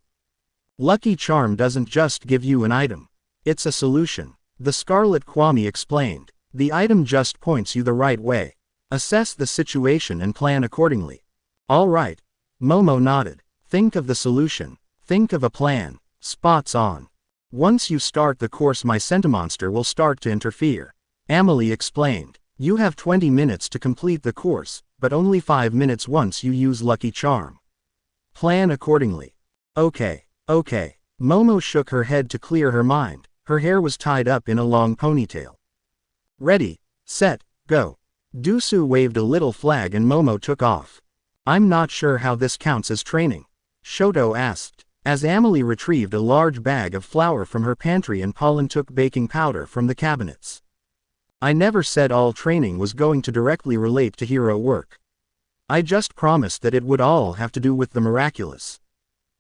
Lucky Charm doesn't just give you an item. It's a solution. The Scarlet Kwami explained. The item just points you the right way. Assess the situation and plan accordingly. All right. Momo nodded. Think of the solution. Think of a plan. Spots on. Once you start the course, my Sentimonster will start to interfere. Amelie explained. You have 20 minutes to complete the course, but only 5 minutes once you use Lucky Charm. Plan accordingly. Okay. Momo shook her head to clear her mind. Her hair was tied up in a long ponytail. Ready, set, go. Dusu waved a little flag and Momo took off. I'm not sure how this counts as training. Shoto asked, as Amelie retrieved a large bag of flour from her pantry and Pollen took baking powder from the cabinets. I never said all training was going to directly relate to hero work. I just promised that it would all have to do with the miraculous.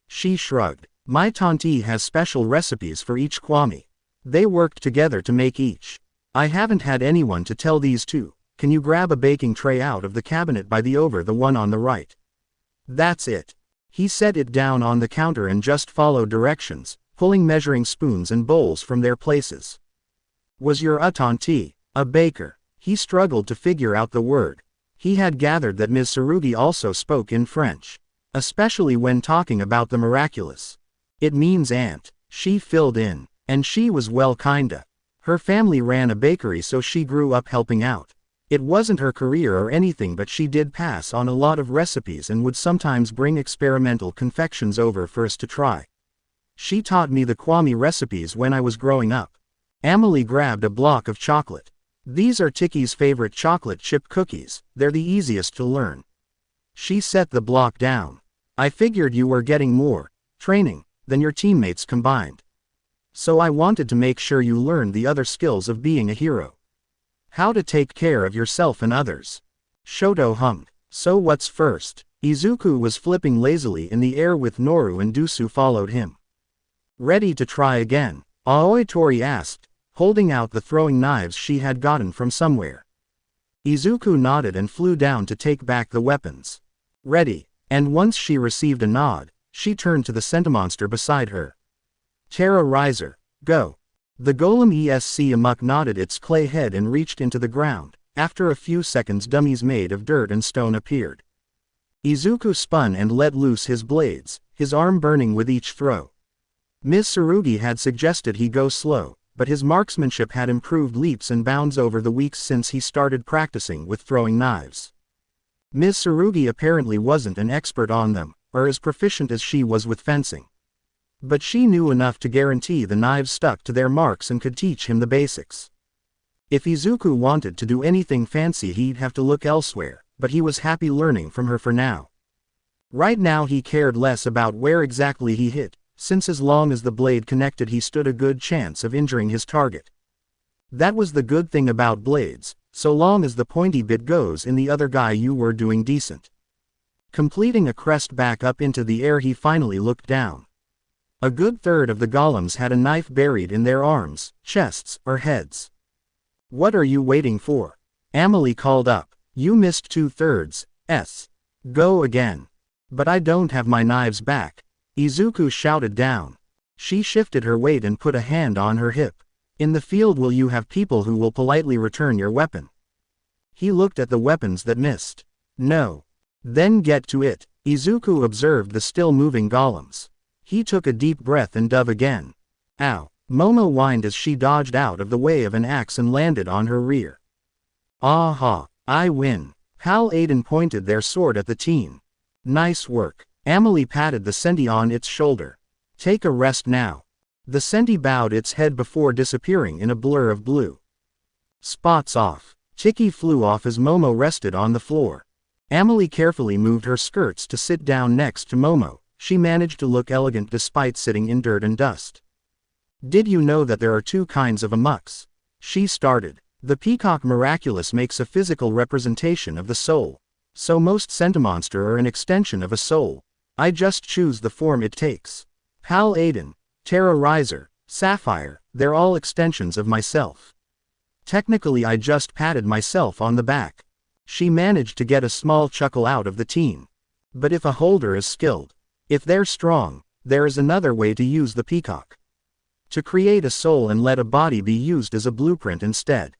She shrugged. My tante has special recipes for each kwami. They worked together to make each. I haven't had anyone to tell these two. Can you grab a baking tray out of the cabinet by the one on the right? That's it. He set it down on the counter and just followed directions, pulling measuring spoons and bowls from their places. Was your tante a baker? He struggled to figure out the word. He had gathered that Ms. Tsurugi also spoke in French, especially when talking about the miraculous. It means aunt, she filled in, and she was well kinda. Her family ran a bakery so she grew up helping out. It wasn't her career or anything, but she did pass on a lot of recipes and would sometimes bring experimental confections over for us to try. She taught me the kwami recipes when I was growing up. Amelie grabbed a block of chocolate. These are Tiki's favorite chocolate chip cookies, they're the easiest to learn. She set the block down. I figured you were getting more training than your teammates combined. So I wanted to make sure you learned the other skills of being a hero. How to take care of yourself and others. Shoto hummed. So what's first? Izuku was flipping lazily in the air with Noru, and Dusu followed him. Ready to try again? Aoi Tori asked, holding out the throwing knives she had gotten from somewhere. Izuku nodded and flew down to take back the weapons. Ready. And once she received a nod, she turned to the Centimonster beside her. Terra Riser, go. The golem ESC Amok nodded its clay head and reached into the ground. After a few seconds, dummies made of dirt and stone appeared. Izuku spun and let loose his blades, his arm burning with each throw. Ms. Tsurugi had suggested he go slow, but his marksmanship had improved leaps and bounds over the weeks since he started practicing with throwing knives. Ms. Tsurugi apparently wasn't an expert on them, or as proficient as she was with fencing. But she knew enough to guarantee the knives stuck to their marks and could teach him the basics. If Izuku wanted to do anything fancy, he'd have to look elsewhere, but he was happy learning from her for now. Right now he cared less about where exactly he hit, since as long as the blade connected he stood a good chance of injuring his target. That was the good thing about blades, so long as the pointy bit goes in the other guy you were doing decent. Completing a crest back up into the air, he finally looked down. A good third of the golems had a knife buried in their arms, chests, or heads. What are you waiting for? Amelie called up. You missed 2/3. Go again. But I don't have my knives back. Izuku shouted down. She shifted her weight and put a hand on her hip. In the field, will you have people who will politely return your weapon? He looked at the weapons that missed. No. Then get to it. Izuku observed the still moving golems. He took a deep breath and dove again. Ow. Momo whined as she dodged out of the way of an axe and landed on her rear. Aha, I win. Hal Aiden pointed their sword at the teen. Nice work. Amelie patted the Senti on its shoulder. Take a rest now. The Senti bowed its head before disappearing in a blur of blue. Spots off. Tiki flew off as Momo rested on the floor. Amelie carefully moved her skirts to sit down next to Momo. She managed to look elegant despite sitting in dirt and dust. Did you know that there are two kinds of amuks? She started. The peacock miraculous makes a physical representation of the soul. So most Centimonster are an extension of a soul. I just choose the form it takes. Hal Aiden, Terra Riser, Sapphire, they're all extensions of myself. Technically I just patted myself on the back. She managed to get a small chuckle out of the teen. But if a holder is skilled, if they're strong, there is another way to use the peacock. To create a soul and let a body be used as a blueprint instead.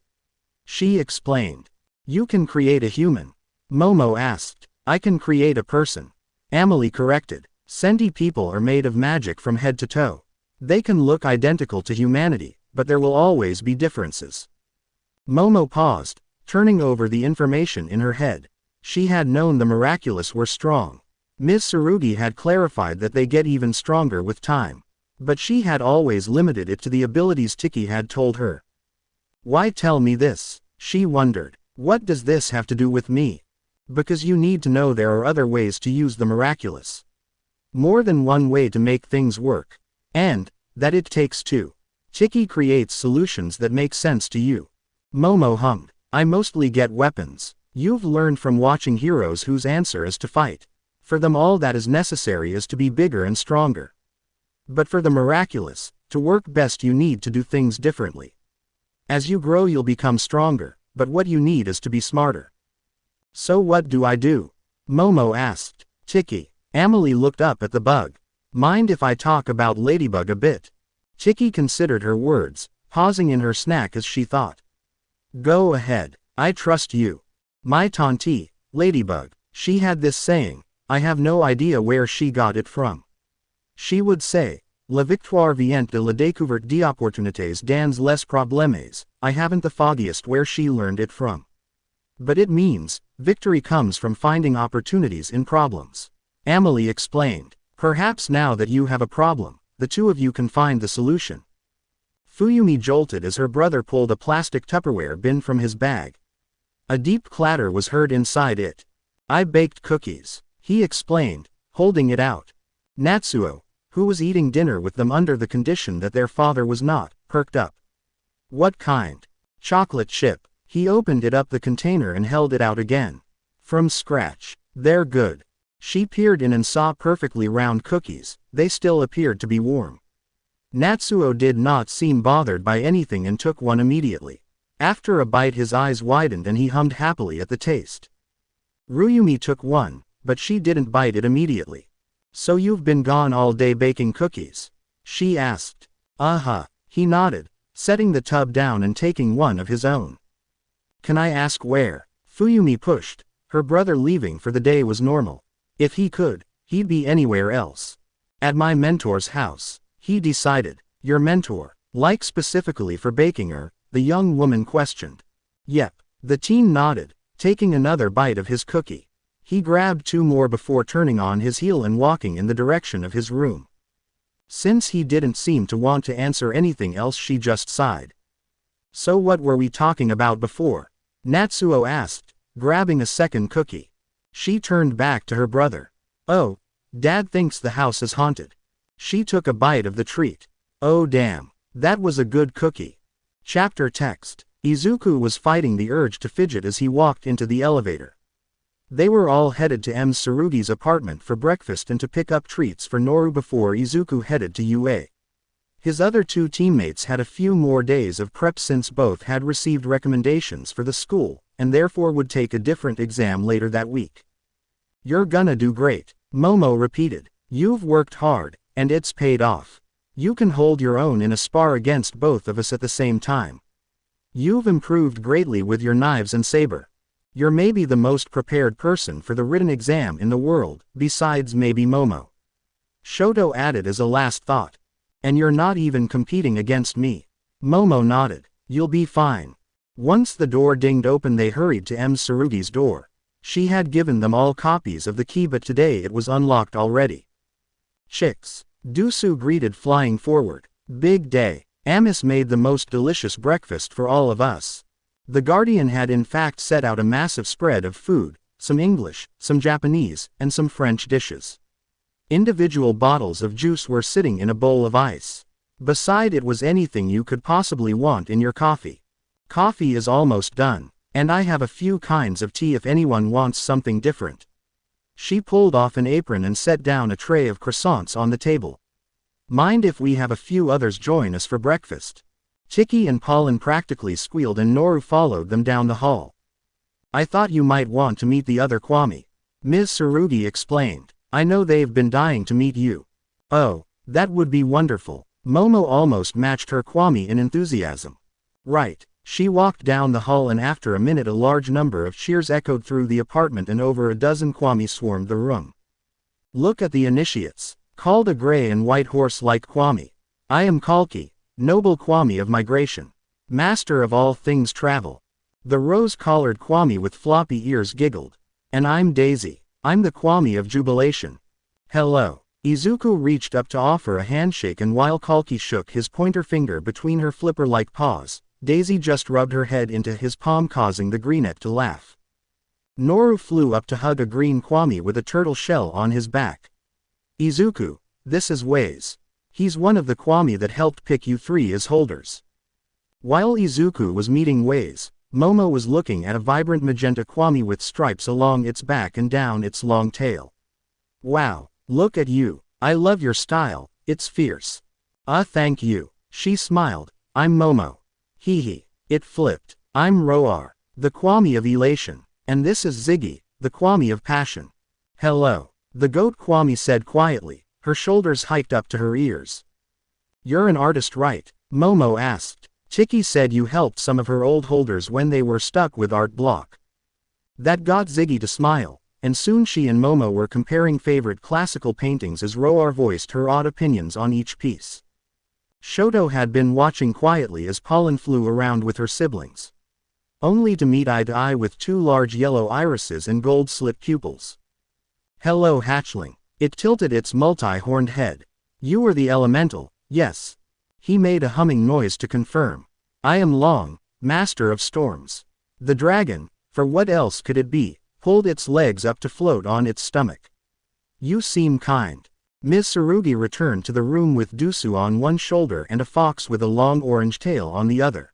She explained. You can create a human. Momo asked. I can create a person. Amelie corrected. Senti people are made of magic from head to toe. They can look identical to humanity, but there will always be differences. Momo paused, turning over the information in her head. She had known the miraculous were strong. Ms. Tsurugi had clarified that they get even stronger with time. But she had always limited it to the abilities Tiki had told her. Why tell me this? She wondered. What does this have to do with me? Because you need to know there are other ways to use the miraculous. More than one way to make things work. And that it takes two. Tiki creates solutions that make sense to you. Momo hummed. I mostly get weapons. You've learned from watching heroes whose answer is to fight. For them all that is necessary is to be bigger and stronger. But for the miraculous, to work best you need to do things differently. As you grow you'll become stronger, but what you need is to be smarter. So what do I do? Momo asked. Chicky. Amelie looked up at the bug. Mind if I talk about Ladybug a bit? Chicky considered her words, pausing in her snack as she thought. Go ahead, I trust you. My tante, Ladybug, she had this saying, I have no idea where she got it from. She would say, La victoire vient de la découverte d'opportunités dans les problèmes. I haven't the foggiest where she learned it from. But it means, victory comes from finding opportunities in problems. Amelie explained. Perhaps now that you have a problem, the two of you can find the solution. Fuyumi jolted as her brother pulled a plastic Tupperware bin from his bag. A deep clatter was heard inside it. I baked cookies, he explained, holding it out. Natsuo, who was eating dinner with them under the condition that their father was not, perked up. What kind? Chocolate chip. He opened it up the container and held it out again. From scratch. They're good. She peered in and saw perfectly round cookies, they still appeared to be warm. Natsuo did not seem bothered by anything and took one immediately. After a bite his eyes widened and he hummed happily at the taste. Ryumi took one, but she didn't bite it immediately. So you've been gone all day baking cookies? She asked. Uh-huh, he nodded, setting the tub down and taking one of his own. Can I ask where? Fuyumi pushed. Her brother leaving for the day was normal. If he could, he'd be anywhere else. At my mentor's house, he decided. Your mentor, like specifically for baking her? The young woman questioned. Yep, the teen nodded, taking another bite of his cookie. He grabbed two more before turning on his heel and walking in the direction of his room. Since he didn't seem to want to answer anything else she just sighed. So what were we talking about before? Natsuo asked, grabbing a second cookie. She turned back to her brother. Oh, Dad thinks the house is haunted. She took a bite of the treat. Oh damn, that was a good cookie. Chapter text. Izuku was fighting the urge to fidget as he walked into the elevator. They were all headed to M. Tsurugi's apartment for breakfast and to pick up treats for Noru before Izuku headed to UA. His other two teammates had a few more days of prep since both had received recommendations for the school, and therefore would take a different exam later that week. You're gonna do great, Momo repeated. You've worked hard, and it's paid off. You can hold your own in a spar against both of us at the same time. You've improved greatly with your knives and saber. You're maybe the most prepared person for the written exam in the world, besides maybe Momo. Shoto added as a last thought. And you're not even competing against me. Momo nodded. You'll be fine. Once the door dinged open they hurried to M. Tsurugi's door. She had given them all copies of the key but today it was unlocked already. Chicks. Dusu greeted flying forward. Big day. Amos made the most delicious breakfast for all of us. The Guardian had in fact set out a massive spread of food, some English, some Japanese, and some French dishes. Individual bottles of juice were sitting in a bowl of ice. Beside it was anything you could possibly want in your coffee. Coffee is almost done, and I have a few kinds of tea if anyone wants something different. She pulled off an apron and set down a tray of croissants on the table. Mind if we have a few others join us for breakfast? Chicky and Pollen practically squealed and Noru followed them down the hall. I thought you might want to meet the other Kwami. Ms. Tsurugi explained. I know they've been dying to meet you. Oh, that would be wonderful. Momo almost matched her Kwami in enthusiasm. Right. She walked down the hall and after a minute a large number of cheers echoed through the apartment and over a dozen Kwami swarmed the room. Look at the initiates, called a gray and white horse-like Kwami. I am Kalki, noble Kwami of migration, master of all things travel. The rose-collared Kwami with floppy ears giggled. And I'm Daisy. I'm the Kwami of jubilation. Hello. Izuku reached up to offer a handshake and while Kalki shook his pointer finger between her flipper-like paws, Daisy just rubbed her head into his palm causing the greenette to laugh. Noru flew up to hug a green Kwami with a turtle shell on his back. Izuku, this is Waze. He's one of the Kwami that helped pick you three as holders. While Izuku was meeting Waze, Momo was looking at a vibrant magenta kwami with stripes along its back and down its long tail. Wow, look at you. I love your style, it's fierce. Thank you. She smiled. I'm Momo. Hee hee. It flipped. I'm Roar, the kwami of elation. And this is Ziggy, the kwami of passion. Hello. The goat kwami said quietly, her shoulders hiked up to her ears. You're an artist, right? Momo asked. Tiki said you helped some of her old holders when they were stuck with art block. That got Ziggy to smile, and soon she and Momo were comparing favorite classical paintings as Roar voiced her odd opinions on each piece. Shoto had been watching quietly as Pollen flew around with her siblings. Only to meet eye to eye with two large yellow irises and gold-slit pupils. Hello, hatchling. It tilted its multi-horned head. You were the elemental, yes. He made a humming noise to confirm. I am Long, master of storms. The dragon, for what else could it be, pulled its legs up to float on its stomach. You seem kind. Ms. Tsurugi returned to the room with Dusu on one shoulder and a fox with a long orange tail on the other.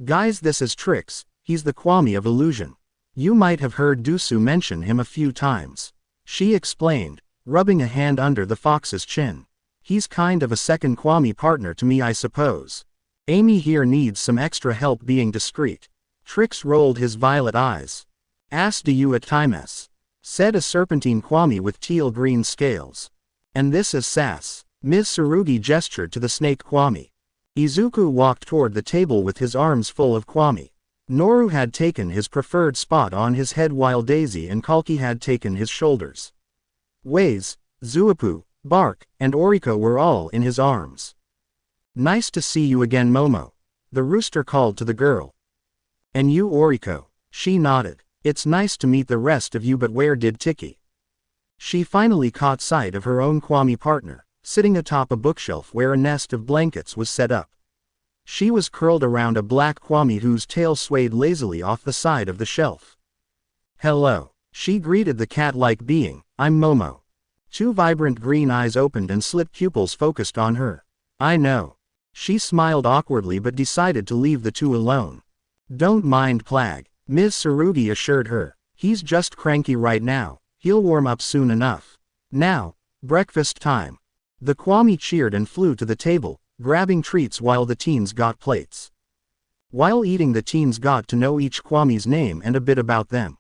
Guys, this is Trix, he's the kwami of illusion. You might have heard Dusu mention him a few times. She explained, rubbing a hand under the fox's chin. He's kind of a second kwami partner to me, I suppose. Amy here needs some extra help being discreet. Trix rolled his violet eyes. Ass do you at times? Said a serpentine kwami with teal-green scales. And this is Sass. Ms. Tsurugi gestured to the snake kwami. Izuku walked toward the table with his arms full of kwami. Noru had taken his preferred spot on his head while Daisy and Kalki had taken his shoulders. Waze, Zuapu, Bark, and Oriko were all in his arms. Nice to see you again, Momo. The rooster called to the girl. And you, Oriko? She nodded. It's nice to meet the rest of you, but where did Tiki? She finally caught sight of her own kwami partner, sitting atop a bookshelf where a nest of blankets was set up. She was curled around a black kwami whose tail swayed lazily off the side of the shelf. Hello. She greeted the cat-like being. I'm Momo. Two vibrant green eyes opened and slit pupils focused on her. I know. She smiled awkwardly but decided to leave the two alone. Don't mind Plag, Ms. Tsurugi assured her. He's just cranky right now. He'll warm up soon enough. Now, breakfast time. The kwami cheered and flew to the table, grabbing treats while the teens got plates. While eating, the teens got to know each kwami's name and a bit about them.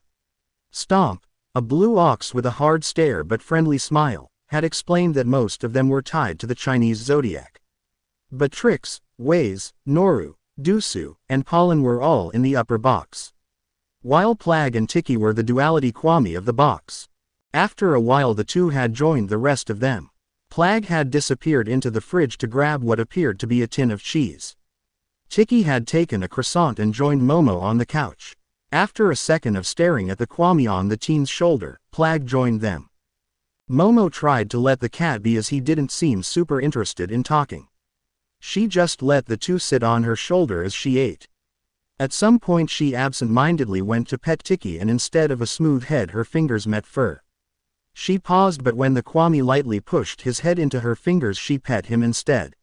Stomp, a blue ox with a hard stare but friendly smile, had explained that most of them were tied to the Chinese zodiac. But Trix, Waze, Noru, Dusu, and Pollen were all in the upper box. While Plag and Tiki were the duality kwami of the box. After a while the two had joined the rest of them. Plag had disappeared into the fridge to grab what appeared to be a tin of cheese. Tiki had taken a croissant and joined Momo on the couch. After a second of staring at the kwami on the teen's shoulder, Plag joined them. Momo tried to let the cat be as he didn't seem super interested in talking. She just let the two sit on her shoulder as she ate. At some point she absent-mindedly went to pet Tiki and instead of a smooth head her fingers met fur. She paused, but when the kwami lightly pushed his head into her fingers she pet him instead.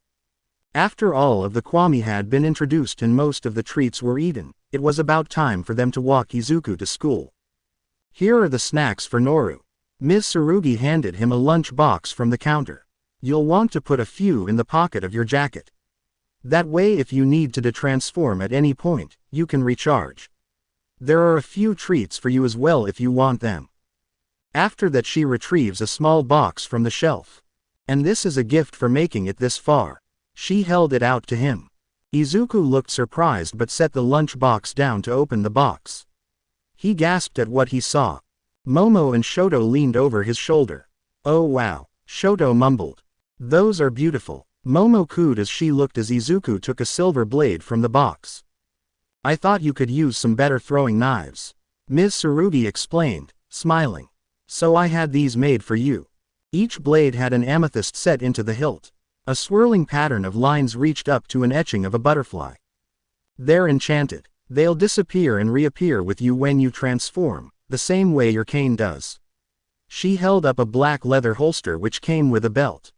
After all of the kwami had been introduced and most of the treats were eaten, it was about time for them to walk Izuku to school. Here are the snacks for Noru. Ms. Tsurugi handed him a lunch box from the counter. You'll want to put a few in the pocket of your jacket. That way if you need to detransform at any point, you can recharge. There are a few treats for you as well if you want them. After that she retrieves a small box from the shelf. And this is a gift for making it this far. She held it out to him. Izuku looked surprised but set the lunch box down to open the box. He gasped at what he saw. Momo and Shoto leaned over his shoulder. Oh wow, Shoto mumbled. Those are beautiful. Momo cooed as she looked as Izuku took a silver blade from the box. I thought you could use some better throwing knives. Ms. Tsurugi explained, smiling. So I had these made for you. Each blade had an amethyst set into the hilt. A swirling pattern of lines reached up to an etching of a butterfly. They're enchanted. They'll disappear and reappear with you when you transform, the same way your cane does. She held up a black leather holster which came with a belt.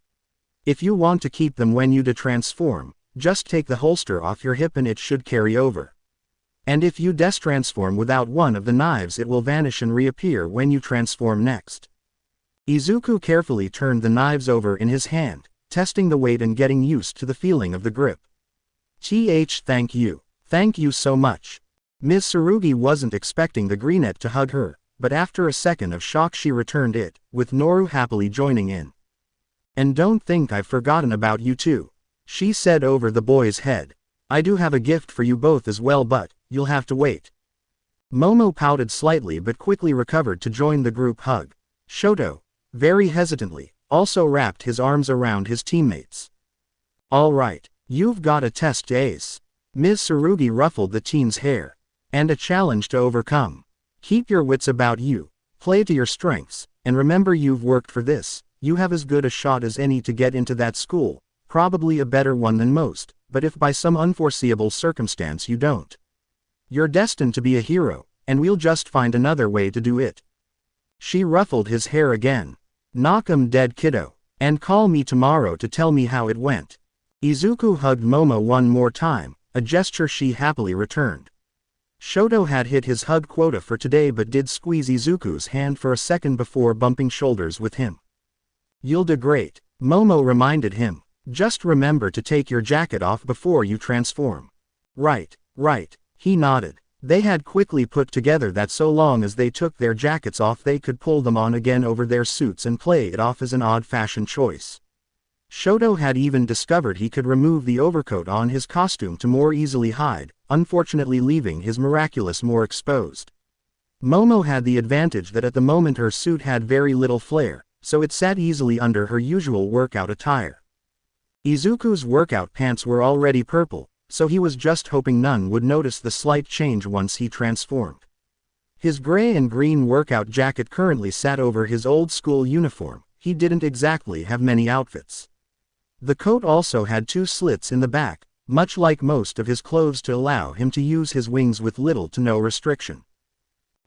If you want to keep them when you detransform, just take the holster off your hip and it should carry over. And if you destransform without one of the knives, it will vanish and reappear when you transform next. Izuku carefully turned the knives over in his hand, testing the weight and getting used to the feeling of the grip. Thank you. Thank you so much. Ms. Tsurugi wasn't expecting the greenette to hug her, but after a second of shock she returned it, with Noru happily joining in. And don't think I've forgotten about you too, she said over the boy's head. I do have a gift for you both as well, but you'll have to wait. Momo pouted slightly but quickly recovered to join the group hug. Shoto, very hesitantly, also wrapped his arms around his teammates. All right, you've got a test to ace. Ms. Tsurugi ruffled the teen's hair. And a challenge to overcome. Keep your wits about you, play to your strengths, and remember you've worked for this. You have as good a shot as any to get into that school, probably a better one than most, but if by some unforeseeable circumstance you don't, you're destined to be a hero, and we'll just find another way to do it. She ruffled his hair again. Knock 'em dead, kiddo, and call me tomorrow to tell me how it went. Izuku hugged Momo one more time, a gesture she happily returned. Shoto had hit his hug quota for today but did squeeze Izuku's hand for a second before bumping shoulders with him. You'll do great, Momo reminded him. Just remember to take your jacket off before you transform. Right, he nodded. They had quickly put together that so long as they took their jackets off they could pull them on again over their suits and play it off as an odd-fashioned choice. Shoto had even discovered he could remove the overcoat on his costume to more easily hide, unfortunately leaving his miraculous more exposed. Momo had the advantage that at the moment her suit had very little flare, so it sat easily under her usual workout attire. Izuku's workout pants were already purple, so he was just hoping none would notice the slight change once he transformed. His gray and green workout jacket currently sat over his old school uniform. He didn't exactly have many outfits. The coat also had 2 slits in the back, much like most of his clothes, to allow him to use his wings with little to no restriction.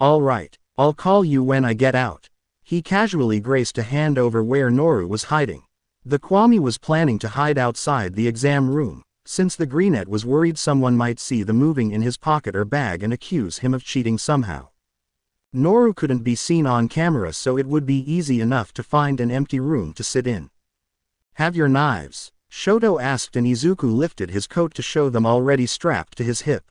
All right, I'll call you when I get out. He casually graced a hand over where Noru was hiding. The Kwami was planning to hide outside the exam room, since the greenette was worried someone might see the moving in his pocket or bag and accuse him of cheating somehow. Noru couldn't be seen on camera, so it would be easy enough to find an empty room to sit in. Have your knives? Shoto asked, and Izuku lifted his coat to show them already strapped to his hip.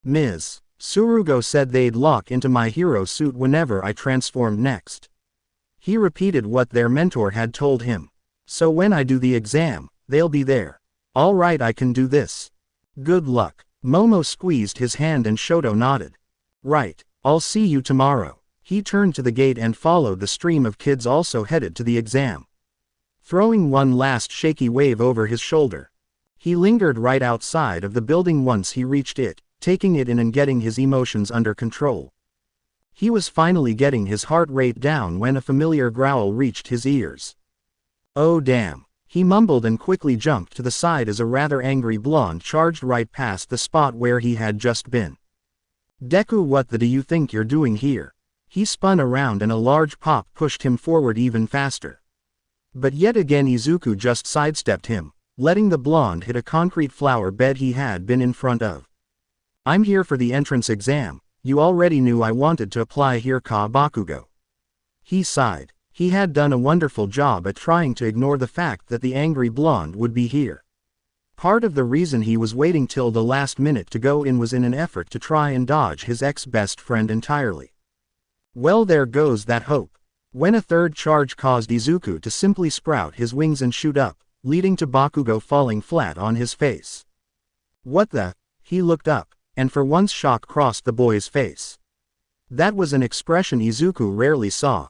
Ms. Tsurugi said they'd lock into my hero suit whenever I transformed next. He repeated what their mentor had told him. So when I do the exam, they'll be there. All right, I can do this. Good luck. Momo squeezed his hand and Shoto nodded. Right, I'll see you tomorrow. He turned to the gate and followed the stream of kids also headed to the exam. Throwing one last shaky wave over his shoulder. He lingered right outside of the building once he reached it, taking it in and getting his emotions under control. He was finally getting his heart rate down when a familiar growl reached his ears. Oh damn, he mumbled and quickly jumped to the side as a rather angry blonde charged right past the spot where he had just been. Deku, what the do you think you're doing here? He spun around and a large pop pushed him forward even faster. But yet again Izuku just sidestepped him, letting the blonde hit a concrete flower bed he had been in front of. I'm here for the entrance exam. You already knew I wanted to apply here, ka Bakugo. He sighed. He had done a wonderful job at trying to ignore the fact that the angry blonde would be here. Part of the reason he was waiting till the last minute to go in was in an effort to try and dodge his ex-best friend entirely. Well, there goes that hope. When a third charge caused Izuku to simply sprout his wings and shoot up, leading to Bakugo falling flat on his face. What the? He looked up, and for once shock crossed the boy's face. That was an expression Izuku rarely saw.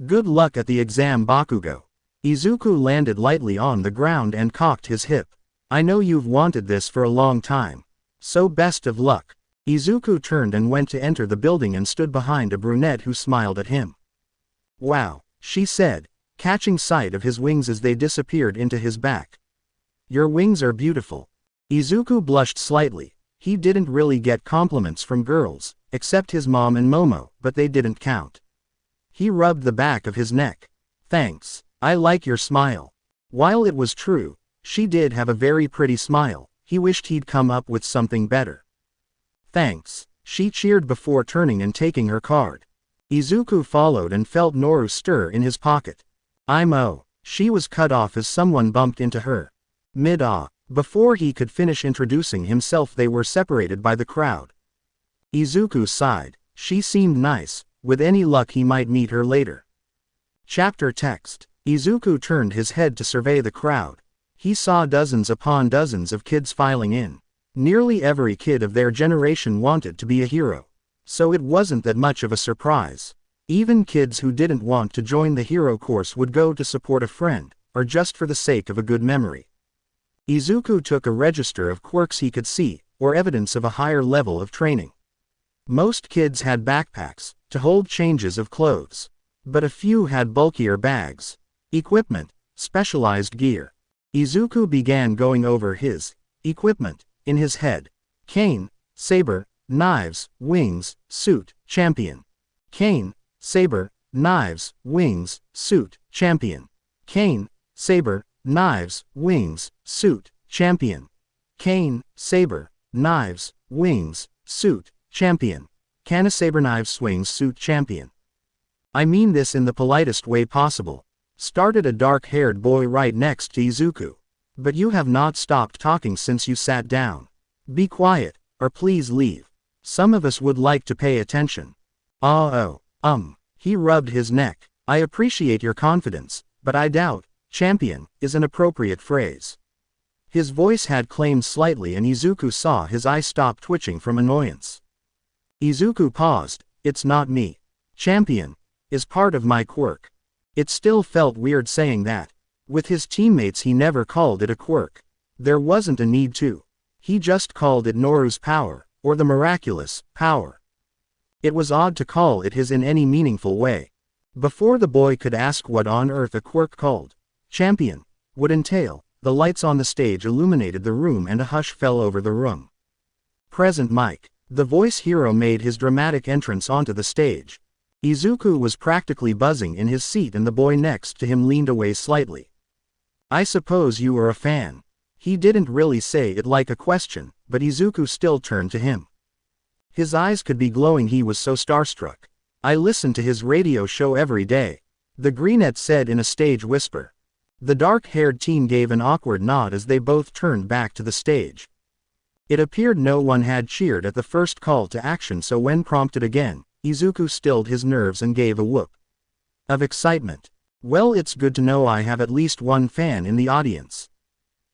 Good luck at the exam, Bakugo. Izuku landed lightly on the ground and cocked his hip. I know you've wanted this for a long time. So best of luck. Izuku turned and went to enter the building and stood behind a brunette who smiled at him. Wow, she said, catching sight of his wings as they disappeared into his back. Your wings are beautiful. Izuku blushed slightly. He didn't really get compliments from girls, except his mom and Momo, but they didn't count. He rubbed the back of his neck. Thanks, I like your smile. While it was true, she did have a very pretty smile, he wished he'd come up with something better. Thanks, she cheered before turning and taking her card. Izuku followed and felt Noru stir in his pocket. She was cut off as someone bumped into her. Before he could finish introducing himself they were separated by the crowd. Izuku sighed. She seemed nice, with any luck he might meet her later. Chapter text. Izuku turned his head to survey the crowd. He saw dozens upon dozens of kids filing in. Nearly every kid of their generation wanted to be a hero. So it wasn't that much of a surprise. Even kids who didn't want to join the hero course would go to support a friend, or just for the sake of a good memory. Izuku took a register of quirks he could see, or evidence of a higher level of training. Most kids had backpacks, to hold changes of clothes. But a few had bulkier bags. Equipment, specialized gear. Izuku began going over his equipment in his head. Cane, saber, knives, wings, suit, champion. Cane, saber, knives, wings, suit, champion. Cane, saber, knives, wings, suit, champion. Cane, saber, knives, wings, suit, champion. Kana saber knives swings suit champion. I mean this in the politest way possible. Started a dark-haired boy right next to Izuku. But you have not stopped talking since you sat down. Be quiet, or please leave. Some of us would like to pay attention. He rubbed his neck. I appreciate your confidence, but I doubt, champion, is an appropriate phrase. His voice had claimed slightly and Izuku saw his eye stop twitching from annoyance. Izuku paused. It's not me. Champion is part of my quirk. It still felt weird saying that. With his teammates he never called it a quirk. There wasn't a need to. He just called it Noru's power, or the miraculous power. It was odd to call it his in any meaningful way. Before the boy could ask what on earth a quirk called champion would entail, the lights on the stage illuminated the room and a hush fell over the room. Present mic. The voice hero made his dramatic entrance onto the stage. Izuku was practically buzzing in his seat and the boy next to him leaned away slightly. I suppose you are a fan. He didn't really say it like a question, but Izuku still turned to him. His eyes could be glowing, he was so starstruck. I listen to his radio show every day. The greenette said in a stage whisper. The dark-haired teen gave an awkward nod as they both turned back to the stage. It appeared no one had cheered at the first call to action, so when prompted again, Izuku stilled his nerves and gave a whoop of excitement. Well, it's good to know I have at least one fan in the audience.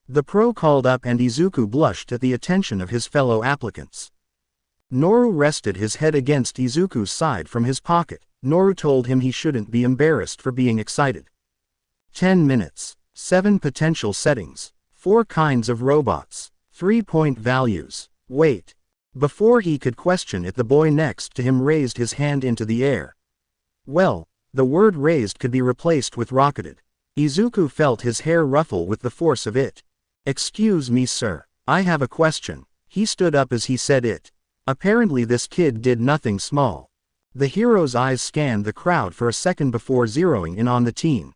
The pro called up and Izuku blushed at the attention of his fellow applicants. Noru rested his head against Izuku's side from his pocket. Noru told him he shouldn't be embarrassed for being excited. 10 minutes. 7 potential settings. 4 kinds of robots. 3-point values. Wait. Before he could question it, the boy next to him raised his hand into the air. Well, the word raised could be replaced with rocketed. Izuku felt his hair ruffle with the force of it. Excuse me, sir. I have a question. He stood up as he said it. Apparently this kid did nothing small. The hero's eyes scanned the crowd for a second before zeroing in on the teen.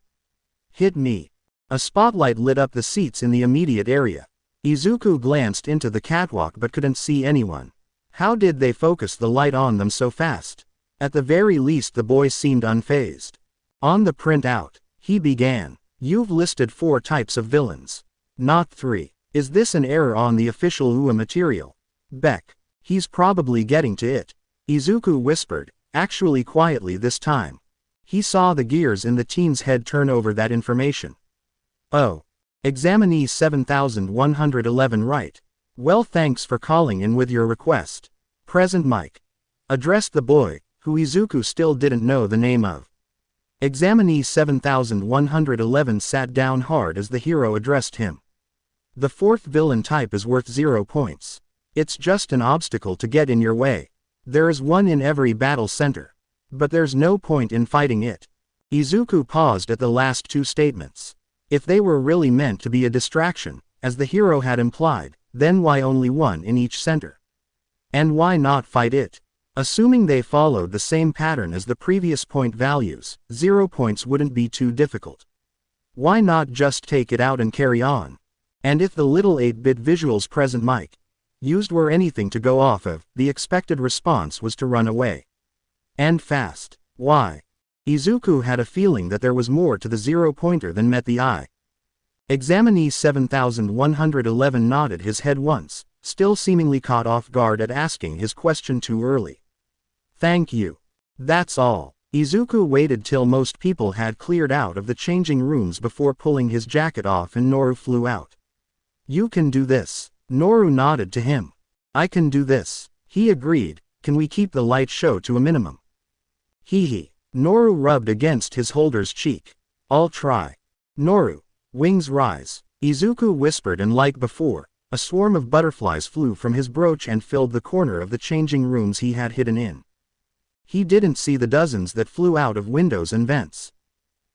Hit me. A spotlight lit up the seats in the immediate area. Izuku glanced into the catwalk but couldn't see anyone. How did they focus the light on them so fast? At the very least the boy seemed unfazed. On the printout, he began. You've listed 4 types of villains. Not 3. Is this an error on the official UA material? Beck. He's probably getting to it. Izuku whispered, actually quietly this time. He saw the gears in the teen's head turn over that information. Oh. Examinee 7111 right. Well, thanks for calling in with your request. Present mic. Addressed the boy, who Izuku still didn't know the name of. Examinee 7111 sat down hard as the hero addressed him. The 4th villain type is worth 0 points. It's just an obstacle to get in your way. There is one in every battle center. But there's no point in fighting it. Izuku paused at the last 2 statements. If they were really meant to be a distraction, as the hero had implied, then why only one in each center? And why not fight it? Assuming they followed the same pattern as the previous point values, 0 points wouldn't be too difficult. Why not just take it out and carry on? And if the little 8-bit visuals present mic. Used were anything to go off of, the expected response was to run away. And fast. Why? Izuku had a feeling that there was more to the 0-pointer than met the eye. Examinee 7111 nodded his head once, still seemingly caught off guard at asking his question too early. Thank you. That's all. Izuku waited till most people had cleared out of the changing rooms before pulling his jacket off and Noru flew out. You can do this. Noru nodded to him. I can do this. He agreed. Can we keep the light show to a minimum? Hee. Noru rubbed against his holder's cheek. I'll try. Noru. Wings rise. Izuku whispered, and like before, a swarm of butterflies flew from his brooch and filled the corner of the changing rooms he had hidden in. He didn't see the dozens that flew out of windows and vents.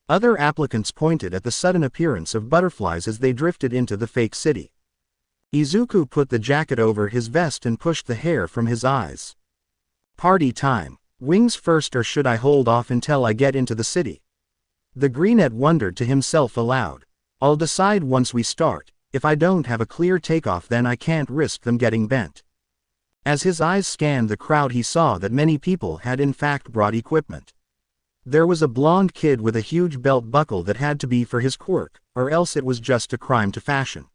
Other applicants pointed at the sudden appearance of butterflies as they drifted into the fake city. Izuku put the jacket over his vest and pushed the hair from his eyes. Party time. Wings first, or should I hold off until I get into the city? The greenette wondered to himself aloud. I'll decide once we start. If I don't have a clear takeoff, then I can't risk them getting bent. As his eyes scanned the crowd, he saw that many people had in fact brought equipment. There was a blonde kid with a huge belt buckle that had to be for his quirk, or else it was just a crime to fashion.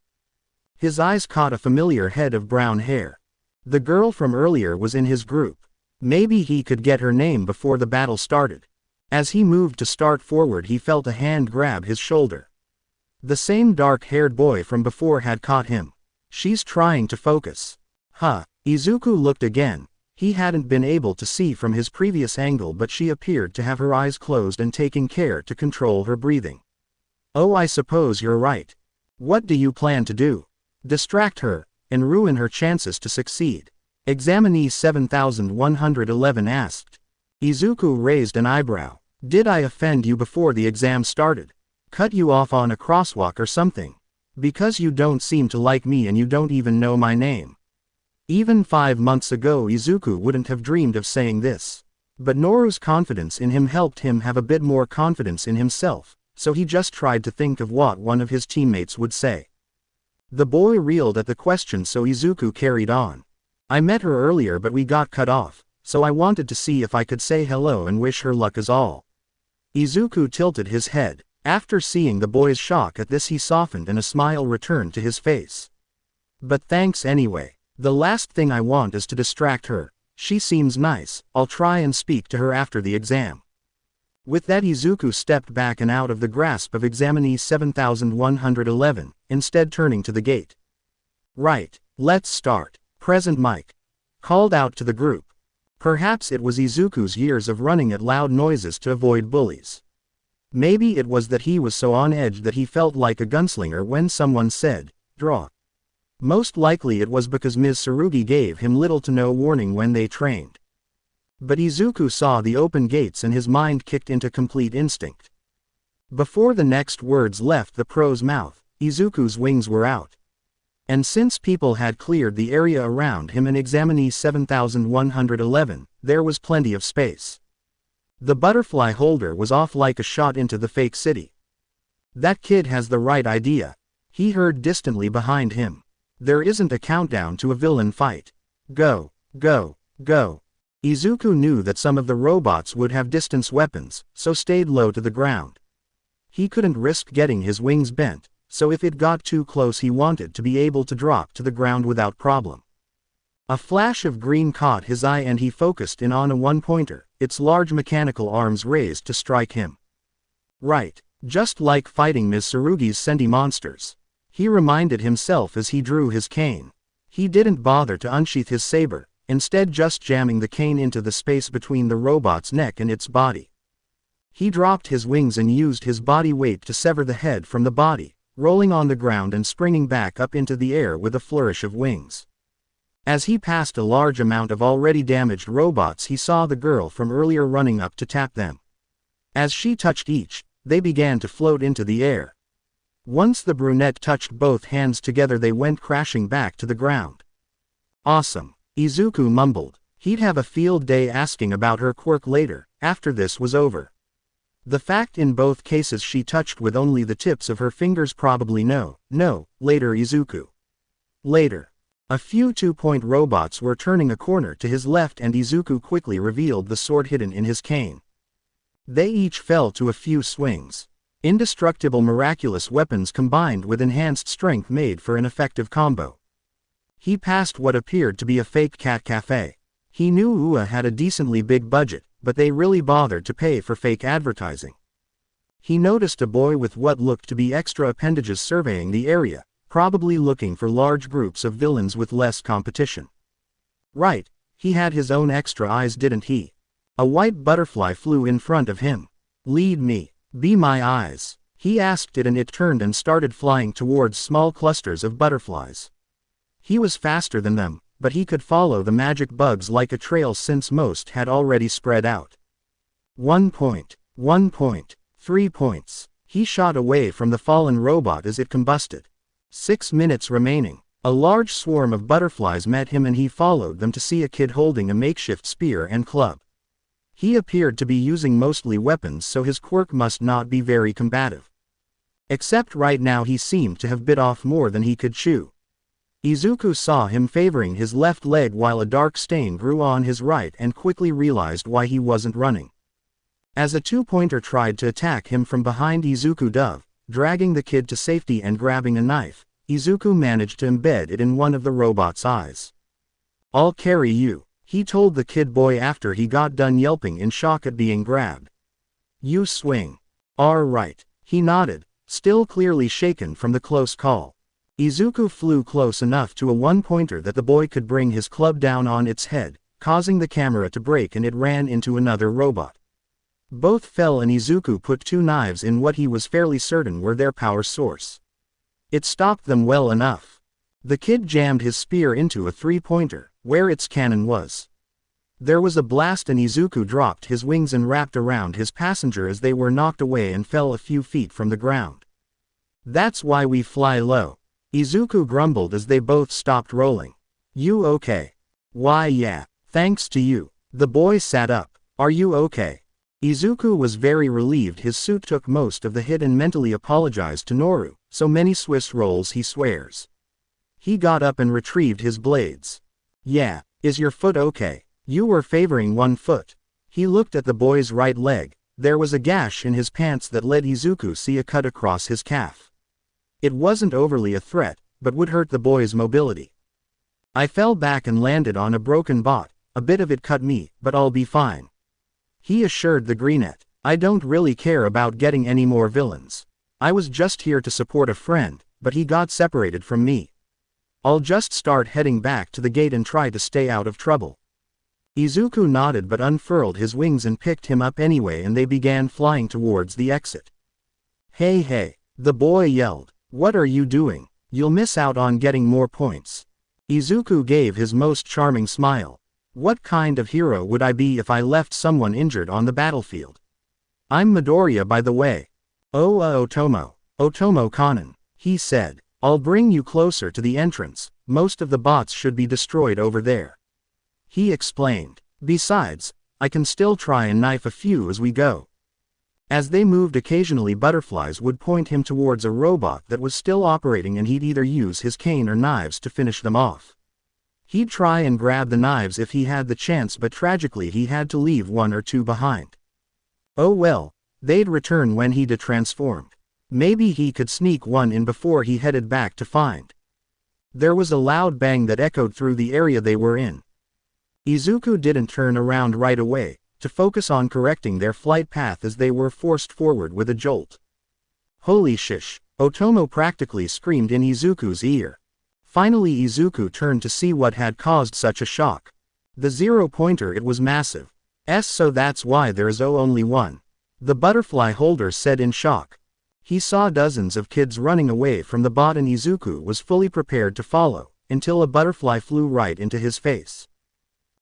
His eyes caught a familiar head of brown hair. The girl from earlier was in his group. Maybe he could get her name before the battle started. As he moved to start forward, he felt a hand grab his shoulder. The same dark-haired boy from before had caught him. She's trying to focus. Huh. Izuku looked again. He hadn't been able to see from his previous angle, but she appeared to have her eyes closed and taking care to control her breathing. Oh, I suppose you're right. What do you plan to do? Distract her, and ruin her chances to succeed? Examinee 7111 asked. Izuku raised an eyebrow. Did I offend you before the exam started? Cut you off on a crosswalk or something? Because you don't seem to like me and you don't even know my name. Even 5 months ago Izuku wouldn't have dreamed of saying this. But Noru's confidence in him helped him have a bit more confidence in himself, so he just tried to think of what one of his teammates would say. The boy reeled at the question, so Izuku carried on. I met her earlier, but we got cut off, so I wanted to see if I could say hello and wish her luck is all. Izuku tilted his head. After seeing the boy's shock at this, he softened and a smile returned to his face. But thanks anyway. The last thing I want is to distract her. She seems nice. I'll try and speak to her after the exam. With that, Izuku stepped back and out of the grasp of examinee 7111, instead turning to the gate. Right. Let's start. Present Mike called out to the group. Perhaps it was Izuku's years of running at loud noises to avoid bullies. Maybe it was that he was so on edge that he felt like a gunslinger when someone said, "Draw." Most likely it was because Ms. Tsurugi gave him little to no warning when they trained. But Izuku saw the open gates and his mind kicked into complete instinct. Before the next words left the pro's mouth, Izuku's wings were out. And since people had cleared the area around him and examinee 7111, there was plenty of space. The butterfly holder was off like a shot into the fake city. That kid has the right idea. He heard distantly behind him. There isn't a countdown to a villain fight. Go, go, go. Izuku knew that some of the robots would have distance weapons, so stayed low to the ground. He couldn't risk getting his wings bent, so if it got too close he wanted to be able to drop to the ground without problem. A flash of green caught his eye and he focused in on a one-pointer, its large mechanical arms raised to strike him. Right, just like fighting Ms. Tsurugi's senti monsters. He reminded himself as he drew his cane. He didn't bother to unsheath his saber, instead just jamming the cane into the space between the robot's neck and its body. He dropped his wings and used his body weight to sever the head from the body, rolling on the ground and springing back up into the air with a flourish of wings. As he passed a large amount of already damaged robots, he saw the girl from earlier running up to tap them. As she touched each, they began to float into the air. Once the brunette touched both hands together, they went crashing back to the ground. Awesome, Izuku mumbled. He'd have a field day asking about her quirk later, after this was over. The fact in both cases she touched with only the tips of her fingers, probably no, later Izuku. Later. A few two-point robots were turning a corner to his left and Izuku quickly revealed the sword hidden in his cane. They each fell to a few swings. Indestructible miraculous weapons combined with enhanced strength made for an effective combo. He passed what appeared to be a fake cat cafe. He knew UA had a decently big budget, but they really bothered to pay for fake advertising. He noticed a boy with what looked to be extra appendages surveying the area, probably looking for large groups of villains with less competition. Right, he had his own extra eyes, didn't he? A white butterfly flew in front of him. Lead me. Be my eyes. He asked it and it turned and started flying towards small clusters of butterflies. He was faster than them, but he could follow the magic bugs like a trail since most had already spread out. 1 point. 1 point. 3 points. He shot away from the fallen robot as it combusted. 6 minutes remaining. A large swarm of butterflies met him and he followed them to see a kid holding a makeshift spear and club. He appeared to be using mostly weapons, so his quirk must not be very combative. Except right now he seemed to have bit off more than he could chew. Izuku saw him favoring his left leg while a dark stain grew on his right and quickly realized why he wasn't running. As a two-pointer tried to attack him from behind, Izuku dove, dragging the kid to safety and grabbing a knife, Izuku managed to embed it in one of the robot's eyes. "I'll carry you," he told the kid boy after he got done yelping in shock at being grabbed. "You swing." "All right," he nodded, still clearly shaken from the close call. Izuku flew close enough to a one-pointer that the boy could bring his club down on its head, causing the camera to break, and it ran into another robot. Both fell and Izuku put two knives in what he was fairly certain were their power source. It stopped them well enough. The kid jammed his spear into a three-pointer, where its cannon was. There was a blast and Izuku dropped his wings and wrapped around his passenger as they were knocked away and fell a few feet from the ground. "That's why we fly low," Izuku grumbled as they both stopped rolling. "You okay?" "Why yeah, thanks to you." The boy sat up. "Are you okay?" Izuku was very relieved. His suit took most of the hit and mentally apologized to Noru. "So many Swiss rolls," he swears. He got up and retrieved his blades. "Yeah, is your foot okay?" "You were favoring one foot." He looked at the boy's right leg. There was a gash in his pants that let Izuku see a cut across his calf. It wasn't overly a threat, but would hurt the boy's mobility. "I fell back and landed on a broken bot. A bit of it cut me, but I'll be fine," he assured the greenette. "I don't really care about getting any more villains. I was just here to support a friend, but he got separated from me. I'll just start heading back to the gate and try to stay out of trouble." Izuku nodded but unfurled his wings and picked him up anyway, and they began flying towards the exit. "Hey hey," the boy yelled. "What are you doing? You'll miss out on getting more points." Izuku gave his most charming smile. "What kind of hero would I be if I left someone injured on the battlefield? I'm Midoriya, by the way." "Oh, Otomo Kanon," he said. "I'll bring you closer to the entrance. Most of the bots should be destroyed over there," he explained. "Besides, I can still try and knife a few as we go." As they moved, occasionally butterflies would point him towards a robot that was still operating, and he'd either use his cane or knives to finish them off. He'd try and grab the knives if he had the chance, but tragically he had to leave one or two behind. Oh well, they'd return when he de-transformed. Maybe he could sneak one in before he headed back to find. There was a loud bang that echoed through the area they were in. Izuku didn't turn around right away, to focus on correcting their flight path as they were forced forward with a jolt. "Holy shish," Otomo practically screamed in Izuku's ear. Finally Izuku turned to see what had caused such a shock. The zero-pointer. It was massive. So that's why there's only one," the butterfly holder said in shock. He saw dozens of kids running away from the bot and Izuku was fully prepared to follow, until a butterfly flew right into his face.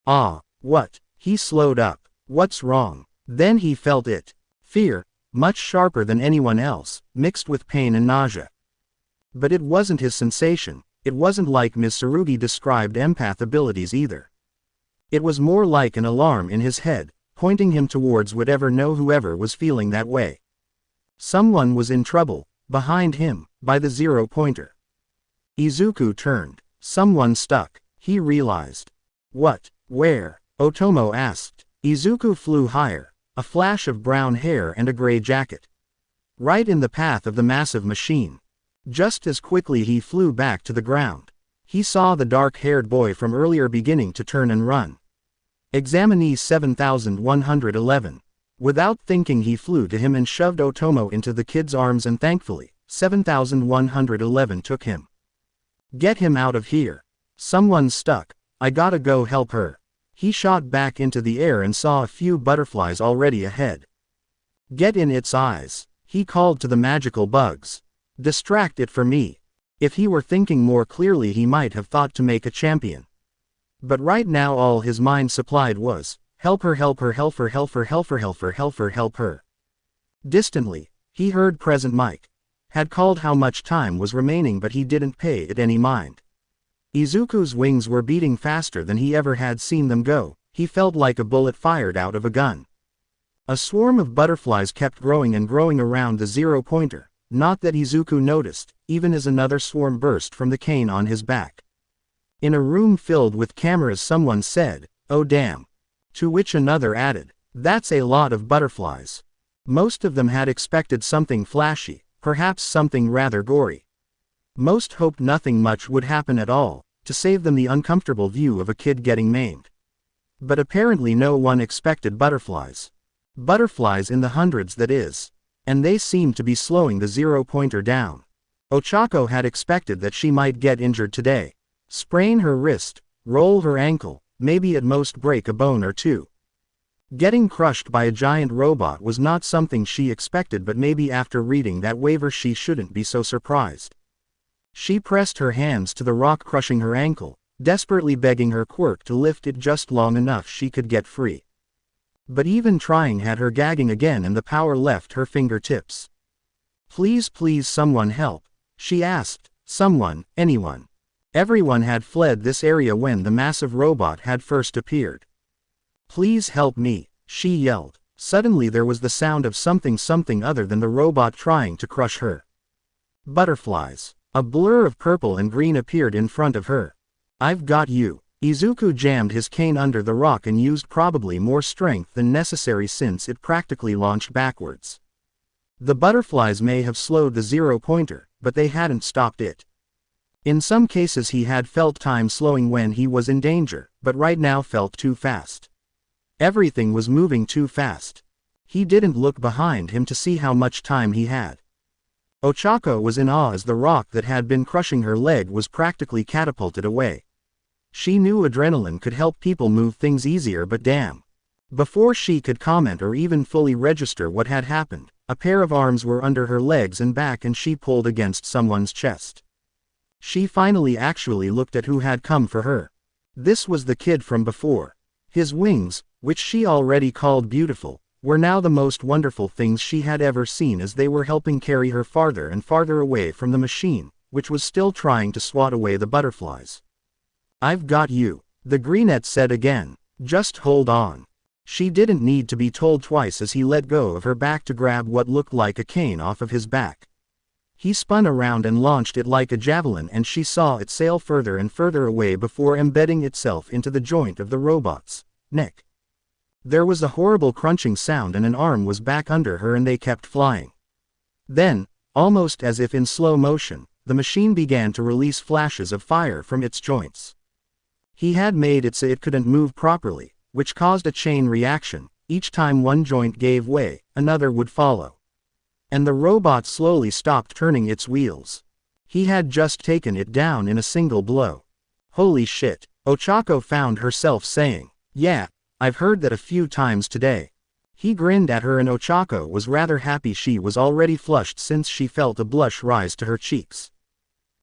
"Ah, what?" He slowed up. "What's wrong?" Then he felt it. Fear, much sharper than anyone else, mixed with pain and nausea. But it wasn't his sensation. It wasn't like Ms. Tsurugi described empath abilities either. It was more like an alarm in his head, pointing him towards whoever was feeling that way. Someone was in trouble, behind him, by the zero-pointer. Izuku turned. Someone stuck, he realized. What? Where? Otomo asked. Izuku flew higher, a flash of brown hair and a gray jacket. Right in the path of the massive machine. Just as quickly he flew back to the ground. He saw the dark-haired boy from earlier beginning to turn and run. Examinee 7111. Without thinking he flew to him and shoved Otomo into the kid's arms and thankfully, 7111 took him. Get him out of here. Someone's stuck, I gotta go help her. He shot back into the air and saw a few butterflies already ahead. Get in its eyes, he called to the magical bugs. Distract it for me. If he were thinking more clearly he might have thought to make a champion. But right now all his mind supplied was, help her, help her, help her, help her, help her, help her, help her, help her. Distantly, he heard Present Mike. Had called how much time was remaining but he didn't pay it any mind. Izuku's wings were beating faster than he ever had seen them go, he felt like a bullet fired out of a gun. A swarm of butterflies kept growing and growing around the zero-pointer, not that Izuku noticed, even as another swarm burst from the cane on his back. In a room filled with cameras someone said, "Oh damn." To which another added, "That's a lot of butterflies." Most of them had expected something flashy, perhaps something rather gory. Most hoped nothing much would happen at all, to save them the uncomfortable view of a kid getting maimed. But apparently no one expected butterflies. Butterflies in the hundreds that is. And they seemed to be slowing the zero-pointer down. Ochako had expected that she might get injured today. Sprain her wrist, roll her ankle, maybe at most break a bone or two. Getting crushed by a giant robot was not something she expected, but maybe after reading that waiver she shouldn't be so surprised. She pressed her hands to the rock crushing her ankle, desperately begging her Quirk to lift it just long enough she could get free. But even trying had her gagging again and the power left her fingertips. Please, please someone help, she asked. Someone, anyone. Everyone had fled this area when the massive robot had first appeared. Please help me, she yelled. Suddenly there was the sound of something other than the robot trying to crush her. Butterflies. A blur of purple and green appeared in front of her. I've got you. Izuku jammed his cane under the rock and used probably more strength than necessary since it practically launched backwards. The butterflies may have slowed the zero-pointer, but they hadn't stopped it. In some cases he had felt time slowing when he was in danger, but right now felt too fast. Everything was moving too fast. He didn't look behind him to see how much time he had. Ochako was in awe as the rock that had been crushing her leg was practically catapulted away. She knew adrenaline could help people move things easier, but damn. Before she could comment or even fully register what had happened, a pair of arms were under her legs and back and she pulled against someone's chest. She finally actually looked at who had come for her. This was the kid from before. His wings, which she already called beautiful, were now the most wonderful things she had ever seen as they were helping carry her farther and farther away from the machine, which was still trying to swat away the butterflies. I've got you, the greenette said again. Just hold on. She didn't need to be told twice as he let go of her back to grab what looked like a cane off of his back. He spun around and launched it like a javelin and she saw it sail further and further away before embedding itself into the joint of the robot's neck. There was a horrible crunching sound and an arm was back under her and they kept flying. Then, almost as if in slow motion, the machine began to release flashes of fire from its joints. He had made it so it couldn't move properly, which caused a chain reaction. Each time one joint gave way, another would follow. And the robot slowly stopped turning its wheels. He had just taken it down in a single blow. Holy shit, Ochako found herself saying. Yeah, I've heard that a few times today. He grinned at her and Ochako was rather happy she was already flushed since she felt a blush rise to her cheeks.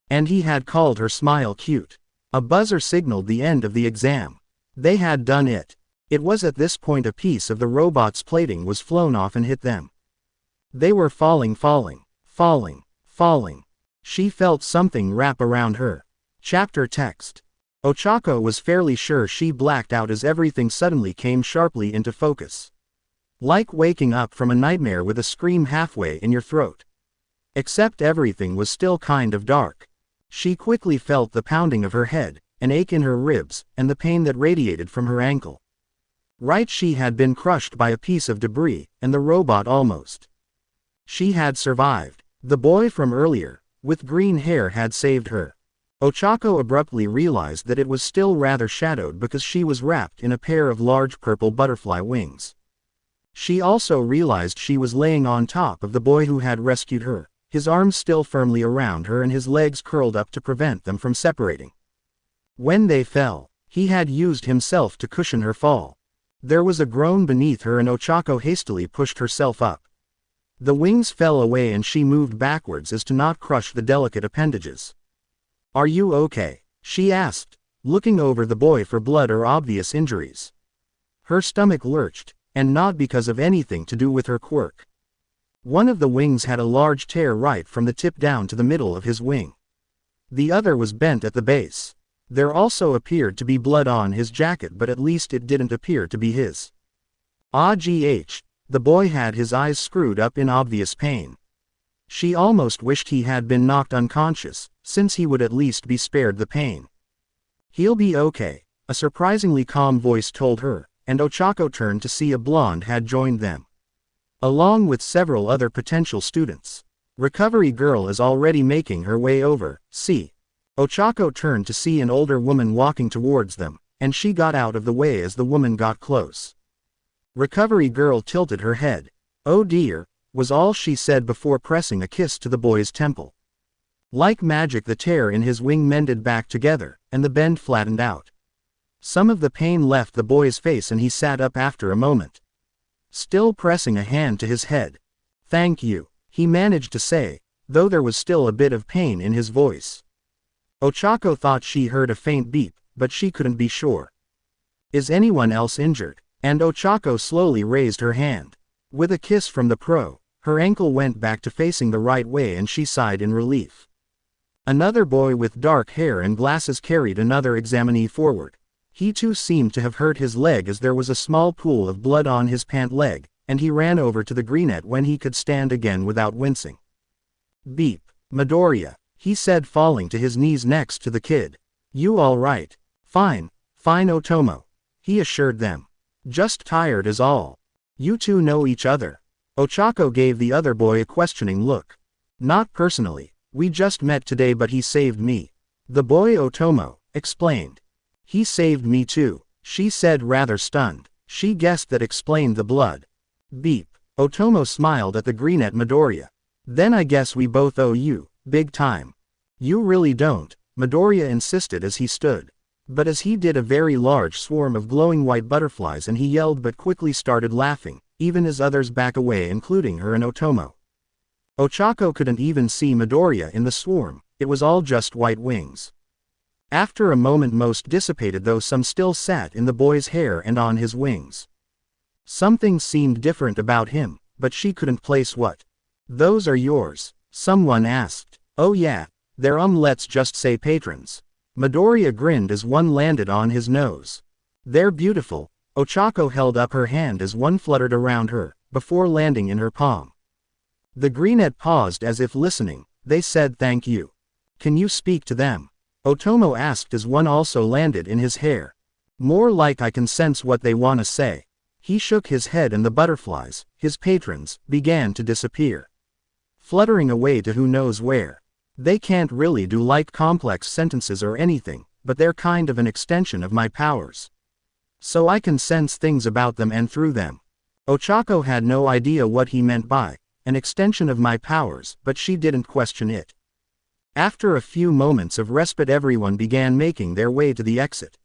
And he had called her smile cute. A buzzer signaled the end of the exam. They had done it. It was at this point a piece of the robot's plating was flown off and hit them. They were falling. She felt something wrap around her. Chapter text. Ochako was fairly sure she blacked out as everything suddenly came sharply into focus. Like waking up from a nightmare with a scream halfway in your throat. Except everything was still kind of dark. She quickly felt the pounding of her head, an ache in her ribs, and the pain that radiated from her ankle. Right, she had been crushed by a piece of debris, and the robot almost. She had survived. The boy from earlier, with green hair, had saved her. Ochako abruptly realized that it was still rather shadowed because she was wrapped in a pair of large purple butterfly wings. She also realized she was laying on top of the boy who had rescued her, his arms still firmly around her and his legs curled up to prevent them from separating. When they fell, he had used himself to cushion her fall. There was a groan beneath her and Ochako hastily pushed herself up. The wings fell away and she moved backwards as to not crush the delicate appendages. "Are you okay?" she asked, looking over the boy for blood or obvious injuries. Her stomach lurched, and not because of anything to do with her quirk. One of the wings had a large tear right from the tip down to the middle of his wing. The other was bent at the base. There also appeared to be blood on his jacket, but at least it didn't appear to be his. The boy had his eyes screwed up in obvious pain. She almost wished he had been knocked unconscious, since he would at least be spared the pain. "He'll be okay," a surprisingly calm voice told her, and Ochako turned to see a blonde had joined them, along with several other potential students. Recovery girl is already making her way over. Ochako turned to see an older woman walking towards them, and she got out of the way as the woman got close. Recovery girl tilted her head. "Oh dear," was all she said before pressing a kiss to the boy's temple. Like magic, the tear in his wing mended back together, and the bend flattened out. Some of the pain left the boy's face and he sat up after a moment, still pressing a hand to his head. "Thank you," he managed to say, though there was still a bit of pain in his voice. Ochako thought she heard a faint beep, but she couldn't be sure. "Is anyone else injured?" And Ochako slowly raised her hand. With a kiss from the pro, her ankle went back to facing the right way and she sighed in relief. Another boy with dark hair and glasses carried another examinee forward. He too seemed to have hurt his leg as there was a small pool of blood on his pant leg, and he ran over to the greenette when he could stand again without wincing. "Beep, Midoriya," he said, falling to his knees next to the kid. "You all right?" Fine, Otomo," he assured them. "Just tired is all. You two know each other?" Ochako gave the other boy a questioning look. "Not personally, we just met today, but he saved me," the boy Otomo explained. "He saved me too," she said, rather stunned. She guessed that explained the blood. "Beep," Otomo smiled at the greenette Midoriya. "Then I guess we both owe you, big time." "You really don't," Midoriya insisted as he stood. But as he did, a very large swarm of glowing white butterflies and he yelled but quickly started laughing, even as others back away including her and Otomo. Ochako couldn't even see Midoriya in the swarm, it was all just white wings. After a moment most dissipated, though some still sat in the boy's hair and on his wings. Something seemed different about him, but she couldn't place what. "Those are yours?" someone asked. "Oh yeah, they're let's just say patrons." Midoriya grinned as one landed on his nose. "They're beautiful." Ochako held up her hand as one fluttered around her, before landing in her palm. The greenette paused as if listening. "They said thank you. Can you speak to them?" Otomo asked as one also landed in his hair. "More like I can sense what they want to say." He shook his head and the butterflies, his patrons, began to disappear, fluttering away to who knows where. "They can't really do like complex sentences or anything, but they're kind of an extension of my powers. So I can sense things about them and through them." Ochako had no idea what he meant by an extension of my powers, but she didn't question it. After a few moments of respite, everyone began making their way to the exit.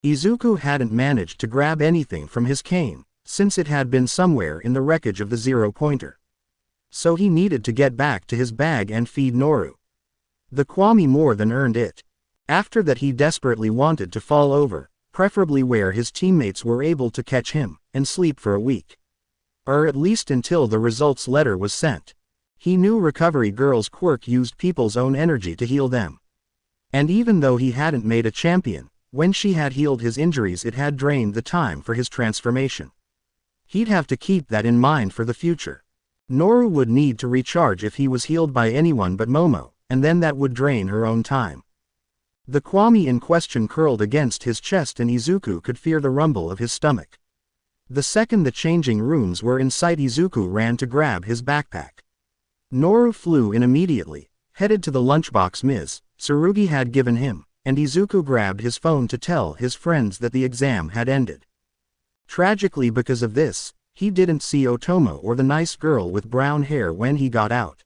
Izuku hadn't managed to grab anything from his cane, since it had been somewhere in the wreckage of the zero-pointer. So he needed to get back to his bag and feed Noru. The Kwami more than earned it. After that he desperately wanted to fall over, preferably where his teammates were able to catch him, and sleep for a week. Or at least until the results letter was sent. He knew Recovery Girl's quirk used people's own energy to heal them. And even though he hadn't made a champion, when she had healed his injuries it had drained the time for his transformation. He'd have to keep that in mind for the future. Noru would need to recharge if he was healed by anyone but Momo, and then that would drain her own time. The Kwami in question curled against his chest and Izuku could feel the rumble of his stomach. The second the changing rooms were in sight, Izuku ran to grab his backpack. Noru flew in immediately, headed to the lunchbox Ms. Tsurugi had given him, and Izuku grabbed his phone to tell his friends that the exam had ended. Tragically, because of this, he didn't see Otomo or the nice girl with brown hair when he got out.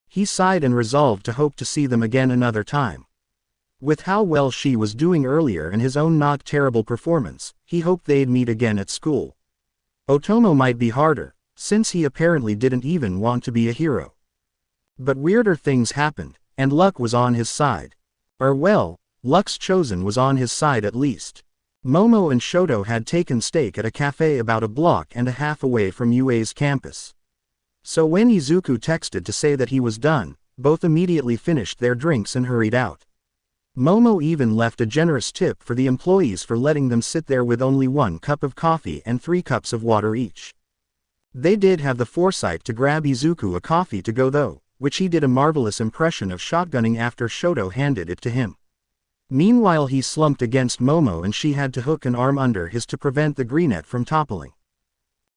He sighed and resolved to hope to see them again another time. With how well she was doing earlier and his own not terrible performance, he hoped they'd meet again at school. Otomo might be harder, since he apparently didn't even want to be a hero. But weirder things happened, and luck was on his side. Or well, luck's chosen was on his side at least. Momo and Shoto had taken steak at a cafe about a block and a half away from UA's campus. So when Izuku texted to say that he was done, both immediately finished their drinks and hurried out. Momo even left a generous tip for the employees for letting them sit there with only 1 cup of coffee and 3 cups of water each. They did have the foresight to grab Izuku a coffee to go though, which he did a marvelous impression of shotgunning after Shoto handed it to him. Meanwhile he slumped against Momo and she had to hook an arm under his to prevent the greenette from toppling.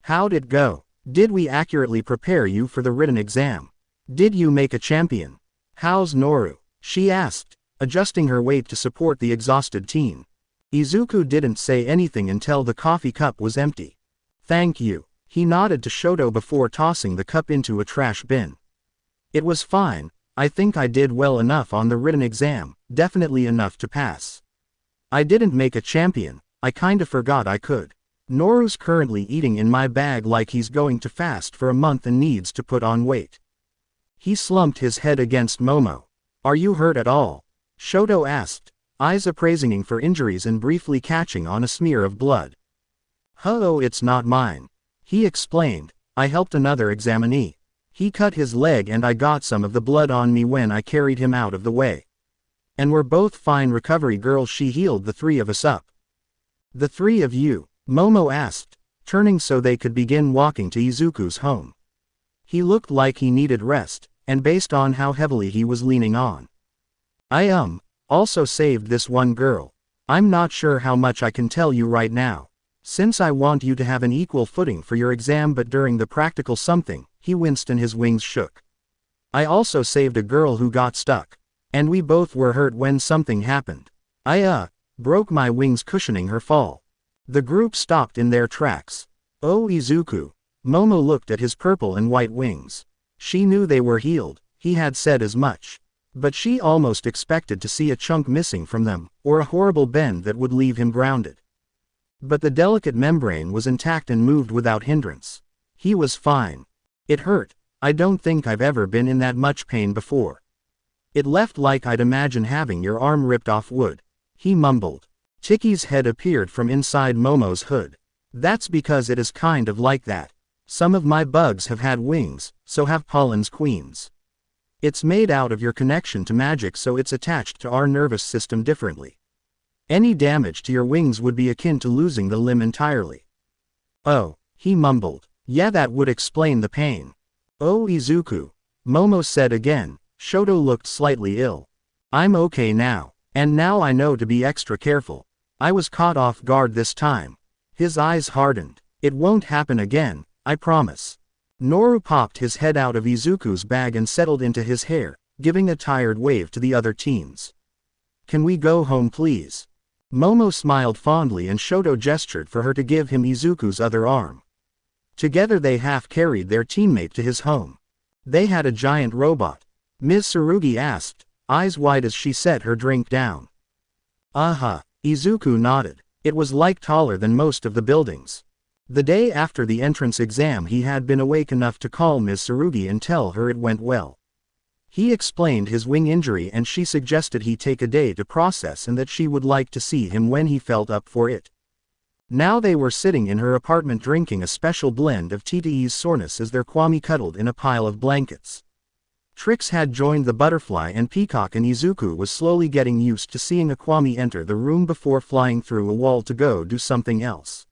"How'd it go? Did we accurately prepare you for the written exam? Did you make a champion? How's Noru?" she asked, adjusting her weight to support the exhausted teen. Izuku didn't say anything until the coffee cup was empty. "Thank you." He nodded to Shoto before tossing the cup into a trash bin. "It was fine. I think I did well enough on the written exam, definitely enough to pass. I didn't make a champion, I kinda forgot I could. Noru's currently eating in my bag like he's going to fast for a month and needs to put on weight." He slumped his head against Momo. "Are you hurt at all?" Shoto asked, eyes appraising for injuries and briefly catching on a smear of blood. "Oh, it's not mine," he explained. "I helped another examinee. He cut his leg and I got some of the blood on me when I carried him out of the way. And we're both fine recovery girls." She healed the 3 of us up. "The 3 of you?" Momo asked, turning so they could begin walking to Izuku's home. He looked like he needed rest, and based on how heavily he was leaning on. "I also saved this one girl. I'm not sure how much I can tell you right now, since I want you to have an equal footing for your exam, but during the practical something," he winced and his wings shook. "I also saved a girl who got stuck. And we both were hurt when something happened. I broke my wings cushioning her fall." The group stopped in their tracks. "Oh, Izuku." Momo looked at his purple and white wings. She knew they were healed, he had said as much. But she almost expected to see a chunk missing from them, or a horrible bend that would leave him grounded. But the delicate membrane was intact and moved without hindrance. He was fine. "It hurt. I don't think I've ever been in that much pain before. It left like I'd imagine having your arm ripped off wood," he mumbled. Chiki's head appeared from inside Momo's hood. "That's because it is kind of like that. Some of my bugs have had wings, so have pollen's queens. It's made out of your connection to magic, so it's attached to our nervous system differently. Any damage to your wings would be akin to losing the limb entirely." "Oh," he mumbled. "Yeah, that would explain the pain." "Oh, Izuku," Momo said again. Shoto looked slightly ill. "I'm okay now. And now I know to be extra careful. I was caught off guard this time." His eyes hardened. "It won't happen again, I promise." Noru popped his head out of Izuku's bag and settled into his hair, giving a tired wave to the other teens. "Can we go home please?" Momo smiled fondly and Shoto gestured for her to give him Izuku's other arm. Together they half-carried their teammate to his home. They had a giant robot. Ms. Tsurugi asked, eyes wide as she set her drink down. Izuku nodded. It was like taller than most of the buildings. The day after the entrance exam he had been awake enough to call Ms. Tsurugi and tell her it went well. He explained his wing injury and she suggested he take a day to process and that she would like to see him when he felt up for it. Now they were sitting in her apartment drinking a special blend of tea to ease soreness as their Kwami cuddled in a pile of blankets. Trix had joined the butterfly and peacock and Izuku was slowly getting used to seeing a Kwami enter the room before flying through a wall to go do something else.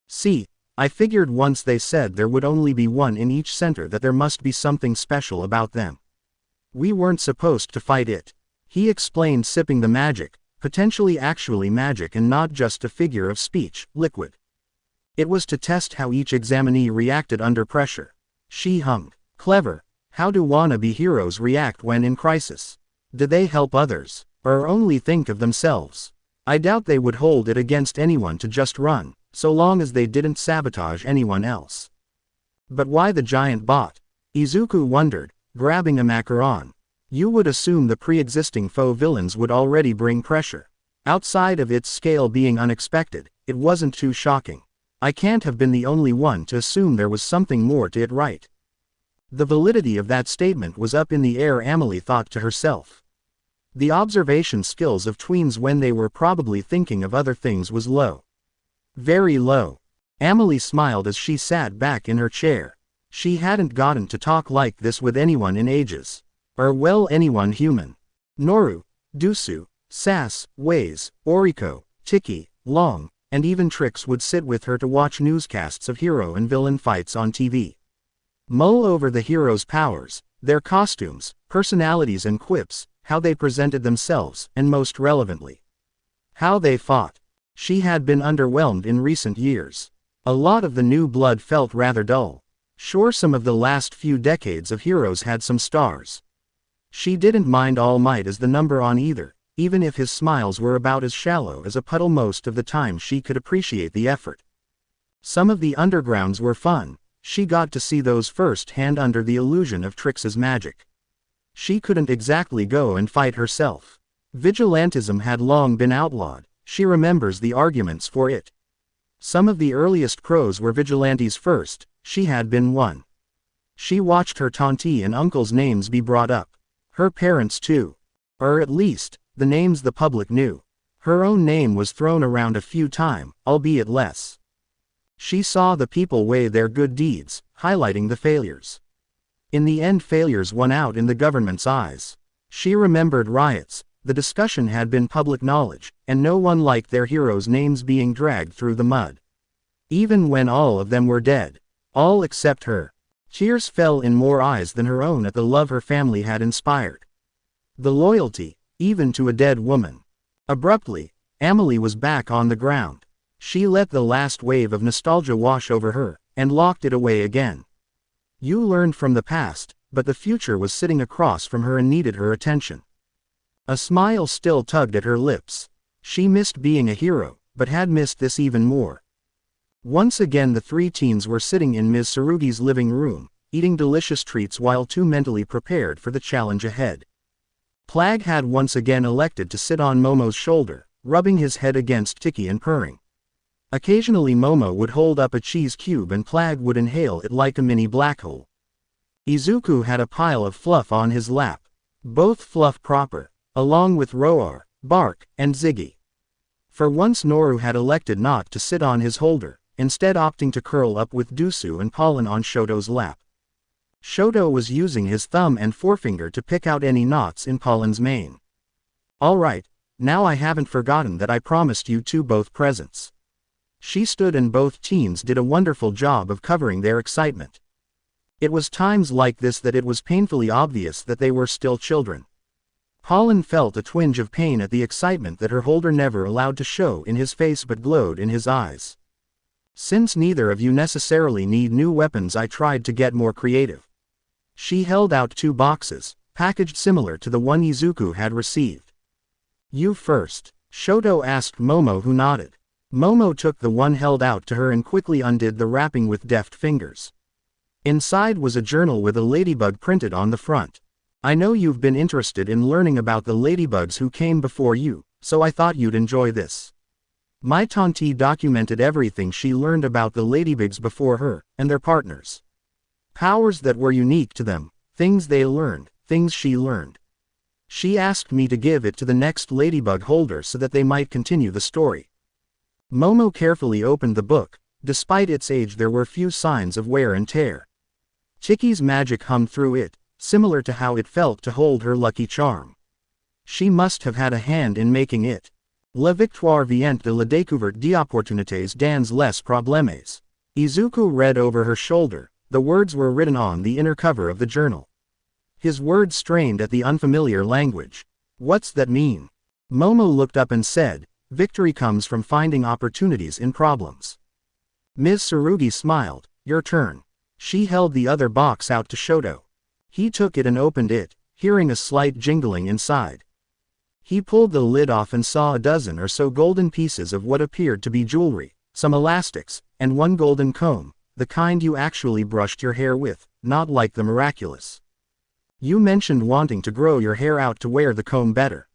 "See, I figured once they said there would only be one in each center that there must be something special about them. We weren't supposed to fight it. He explained, sipping the magic, potentially actually magic and not just a figure of speech, liquid. It was to test how each examinee reacted under pressure. She hummed. Clever. How do wannabe heroes react when in crisis? Do they help others, or only think of themselves? I doubt they would hold it against anyone to just run, so long as they didn't sabotage anyone else. But why the giant bot? Izuku wondered, grabbing a macaron. You would assume the pre-existing foe villains would already bring pressure. Outside of its scale being unexpected, it wasn't too shocking. I can't have been the only one to assume there was something more to it, right? The validity of that statement was up in the air, Amelie thought to herself. The observation skills of tweens when they were probably thinking of other things was low. Very low. Amelie smiled as she sat back in her chair. She hadn't gotten to talk like this with anyone in ages. Or well, anyone human. Noru, Dusu, Sass, Waze, Oriko, Tiki, Long, and even Trix would sit with her to watch newscasts of hero and villain fights on TV. Mull over the heroes' powers, their costumes, personalities and quips, how they presented themselves, and most relevantly, how they fought. She had been underwhelmed in recent years. A lot of the new blood felt rather dull. Sure, some of the last few decades of heroes had some stars. She didn't mind All Might as the number on either, even if his smiles were about as shallow as a puddle. Most of the time she could appreciate the effort. Some of the undergrounds were fun. She got to see those firsthand under the illusion of Trix's magic. She couldn't exactly go and fight herself. Vigilantism had long been outlawed. She remembers the arguments for it. Some of the earliest pros were vigilantes first. She had been one. She watched her tanti and uncle's names be brought up. Her parents too. Or at least, the names the public knew. Her own name was thrown around a few times, albeit less. She saw the people weigh their good deeds, highlighting the failures. In the end, failures won out in the government's eyes. She remembered riots. The discussion had been public knowledge, and no one liked their heroes' names being dragged through the mud. Even when all of them were dead. All except her. Tears fell in more eyes than her own at the love her family had inspired. The loyalty, even to a dead woman. Abruptly, Amelie was back on the ground. She let the last wave of nostalgia wash over her, and locked it away again. You learned from the past, but the future was sitting across from her and needed her attention. A smile still tugged at her lips. She missed being a hero, but had missed this even more. Once again the three teens were sitting in Ms. Tsurugi's living room, eating delicious treats while too mentally prepared for the challenge ahead. Plag had once again elected to sit on Momo's shoulder, rubbing his head against Tiki and purring. Occasionally Momo would hold up a cheese cube and Plag would inhale it like a mini black hole. Izuku had a pile of fluff on his lap. Both fluff proper, along with Roar, Bark, and Ziggy. For once Noru had elected not to sit on his holder, instead opting to curl up with Dusu and Pollen on Shoto's lap. Shoto was using his thumb and forefinger to pick out any knots in Pollen's mane. Alright, now I haven't forgotten that I promised you two both presents. She stood and both teens did a wonderful job of covering their excitement. It was times like this that it was painfully obvious that they were still children. Pollen felt a twinge of pain at the excitement that her holder never allowed to show in his face but glowed in his eyes. Since neither of you necessarily need new weapons, I tried to get more creative. She held out two boxes, packaged similar to the one Izuku had received. You first, Shoto asked Momo, who nodded. Momo took the one held out to her and quickly undid the wrapping with deft fingers. Inside was a journal with a ladybug printed on the front. I know you've been interested in learning about the ladybugs who came before you, so I thought you'd enjoy this. My tanti documented everything she learned about the ladybugs before her, and their partners. Powers that were unique to them, things they learned, things she learned. She asked me to give it to the next ladybug holder so that they might continue the story. Momo carefully opened the book. Despite its age, there were few signs of wear and tear. Tiki's magic hummed through it, similar to how it felt to hold her lucky charm. She must have had a hand in making it. La victoire vient de la découverte d'opportunités dans les problèmes. Izuku read over her shoulder. The words were written on the inner cover of the journal. His words strained at the unfamiliar language. What's that mean? Momo looked up and said, victory comes from finding opportunities in problems. Ms. Tsurugi smiled. Your turn. She held the other box out to Shoto. He took it and opened it, hearing a slight jingling inside. He pulled the lid off and saw a dozen or so golden pieces of what appeared to be jewelry, some elastics, and one golden comb, the kind you actually brushed your hair with, not like the miraculous. You mentioned wanting to grow your hair out to wear the comb better.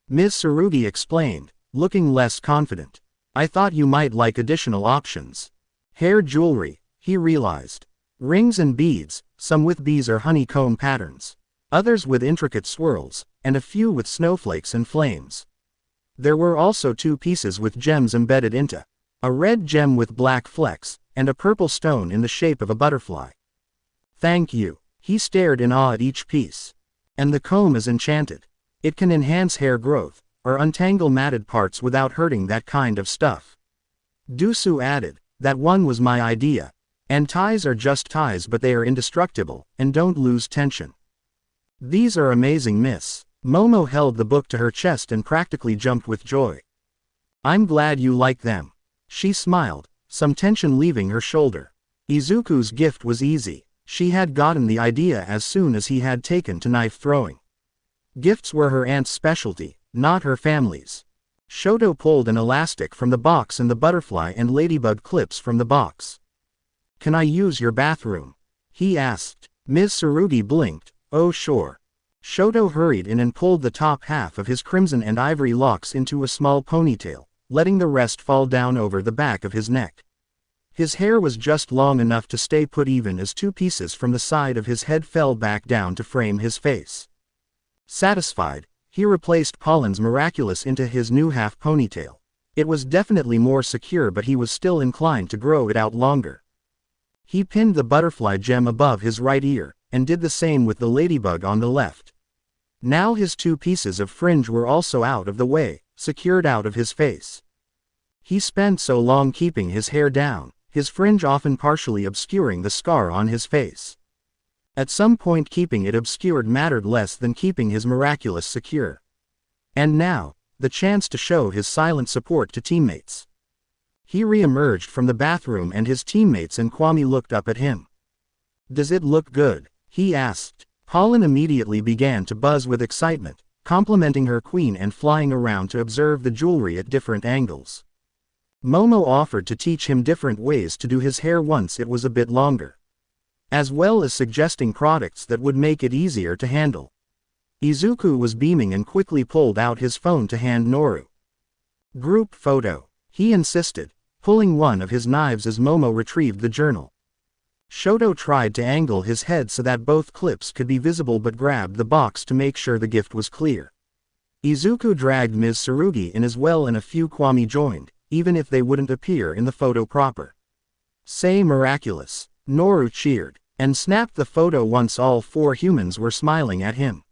Ms. Tsurugi explained, looking less confident. I thought you might like additional options. Hair jewelry, he realized. Rings and beads, some with bees or honeycomb patterns. Others with intricate swirls, and a few with snowflakes and flames. There were also 2 pieces with gems embedded into. A red gem with black flecks, and a purple stone in the shape of a butterfly. Thank you. He stared in awe at each piece. And the comb is enchanted. It can enhance hair growth, or untangle matted parts without hurting that kind of stuff. Dusu added, that one was my idea. And ties are just ties, but they are indestructible, and don't lose tension. These are amazing, miss. Momo held the book to her chest and practically jumped with joy. I'm glad you like them. She smiled, some tension leaving her shoulder. Izuku's gift was easy. She had gotten the idea as soon as he had taken to knife throwing. Gifts were her aunt's specialty, not her family's. Shoto pulled an elastic from the box and the butterfly and ladybug clips from the box. Can I use your bathroom? He asked. Ms. Tsurugi blinked. Oh sure. Shoto hurried in and pulled the top half of his crimson and ivory locks into a small ponytail, letting the rest fall down over the back of his neck. His hair was just long enough to stay put even as 2 pieces from the side of his head fell back down to frame his face. Satisfied, he replaced Pollen's miraculous into his new half ponytail. It was definitely more secure, but he was still inclined to grow it out longer. He pinned the butterfly gem above his right ear, and did the same with the ladybug on the left. Now his 2 pieces of fringe were also out of the way, secured out of his face. He spent so long keeping his hair down, his fringe often partially obscuring the scar on his face. At some point keeping it obscured mattered less than keeping his miraculous secure. And now, the chance to show his silent support to teammates. He re-emerged from the bathroom and his teammates and Kwame looked up at him. Does it look good? He asked. Pollen immediately began to buzz with excitement, complimenting her queen and flying around to observe the jewelry at different angles. Momo offered to teach him different ways to do his hair once it was a bit longer, as well as suggesting products that would make it easier to handle. Izuku was beaming and quickly pulled out his phone to hand Noru. Group photo, he insisted, pulling one of his knives as Momo retrieved the journal. Shoto tried to angle his head so that both clips could be visible but grabbed the box to make sure the gift was clear. Izuku dragged Ms. Tsurugi in as well and a few Kwame joined, even if they wouldn't appear in the photo proper. Say miraculous, Noru cheered, and snapped the photo once all 4 humans were smiling at him.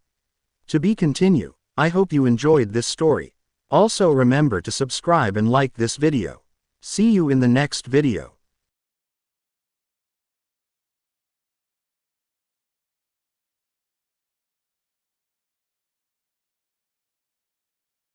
To be continued. I hope you enjoyed this story. Also remember to subscribe and like this video. See you in the next video.